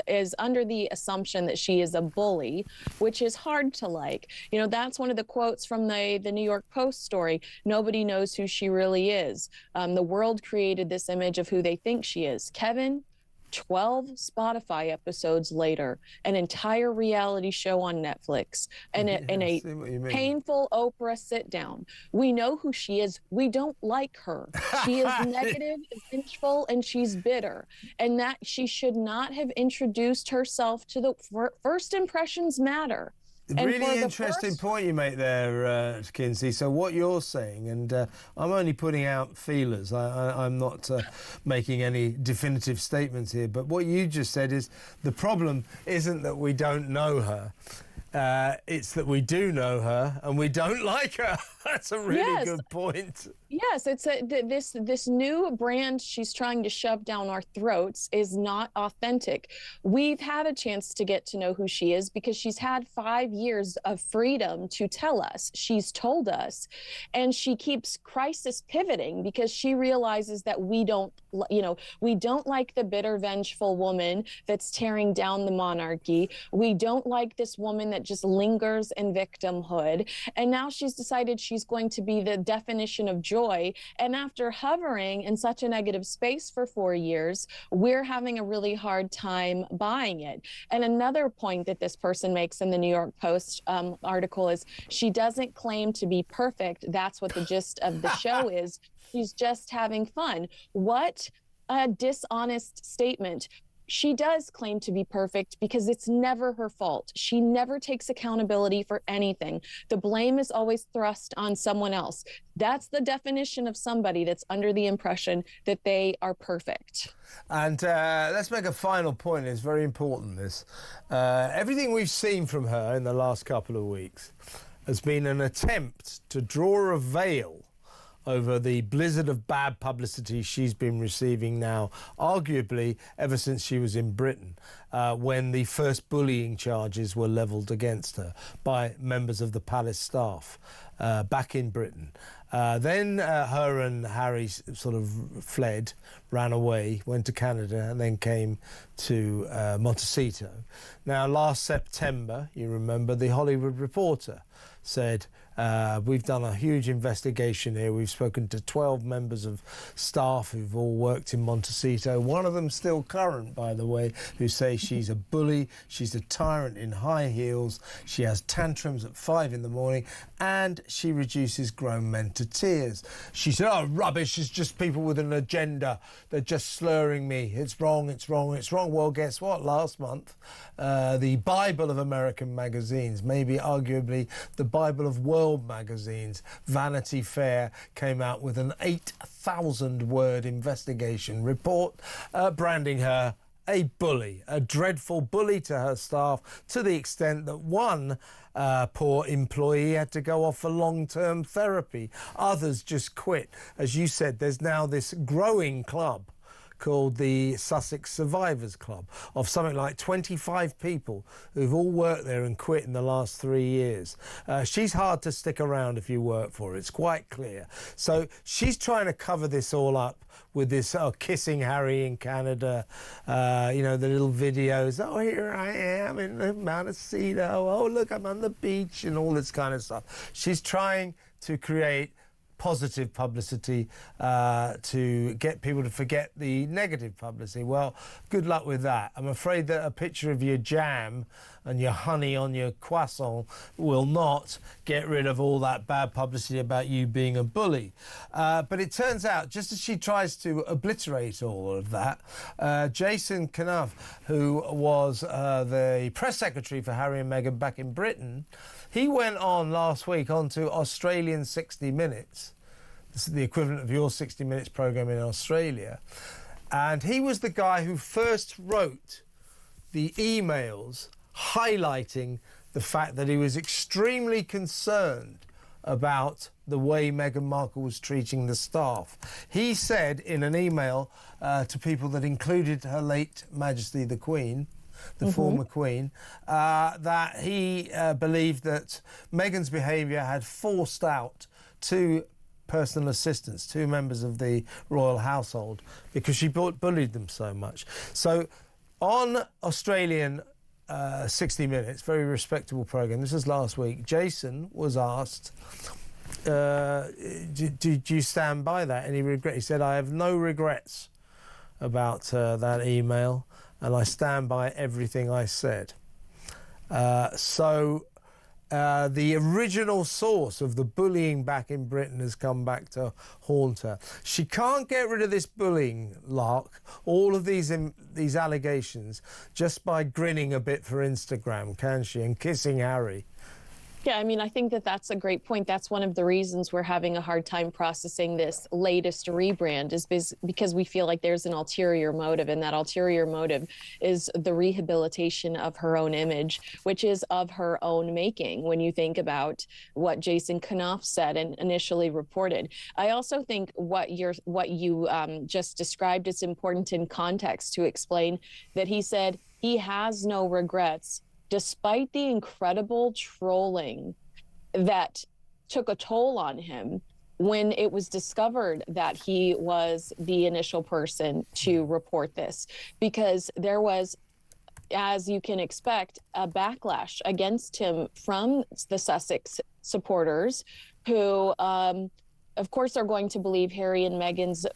Speaker 12: is under the assumption that she is a bully, which is hard to like. That's one of the quotes from the New York Post story. Nobody knows who she really is. The world created this image of who they think she is. Kevin, 12 Spotify episodes later, an entire reality show on Netflix, and a painful Oprah sit-down. We know who she is. We don't like her. She is negative, vengeful, and she's bitter. And that she should not have introduced herself to the first impressions matter.
Speaker 2: Really interesting point you make there, Kinsey. So what you're saying, and I'm only putting out feelers. I'm not making any definitive statements here. But what you just said is the problem isn't that we don't know her. It's that we do know her and we don't like her. That's a really good point.
Speaker 12: Yes, it's this new brand she's trying to shove down our throats is not authentic. We've had a chance to get to know who she is because she's had 5 years of freedom to tell us. She's told us, and she keeps crisis pivoting because she realizes that we don't like the bitter, vengeful woman that's tearing down the monarchy. We don't like this woman that just lingers in victimhood. And now she's decided she's going to be the definition of joy. And after hovering in such a negative space for 4 years, we're having a really hard time buying it. And another point that this person makes in the New York Post article is she doesn't claim to be perfect. That's what the gist of the show is. She's just having fun. What a dishonest statement. She does claim to be perfect because it's never her fault. She never takes accountability for anything. The blame is always thrust on someone else. That's the definition of somebody that's under the impression that they are perfect.
Speaker 2: And let's make a final point. It's very important, this. Everything we've seen from her in the last couple of weeks has been an attempt to draw a veil over the blizzard of bad publicity she's been receiving now, arguably ever since she was in Britain, when the first bullying charges were levelled against her by members of the palace staff back in Britain. Then her and Harry sort of fled, ran away, went to Canada, and then came to Montecito. Now, last September, you remember, the Hollywood Reporter said, we've done a huge investigation here. We've spoken to 12 members of staff who've all worked in Montecito. One of them still current, by the way, who say she's a bully, she's a tyrant in high heels, she has tantrums at 5 in the morning, and she reduces grown men to tears. She said, oh, rubbish, it's just people with an agenda. They're just slurring me. It's wrong, it's wrong, it's wrong. Well, guess what? Last month, the Bible of American magazines, maybe arguably the Bible of world magazines, Vanity Fair, came out with an 8,000-word investigation report branding her a bully, a dreadful bully to her staff, to the extent that one poor employee had to go off for long-term therapy. Others just quit. As you said, there's now this growing club called the Sussex Survivors Club of something like 25 people who've all worked there and quit in the last 3 years. She's hard to stick around if you work for her, it's quite clear. So she's trying to cover this all up with this kissing Harry in Canada, the little videos, oh, here I am in Montecito, oh, look, I'm on the beach, and all this kind of stuff. She's trying to create positive publicity to get people to forget the negative publicity. Well, good luck with that. I'm afraid that a picture of your jam and your honey on your croissant will not get rid of all that bad publicity about you being a bully. But it turns out, just as she tries to obliterate all of that, Jason Knauf, who was the press secretary for Harry and Meghan back in Britain, he went on last week onto Australian 60 Minutes. This is the equivalent of your 60 Minutes programme in Australia. And he was the guy who first wrote the emails highlighting the fact that he was extremely concerned about the way Meghan Markle was treating the staff. He said in an email to people that included Her late Majesty the Queen, the former Queen, that he believed that Meghan's behaviour had forced out two personal assistants, two members of the royal household, because she bullied them so much. So on Australian 60 Minutes, very respectable programme, this was last week, Jason was asked, do you stand by that? And he said, I have no regrets about that email, and I stand by everything I said. The original source of the bullying back in Britain has come back to haunt her. She can't get rid of this bullying lark, all of these allegations, just by grinning a bit for Instagram, can she, and kissing Harry.
Speaker 12: Yeah, I mean, I think that that's a great point. That's one of the reasons we're having a hard time processing this latest rebrand, is because we feel like there's an ulterior motive, and that ulterior motive is the rehabilitation of her own image, which is of her own making, when you think about what Jason Knauf said and initially reported. I also think what you just described is important in context to explain that he said he has no regrets, despite the incredible trolling that took a toll on him when it was discovered that he was the initial person to report this, because there was, as you can expect, a backlash against him from the Sussex supporters who, of course, are going to believe Harry and Meghan's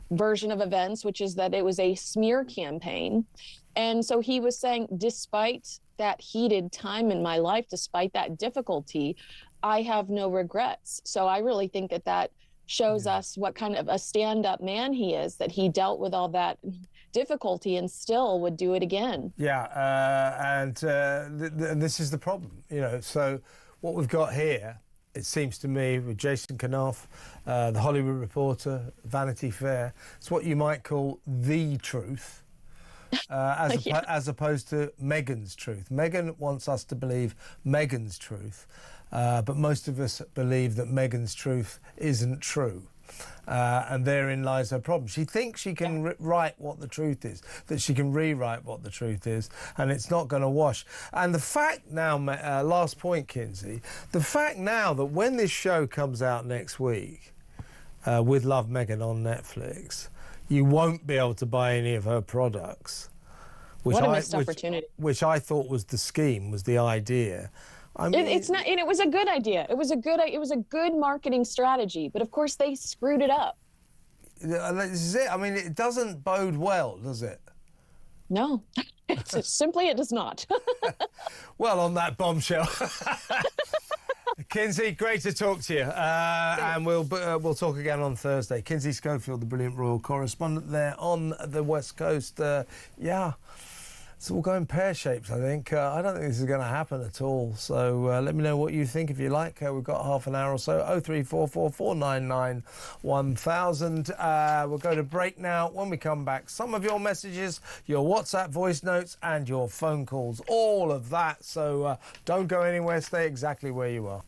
Speaker 12: version of events, which is that it was a smear campaign. And so he was saying, despite that heated time in my life, despite that difficulty, I have no regrets. So I really think that that shows us what kind of a stand-up man he is, that he dealt with all that difficulty and still would do it again.
Speaker 2: Yeah, and this is the problem, you know. So what we've got here, it seems to me, with Jason Knauf, the Hollywood Reporter, Vanity Fair, it's what you might call the truth. As opposed to Meghan's truth. Meghan wants us to believe Meghan's truth, but most of us believe that Meghan's truth isn't true. And therein lies her problem. She thinks she can write what the truth is, that she can rewrite what the truth is, and it's not going to wash. And the fact now, last point, Kinsey, the fact now that when this show comes out next week, with Love Meghan on Netflix, you won't be able to buy any of her products.
Speaker 12: What a missed opportunity.
Speaker 2: Which I thought was the scheme, was the idea. I mean,
Speaker 12: it's not, and it was a good idea. It was a good marketing strategy, but of course they screwed it up.
Speaker 2: This is it. I mean, it doesn't bode well, does it?
Speaker 12: No, simply it does not.
Speaker 2: Well, on that bombshell. Kinsey, great to talk to you, and we'll talk again on Thursday. Kinsey Schofield, the brilliant royal correspondent there on the West Coast. Yeah, it's all going pear-shaped, I think. I don't think this is going to happen at all. So let me know what you think if you like. We've got half an hour or so. 0344 499 1000. We'll go to break now. When we come back, some of your messages, your WhatsApp voice notes, and your phone calls. All of that. So don't go anywhere. Stay exactly where you are.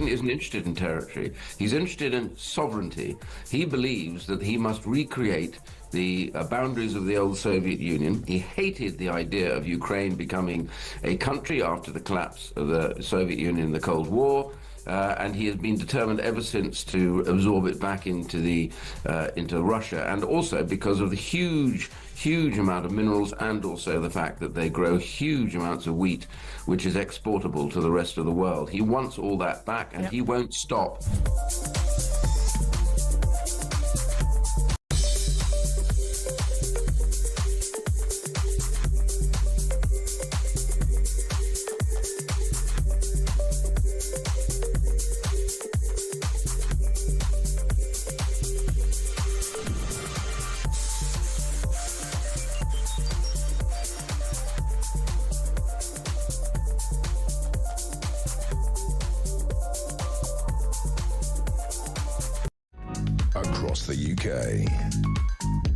Speaker 4: isn't interested in territory. He's interested in sovereignty. He believes that he must recreate the boundaries of the old Soviet Union. He hated the idea of Ukraine becoming a country after the collapse of the Soviet Union in the Cold War. And he has been determined ever since to absorb it back into Russia, and also because of the huge amount of minerals, and also the fact that they grow huge amounts of wheat, which is exportable to the rest of the world. He wants all that back, and he won't stop.
Speaker 1: Across the UK,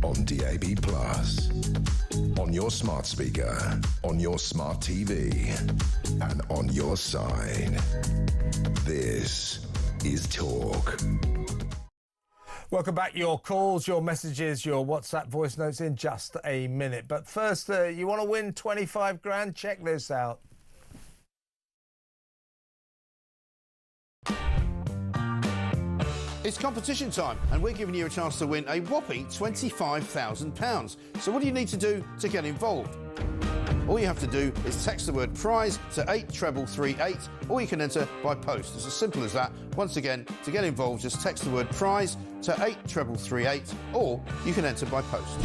Speaker 1: on DAB+, on your smart speaker, on your smart TV, and on your side. This is Talk.
Speaker 2: Welcome back. Your calls, your messages, your WhatsApp voice notes in just a minute. But first, you want to win 25 grand? Check this out.
Speaker 13: It's competition time, and we're giving you a chance to win a whopping £25,000. So what do you need to do to get involved? All you have to do is text the word prize to 83338, or you can enter by post. It's as simple as that. Once again, to get involved, just text the word prize to 83338, or you can enter by post.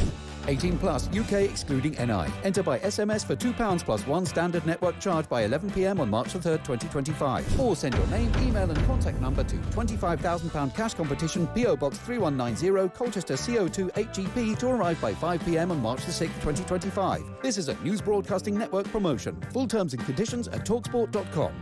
Speaker 14: 18 plus, UK excluding NI. Enter by SMS for £2 plus one standard network charge by 11 p.m. on March the 3rd, 2025. Or send your name, email and contact number to £25,000 cash competition, PO Box 3190, Colchester CO2 8GP, to arrive by 5 p.m. on March the 6th, 2025. This is a News Broadcasting Network promotion. Full terms and conditions at talksport.com.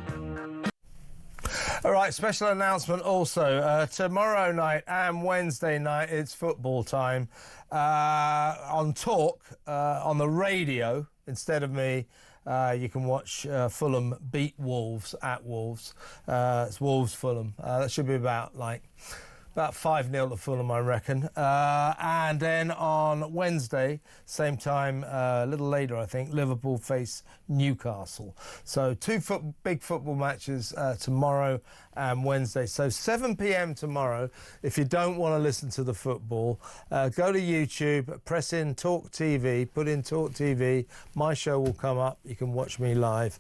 Speaker 2: All right, special announcement also. Tomorrow night and Wednesday night, it's football time. On Talk, on the radio, instead of me, you can watch Fulham beat Wolves at Wolves. It's Wolves-Fulham. That should be about 5-0 to Fulham, I reckon. And then on Wednesday, same time, a little later, I think, Liverpool face Newcastle. So two big football matches tomorrow and Wednesday. So 7 p.m. tomorrow. If you don't want to listen to the football, go to YouTube, press in Talk TV, put in Talk TV. My show will come up. You can watch me live,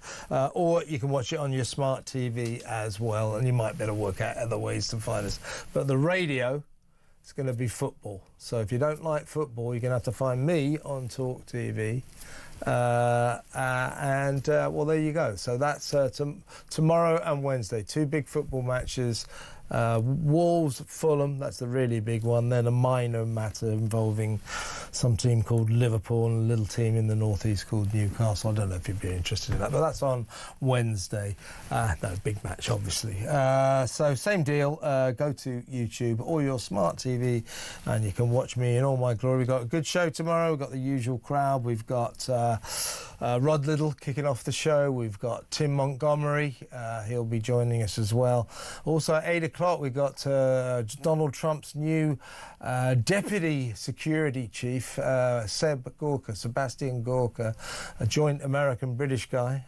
Speaker 2: or you can watch it on your smart TV as well. And you might better work out other ways to find us. But the radio, it's going to be football. So if you don't like football, you're going to have to find me on Talk TV. Well, there you go. So that's tomorrow and Wednesday. Two big football matches. Wolves, Fulham, that's the really big one. Then a minor matter involving some team called Liverpool and a little team in the northeast called Newcastle. I don't know if you'd be interested in that, but that's on Wednesday. No, big match, obviously. So same deal. Go to YouTube or your smart TV and you can watch me in all my glory. We've got a good show tomorrow. We've got the usual crowd. We've got Rod Liddle kicking off the show. We've got Tim Montgomery. He'll be joining us as well. Also at 8 o'clock, we've got Donald Trump's new Deputy Security Chief, Sebastian Gorka, a joint American-British guy,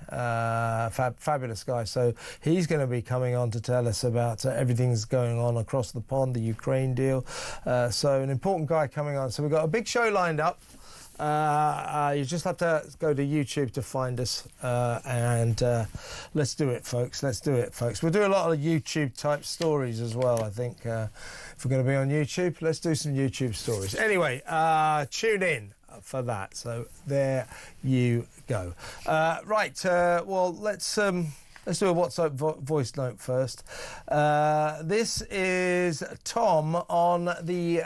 Speaker 2: fabulous guy. So he's going to be coming on to tell us about everything that's going on across the pond, the Ukraine deal. So an important guy coming on. So we've got a big show lined up. You just have to go to YouTube to find us, and let's do it, folks. Let's do it, folks. We'll do a lot of YouTube-type stories as well, I think. If we're going to be on YouTube, let's do some YouTube stories. Anyway, tune in for that. So there you go. Right, well, let's do a WhatsApp voice note first. This is Tom on the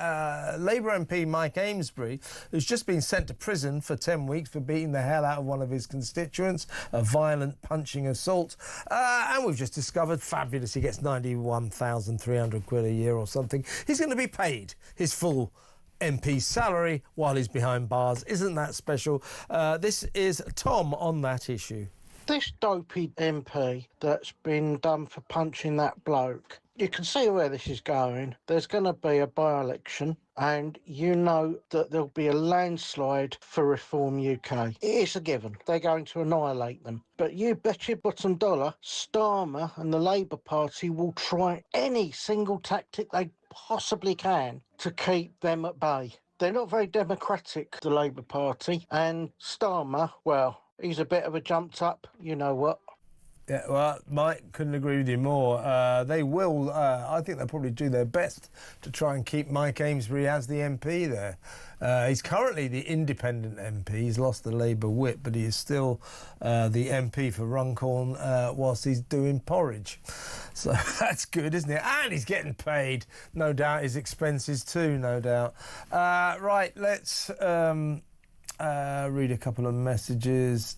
Speaker 2: Labour MP Mike Amesbury, who's just been sent to prison for 10 weeks for beating the hell out of one of his constituents, a violent punching assault. And we've just discovered, fabulous, he gets 91,300 quid a year or something. He's going to be paid his full MP salary while he's behind bars. Isn't that special? This is Tom on that issue.
Speaker 15: This dopey MP that's been done for punching that bloke, you can see where this is going. There's going to be a by-election, and you know that there'll be a landslide for Reform UK. It is a given. They're going to annihilate them. But you bet your bottom dollar, Starmer and the Labour Party will try any single tactic they possibly can to keep them at bay. They're not very democratic, the Labour Party, and Starmer, well, he's a bit of a jumped up, you know what.
Speaker 2: Yeah, well, Mike, couldn't agree with you more. They will, I think they'll probably do their best to try and keep Mike Amesbury as the MP there. He's currently the independent MP. He's lost the Labour whip, but he is still the MP for Runcorn whilst he's doing porridge. So that's good, isn't it? And he's getting paid. No doubt his expenses too, no doubt. Right, let's... read a couple of messages.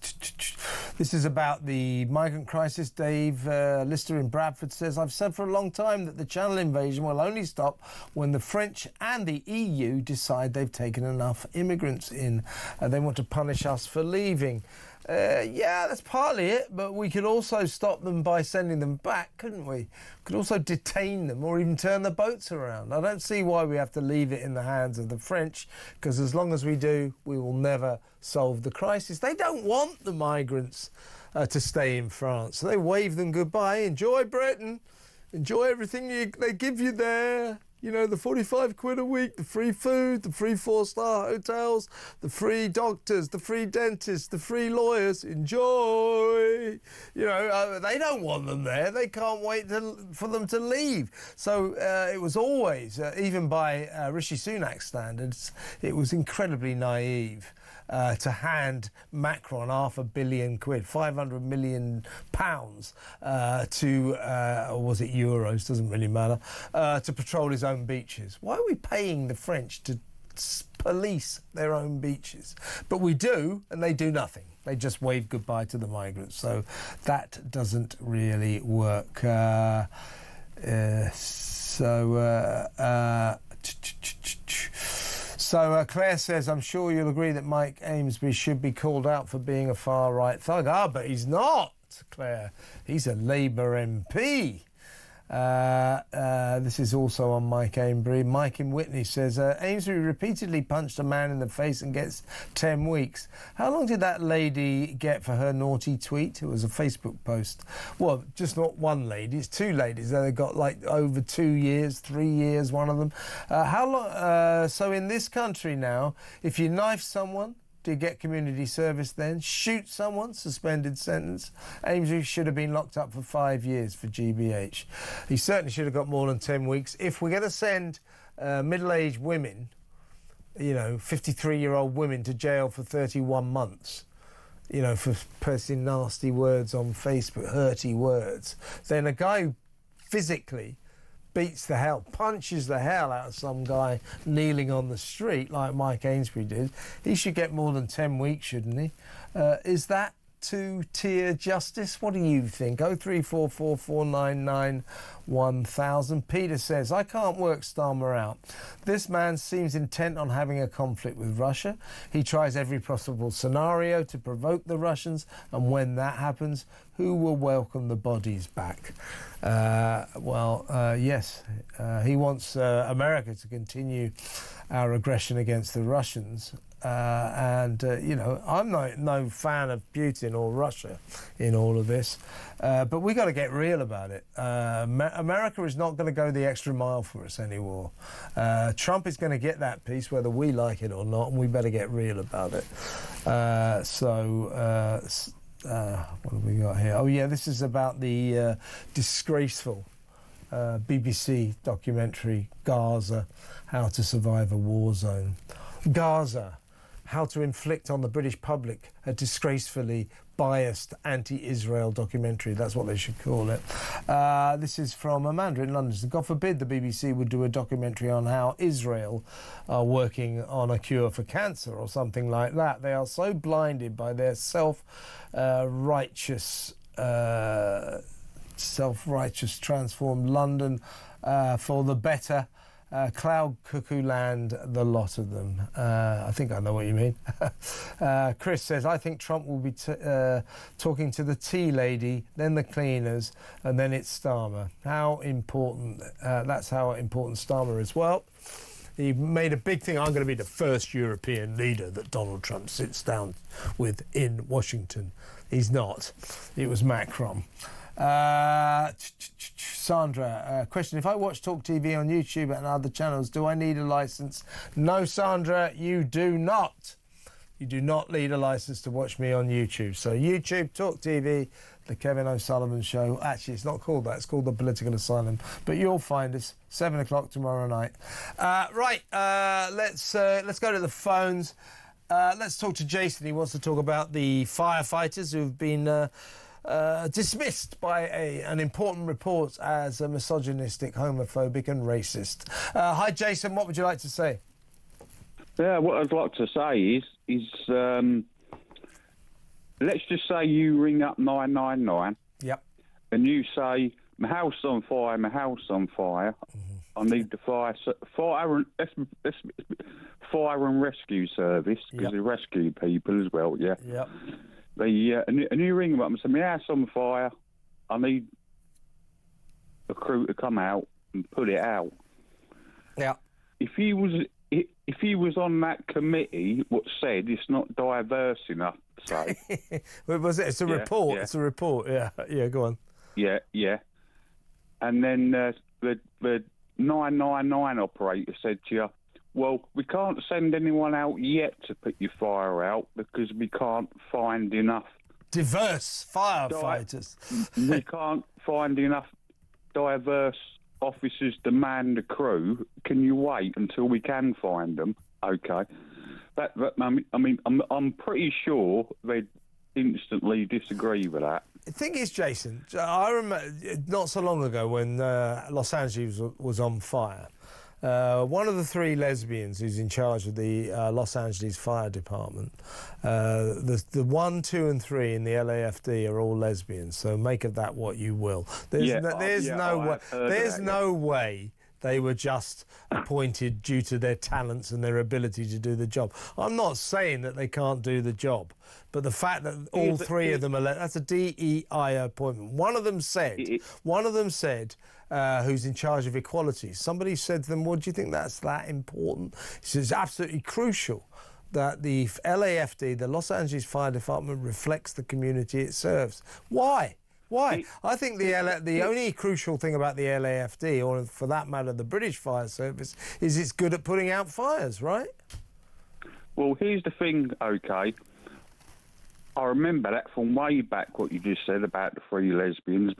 Speaker 2: This is about the migrant crisis. Dave Lister in Bradford says, I've said for a long time that the Channel invasion will only stop when the French and the EU decide they've taken enough immigrants in. They want to punish us for leaving. Yeah, that's partly it, but we could also stop them by sending them back, couldn't we? We could also detain them or even turn the boats around. I don't see why we have to leave it in the hands of the French, because as long as we do, we will never solve the crisis. They don't want the migrants to stay in France, so they wave them goodbye. Enjoy Britain. Enjoy everything they give you there. You know, the 45 quid a week, the free food, the free 4-star hotels, the free doctors, the free dentists, the free lawyers. Enjoy! You know, they don't want them there. They can't wait for them to leave. So it was always, even by Rishi Sunak's standards, it was incredibly naive. To hand Macron £500 million, £500 million to, or was it euros, doesn't really matter, to patrol his own beaches. Why are we paying the French to police their own beaches? But we do, and they do nothing. They just wave goodbye to the migrants. So that doesn't really work. So Claire says, I'm sure you'll agree that Mike Amesbury should be called out for being a far-right thug. But he's not, Claire. He's a Labour MP. This is also on Mike Amesbury. Mike in Whitney says, Amesbury repeatedly punched a man in the face and gets 10 weeks. How long did that lady get for her naughty tweet? It was a Facebook post. Well, just not one lady, it's two ladies. They got like over 2 years, 3 years, one of them. How long? So in this country now, if you knife someone, do you get community service then? Shoot someone, suspended sentence. Amesbury should have been locked up for 5 years for GBH. He certainly should have got more than 10 weeks. If we're going to send middle-aged women, you know, 53-year-old women to jail for 31 months, you know, for posting nasty words on Facebook, hurty words, then a guy who physically punches the hell out of some guy kneeling on the street like Mike Amesbury did, he should get more than 10 weeks, shouldn't he? Is that two-tier justice? What do you think? 03444991000. Peter says, I can't work Starmer out. This man seems intent on having a conflict with Russia. He tries every possible scenario to provoke the Russians, and when that happens, who will welcome the bodies back? Yes, he wants America to continue our aggression against the Russians. You know, I'm no fan of Putin or Russia in all of this, but we got to get real about it. America is not going to go the extra mile for us anymore. Trump is going to get that piece whether we like it or not, and we better get real about it. What have we got here? Oh, yeah, this is about the disgraceful BBC documentary, Gaza, How to Survive a War Zone. Gaza, how to inflict on the British public a disgracefully biased anti-Israel documentary. That's what they should call it. This is from Amanda in London. God forbid the BBC would do a documentary on how Israel are working on a cure for cancer or something like that. They are so blinded by their self-righteous transformed London for the better Cloud Cuckoo Land, the lot of them. I think I know what you mean. Chris says, I think Trump will be talking to the tea lady, then the cleaners, and then it's Starmer. How important, that's how important Starmer is. Well, he made a big thing. I'm going to be the first European leader that Donald Trump sits down with in Washington. He's not. It was Macron. Sandra, question. If I watch talkTV on YouTube and other channels, do I need a licence? No, Sandra, you do not. You do not need a licence to watch me on YouTube. So YouTube, talkTV, the Kevin O'Sullivan Show. Actually, it's not called that. It's called the Political Asylum. But you'll find us 7 o'clock tomorrow night. Let's go to the phones. Let's talk to Jason. He wants to talk about the firefighters who've been dismissed by an important report as a misogynistic, homophobic and racist. Hi, Jason. What would you like to say?
Speaker 16: Yeah, what I'd like to say is let's just say you ring up 999.
Speaker 2: Yep.
Speaker 16: And you say, my house on fire, my house on fire. I need the fire and rescue service, because they rescue people as well, yeah.
Speaker 2: Yep.
Speaker 16: And you ring them up and say, my house on fire, I need a crew to come out and put it out.
Speaker 2: Yeah.
Speaker 16: If he was on that committee, what said it's not diverse enough, say.
Speaker 2: What was it? It's a report.
Speaker 16: Yeah.
Speaker 2: It's a report. Yeah. Yeah. Go on.
Speaker 16: Yeah. And then the 999 operator said to you, well, we can't send anyone out yet to put your fire out because we can't find enough
Speaker 2: diverse firefighters.
Speaker 16: We can't find enough diverse officers to man the crew. Can you wait until we can find them? Okay. I'm pretty sure they'd instantly disagree with that.
Speaker 2: The thing is, Jason, I remember not so long ago when Los Angeles was on fire. One of the three lesbians who's in charge of the Los Angeles Fire Department, the 1, 2 and 3 in the LAFD are all lesbians, so make of that what you will. There's no way they were just appointed due to their talents and their ability to do the job. I'm not saying that they can't do the job, but the fact that all three of them are that's a DEI appointment. One of them said, who's in charge of equality, somebody said to them, well, do you think that's that important? He says, it's absolutely crucial that the LAFD, the Los Angeles Fire Department, reflects the community it serves. Why? I think the only crucial thing about the LAFD, or for that matter the British Fire Service, is it's good at putting out fires, right?
Speaker 16: Well, here's the thing, OK. I remember that from way back, what you just said about the three lesbians.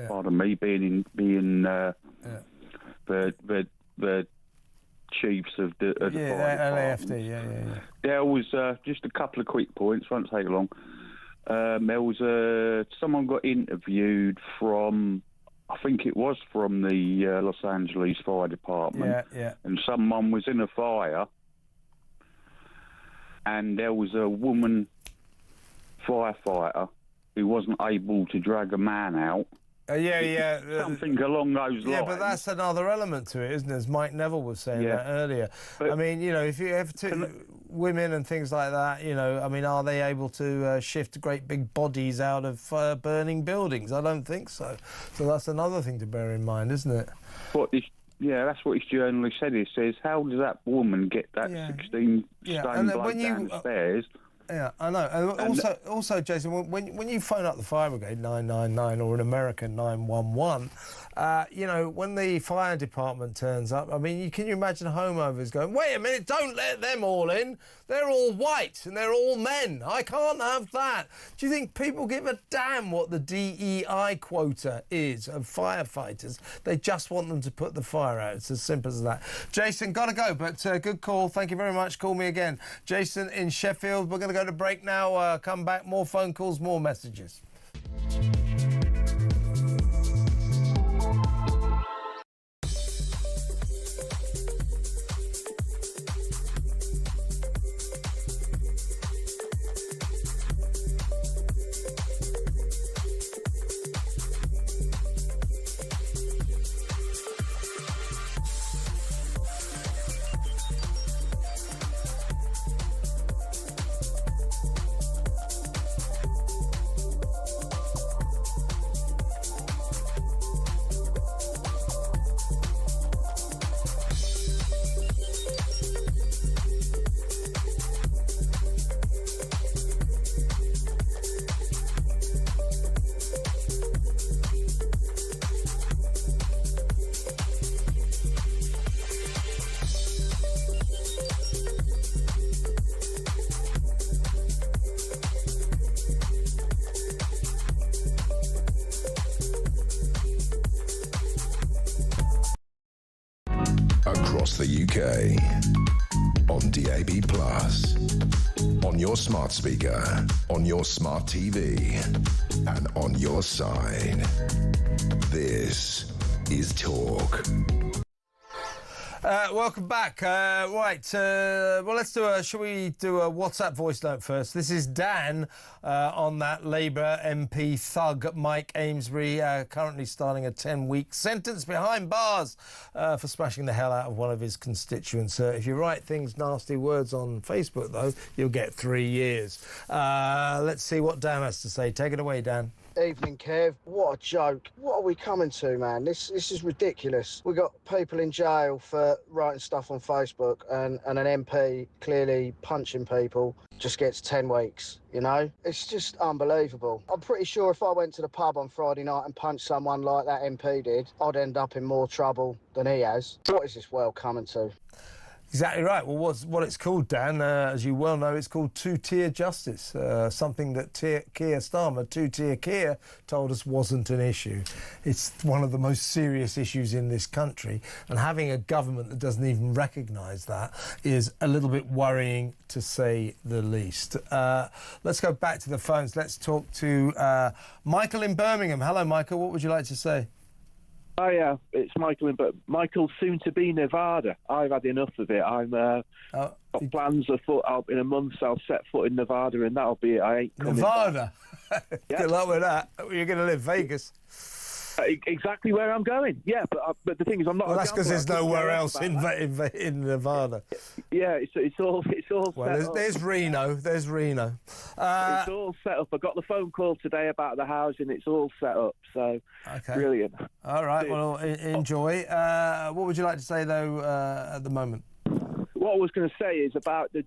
Speaker 16: Pardon me, being the chiefs of the fire
Speaker 2: LAFD, yeah.
Speaker 16: There was just a couple of quick points, won't take long. There was someone got interviewed from, I think it was from the Los Angeles Fire Department.
Speaker 2: Yeah.
Speaker 16: And someone was in a fire, and there was a woman firefighter who wasn't able to drag a man out. Something along those lines.
Speaker 2: Yeah, but that's another element to it, isn't it? As Mike Neville was saying that earlier. But, I mean, if you have women and things like that, are they able to shift great big bodies out of burning buildings? I don't think so. So that's another thing to bear in mind, isn't it?
Speaker 16: That's what his journalist said. He says, how does that woman get that 16 stone bloke downstairs?
Speaker 2: Yeah, I know. And also, Jason, when you phone up the fire brigade 999 or in America 911, when the fire department turns up, I mean, can you imagine homeowners going, "Wait a minute, don't let them all in. They're all white and they're all men. I can't have that." Do you think people give a damn what the DEI quota is of firefighters? They just want them to put the fire out. It's as simple as that. Jason, got to go, but good call. Thank you very much. Call me again. Jason in Sheffield. We're going to go to break now. Come back. More phone calls, more messages.
Speaker 1: across the UK. On DAB+, on your smart speaker, on your smart TV, and on your side. This is Talk.
Speaker 2: Welcome back. Well, shall we do a WhatsApp voice note first? This is Dan on that Labour MP thug Mike Amesbury, currently starting a 10-week sentence behind bars for smashing the hell out of one of his constituents. If you write things, nasty words on Facebook, though, you'll get 3 years. Let's see what Dan has to say. Take it away, Dan.
Speaker 15: Evening, Kev. What a joke. What are we coming to, man? This is ridiculous. We got people in jail for writing stuff on Facebook, and an MP clearly punching people just gets 10 weeks, you know? It's just unbelievable. I'm pretty sure if I went to the pub on Friday night and punched someone like that MP did, I'd end up in more trouble than he has. What is this world coming to?
Speaker 2: Exactly right. Well, what it's called, Dan, as you well know, it's called two-tier justice, something that Keir Starmer, two-tier Keir, told us wasn't an issue. It's one of the most serious issues in this country, and having a government that doesn't even recognise that is a little bit worrying, to say the least. Let's go back to the phones. Let's talk to Michael in Birmingham. Hello, Michael. What would you like to say?
Speaker 17: Oh yeah, it's Michael Michael, soon to be Nevada. I've had enough of it. I'm got plans afoot. In a month I'll set foot in Nevada, and that'll be it. I ain't coming
Speaker 2: Nevada.
Speaker 17: Yeah.
Speaker 2: Good luck with that. You're going to live Vegas.
Speaker 17: Exactly where I'm going. Yeah, but the thing is, I'm not.
Speaker 2: Well, that's because there's nowhere else in Nevada.
Speaker 17: Yeah, it's all.
Speaker 2: Well,
Speaker 17: set up.
Speaker 2: there's Reno. There's Reno.
Speaker 17: It's all set up. I got the phone call today about the housing. It's all set up. So brilliant.
Speaker 2: All right. Well, enjoy. What would you like to say though at the moment?
Speaker 17: What I was going to say is about the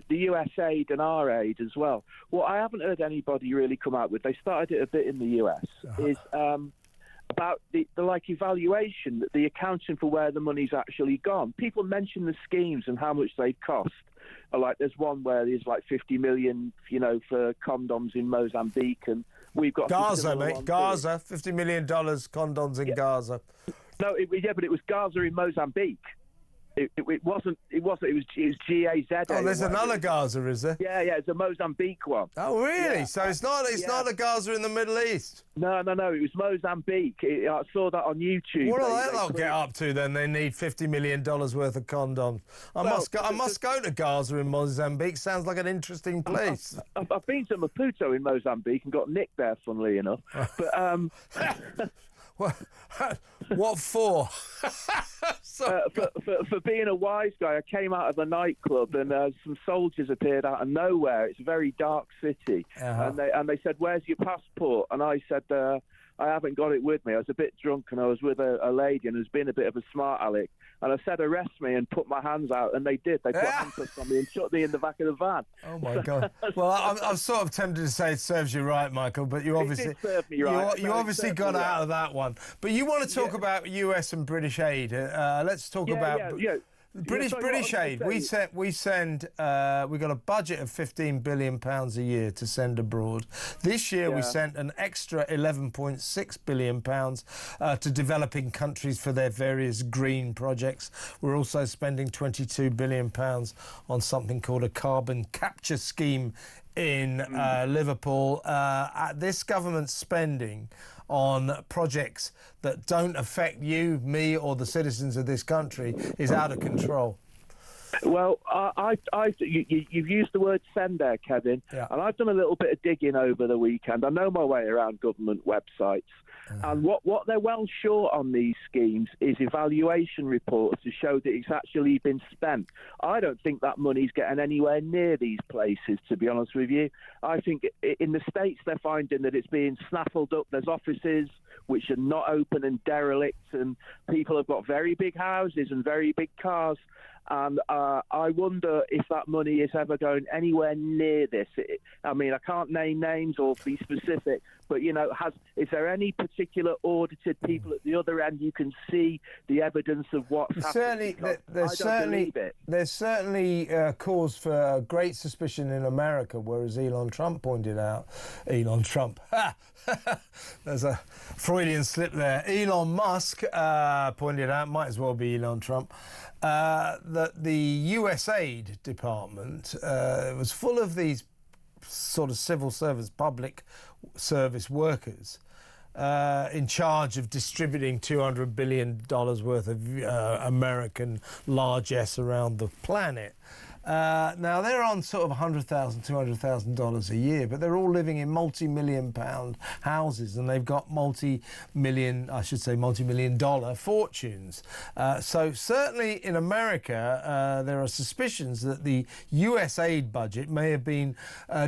Speaker 17: US aid and our aid as well. What I haven't heard anybody really come out with, they started it a bit in the US, is about the evaluation, the accounting for where the money's actually gone. People mention the schemes and how much they cost. Like there's one where there's like 50 million, for condoms in Mozambique, and we've got
Speaker 2: Gaza, mate. Gaza, $50 million condoms in Gaza.
Speaker 17: No, but it was Gaza in Mozambique. It wasn't. It was GAZ.
Speaker 2: Oh, there's another Gaza, is there?
Speaker 17: Yeah, it's a Mozambique one.
Speaker 2: Oh, really?
Speaker 17: Yeah.
Speaker 2: So it's not a Gaza in the Middle East.
Speaker 17: No. It was Mozambique. I saw that on YouTube.
Speaker 2: What do they lot get up to then? They need $50 million worth of condoms. I must go to Gaza in Mozambique. Sounds like an interesting place.
Speaker 17: I've been to Maputo in Mozambique and got nicked there, funnily enough. But
Speaker 2: what for?
Speaker 17: For being a wise guy, I came out of a nightclub and some soldiers appeared out of nowhere. It's a very dark city, and they said, "Where's your passport?" And I said, "I haven't got it with me." I was a bit drunk and I was with a lady and who's been a bit of a smart aleck. And I said, "Arrest me," and put my hands out, and they did. They put handcuffs on me and shut me in the back of the van.
Speaker 2: Oh my God! Well, I'm sort of tempted to say it serves you right, Michael, but you obviously you obviously got out of that one. But you want to talk about US and British aid? Let's talk about. British aid. We got a budget of £15 billion a year to send abroad. This year we sent an extra £11.6 billion to developing countries for their various green projects. We're also spending £22 billion on something called a carbon capture scheme in Liverpool. This government's spending on projects that don't affect you, me, or the citizens of this country is out of control.
Speaker 17: Well, you've used the word send there, Kevin, and I've done a little bit of digging over the weekend. I know my way around government websites, and what they're well short on these schemes is evaluation reports to show that it's actually been spent. I don't think that money's getting anywhere near these places, to be honest with you. I think in the States they're finding that it's being snaffled up. There's offices which are not open and derelict, and people have got very big houses and very big cars. And I wonder if that money is ever going anywhere near this. I mean, I can't name names or be specific, but, is there any particular audited people at the other end you can see the evidence of what's happening?
Speaker 2: There's certainly cause for great suspicion in America, whereas Elon Trump pointed out. Elon Trump. There's a Freudian slip there. Elon Musk pointed out, might as well be Elon Trump, that the USAID department was full of these sort of civil service, public service workers in charge of distributing $200 billion worth of American largesse around the planet. Now, they're on sort of $100,000, $200,000 a year, but they're all living in multi-million pound houses, and they've got multi-million dollar fortunes. So certainly in America, there are suspicions that the USAID budget may have been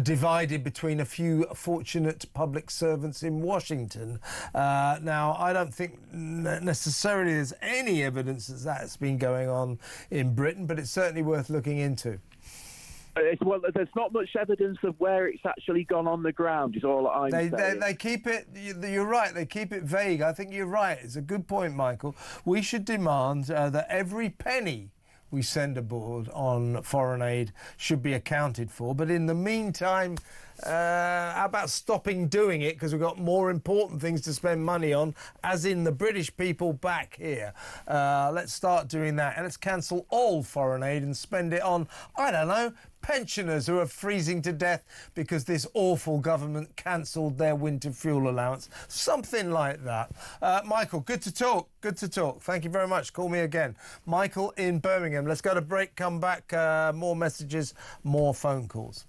Speaker 2: divided between a few fortunate public servants in Washington. Now, I don't think necessarily there's any evidence that that's been going on in Britain, but it's certainly worth looking into.
Speaker 17: Well, there's not much evidence of where it's actually gone on the ground, is all I'm saying.
Speaker 2: They keep it, you're right, they keep it vague. I think you're right. It's a good point, Michael. We should demand that every penny we send aboard on foreign aid should be accounted for. But in the meantime, how about stopping doing it, because we've got more important things to spend money on, as in the British people back here. Let's start doing that, and let's cancel all foreign aid and spend it on, I don't know, pensioners who are freezing to death because this awful government cancelled their winter fuel allowance. Something like that. Michael, good to talk. Good to talk. Thank you very much. Call me again. Michael in Birmingham. Let's go to break, come back. More messages, more phone calls.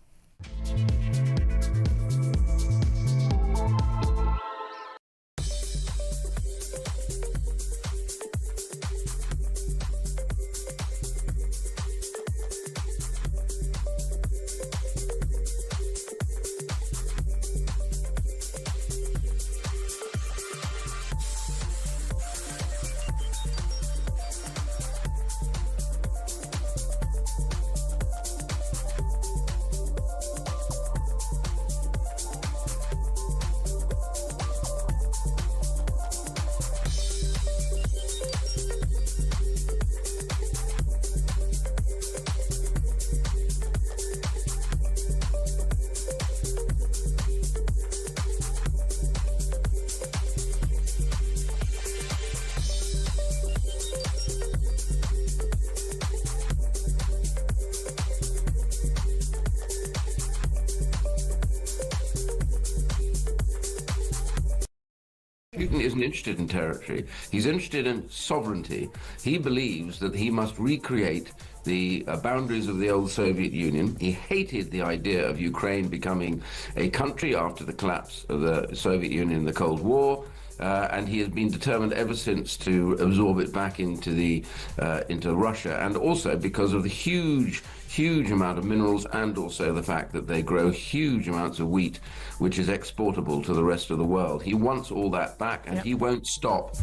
Speaker 4: Putin isn't interested in territory. He's interested in sovereignty. He believes that he must recreate the boundaries of the old Soviet Union. He hated the idea of Ukraine becoming a country after the collapse of the Soviet Union in the Cold War. And he has been determined ever since to absorb it back into Russia, and also because of the huge amount of minerals, and also the fact that they grow huge amounts of wheat, which is exportable to the rest of the world. He wants all that back, and he won't stop.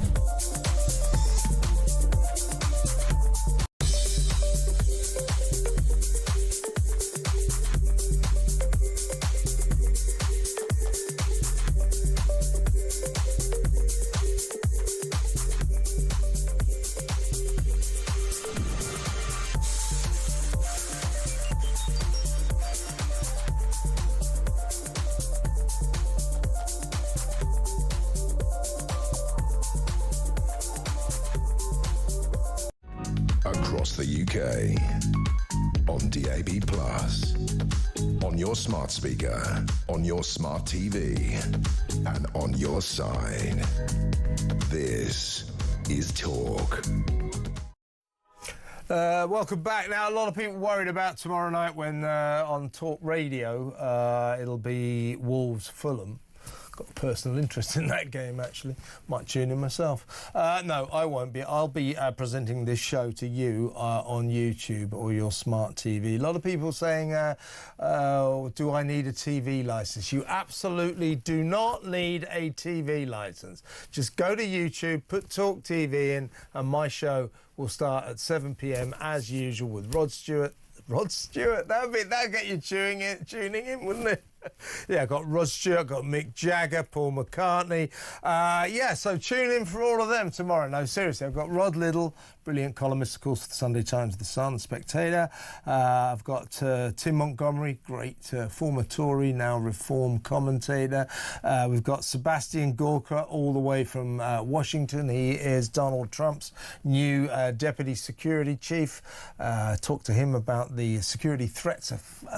Speaker 1: Across the UK, on DAB+, on your smart speaker, on your smart TV, and on your side. This is Talk.
Speaker 2: Welcome back. Now, a lot of people worried about tomorrow night when on Talk Radio it'll be Wolves-Fulham. Got a personal interest in that game, actually. Might tune in myself. No, I won't be. I'll be presenting this show to you on YouTube or your smart TV. A lot of people saying, do I need a TV licence? You absolutely do not need a TV licence. Just go to YouTube, put Talk TV in, and my show will start at 7 p.m. as usual with Rod Stewart. Rod Stewart, that'd get you tuning in, wouldn't it? Yeah, I've got Rod Stewart, got Mick Jagger, Paul McCartney. Yeah, so tune in for all of them tomorrow. No, seriously, I've got Rod Liddle, brilliant columnist, of course, for the Sunday Times, The Sun, Spectator. I've got Tim Montgomery, great former Tory, now Reform commentator. We've got Sebastian Gorka, all the way from Washington. He is Donald Trump's new Deputy Security Chief. Talk to him about the security threats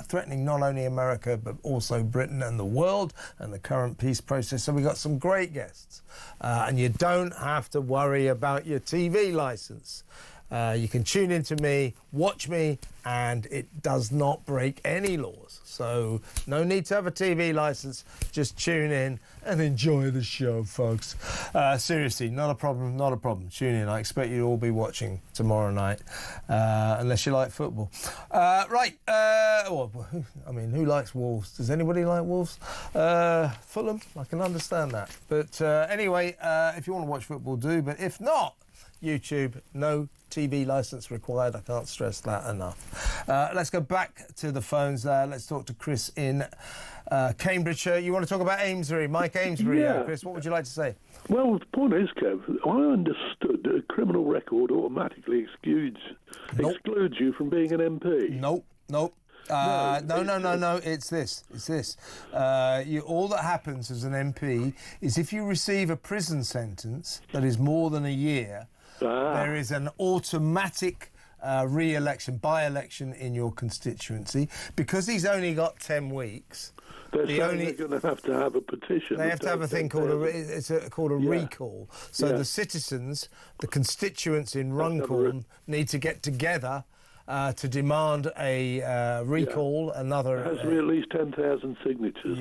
Speaker 2: threatening not only America, but also Britain and the world and the current peace process. So we've got some great guests. And you don't have to worry about your TV licence. You can tune into me, watch me, and it does not break any laws. So no need to have a TV licence. Just tune in and enjoy the show, folks. Seriously, not a problem, not a problem. Tune in. I expect you to all be watching tomorrow night, unless you like football. Right. Well, I mean, who likes Wolves? Does anybody like Wolves? Fulham? I can understand that. But anyway, if you want to watch football, do. But if not, YouTube, no TV licence required. I can't stress that enough. Let's go back to the phones. Let's talk to Chris in Cambridgeshire. You want to talk about Amesbury, Mike Amesbury?
Speaker 18: Yeah.
Speaker 2: Chris, what would you like to say?
Speaker 18: Well, the point is, Kev, I understood that a criminal record automatically excludes you from being an MP.
Speaker 2: Nope. No, it's this. All that happens as an MP is if you receive a prison sentence that is more than a year, there is an automatic by-election in your constituency. Because he's only got 10 weeks.
Speaker 18: They're going to have a petition.
Speaker 2: They have to have a thing called a recall. So the citizens, the constituents in Runcorn, need to get together to demand a recall. Another
Speaker 18: it has to be at least 10,000 signatures.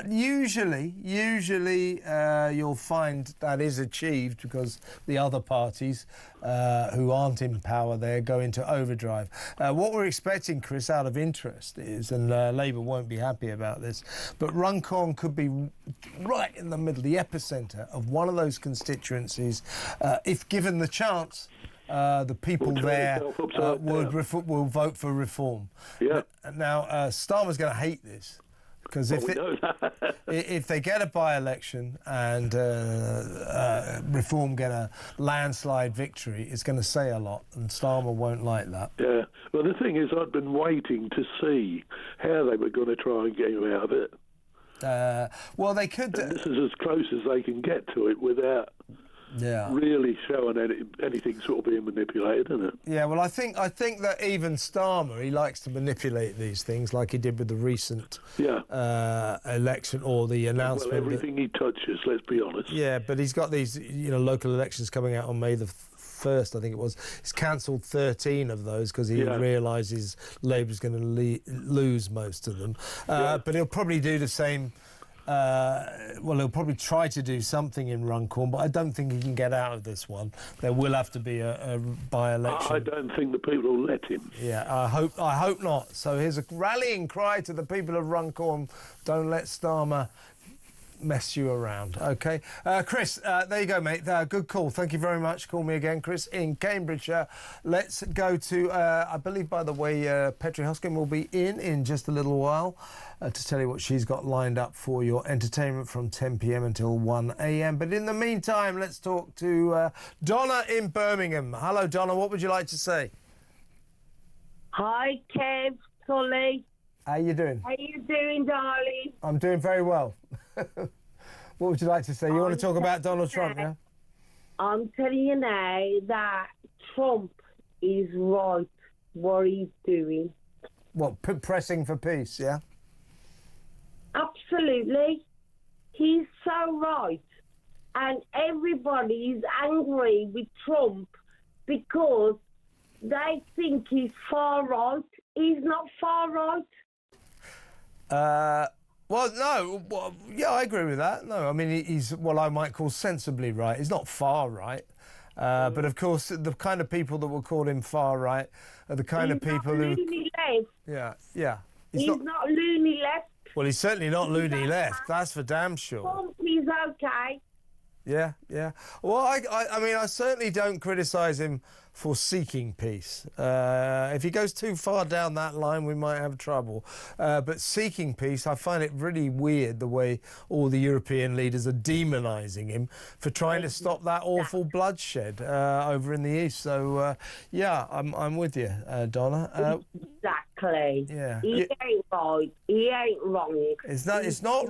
Speaker 2: Usually you'll find that is achieved because the other parties who aren't in power there go into overdrive. What we're expecting, Chris, out of interest is, and Labour won't be happy about this, but Runcorn could be right in the middle, the epicentre of one of those constituencies, if given the chance. The people there will vote for reform. Now, Starmer's going to hate this because if they get a by-election and reform get a landslide victory, it's going to say a lot, and Starmer won't like that.
Speaker 18: Yeah. Well, the thing is, I've been waiting to see how they were going to try and get him out of it.
Speaker 2: Well, they could.
Speaker 18: And this is as close as they can get to it without. Really showing anything sort of being manipulated, isn't it?
Speaker 2: Yeah, well, I think that even Starmer, he likes to manipulate these things, like he did with the recent election or the announcement.
Speaker 18: Well, everything he touches, let's be honest.
Speaker 2: Yeah, but he's got these, local elections coming out on May the 1st, I think it was. He's cancelled 13 of those because he realises Labour's going to lose most of them. But he'll probably do the same. He'll probably try to do something in Runcorn, but I don't think he can get out of this one. There will have to be a by-election.
Speaker 18: I don't think the people will let him.
Speaker 2: Yeah, I hope not. So here's a rallying cry to the people of Runcorn: don't let Starmer mess you around. Okay, Chris, there you go, mate. Good call. Thank you very much. Call me again, Chris, in Cambridgeshire. Let's go to, I believe, by the way, Petri Hoskin will be in just a little while to tell you what she's got lined up for your entertainment from 10 p.m. until 1 a.m. But in the meantime, let's talk to Donna in Birmingham. Hello, Donna. What would you like to say?
Speaker 19: Hi, Kev, Solly.
Speaker 2: How you doing?
Speaker 19: How you doing, darling?
Speaker 2: I'm doing very well. What would you like to say? You want to talk about Donald Trump, yeah?
Speaker 19: I'm telling you now that Trump is right what he's doing.
Speaker 2: What, pressing for peace, yeah?
Speaker 19: Absolutely. He's so right. And everybody is angry with Trump because they think he's far right. He's not far right.
Speaker 2: I agree with that. No, I mean, he's what I might call sensibly right. He's not far right. But of course, the kind of people that will call him far right are the kind of people who...
Speaker 19: Loony left.
Speaker 2: Yeah.
Speaker 19: He's not loony left.
Speaker 2: Well, he's certainly not loony left. That's for damn sure.
Speaker 19: Trump is okay.
Speaker 2: Yeah, yeah. Well, I mean, I certainly don't criticise him for seeking peace. If he goes too far down that line, we might have trouble. But seeking peace, I find it really weird the way all the European leaders are demonising him for trying to stop that awful bloodshed over in the east. So, yeah, I'm with you, Donna.
Speaker 19: Exactly.
Speaker 2: Yeah.
Speaker 19: He ain't right. He ain't wrong.
Speaker 2: It's not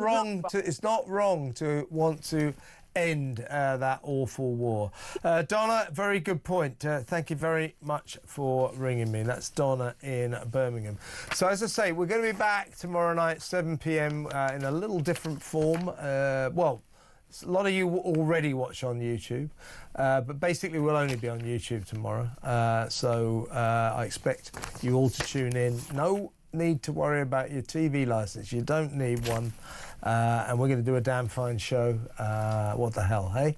Speaker 2: wrong to want to end that awful war. Donna, very good point. Thank you very much for ringing me. That's Donna in Birmingham. So as I say, we're going to be back tomorrow night, 7 p.m. In a little different form. Well, a lot of you already watch on YouTube, but basically we'll only be on YouTube tomorrow. So I expect you all to tune in. No need to worry about your TV licence. You don't need one. And we're going to do a damn fine show. What the hell, hey?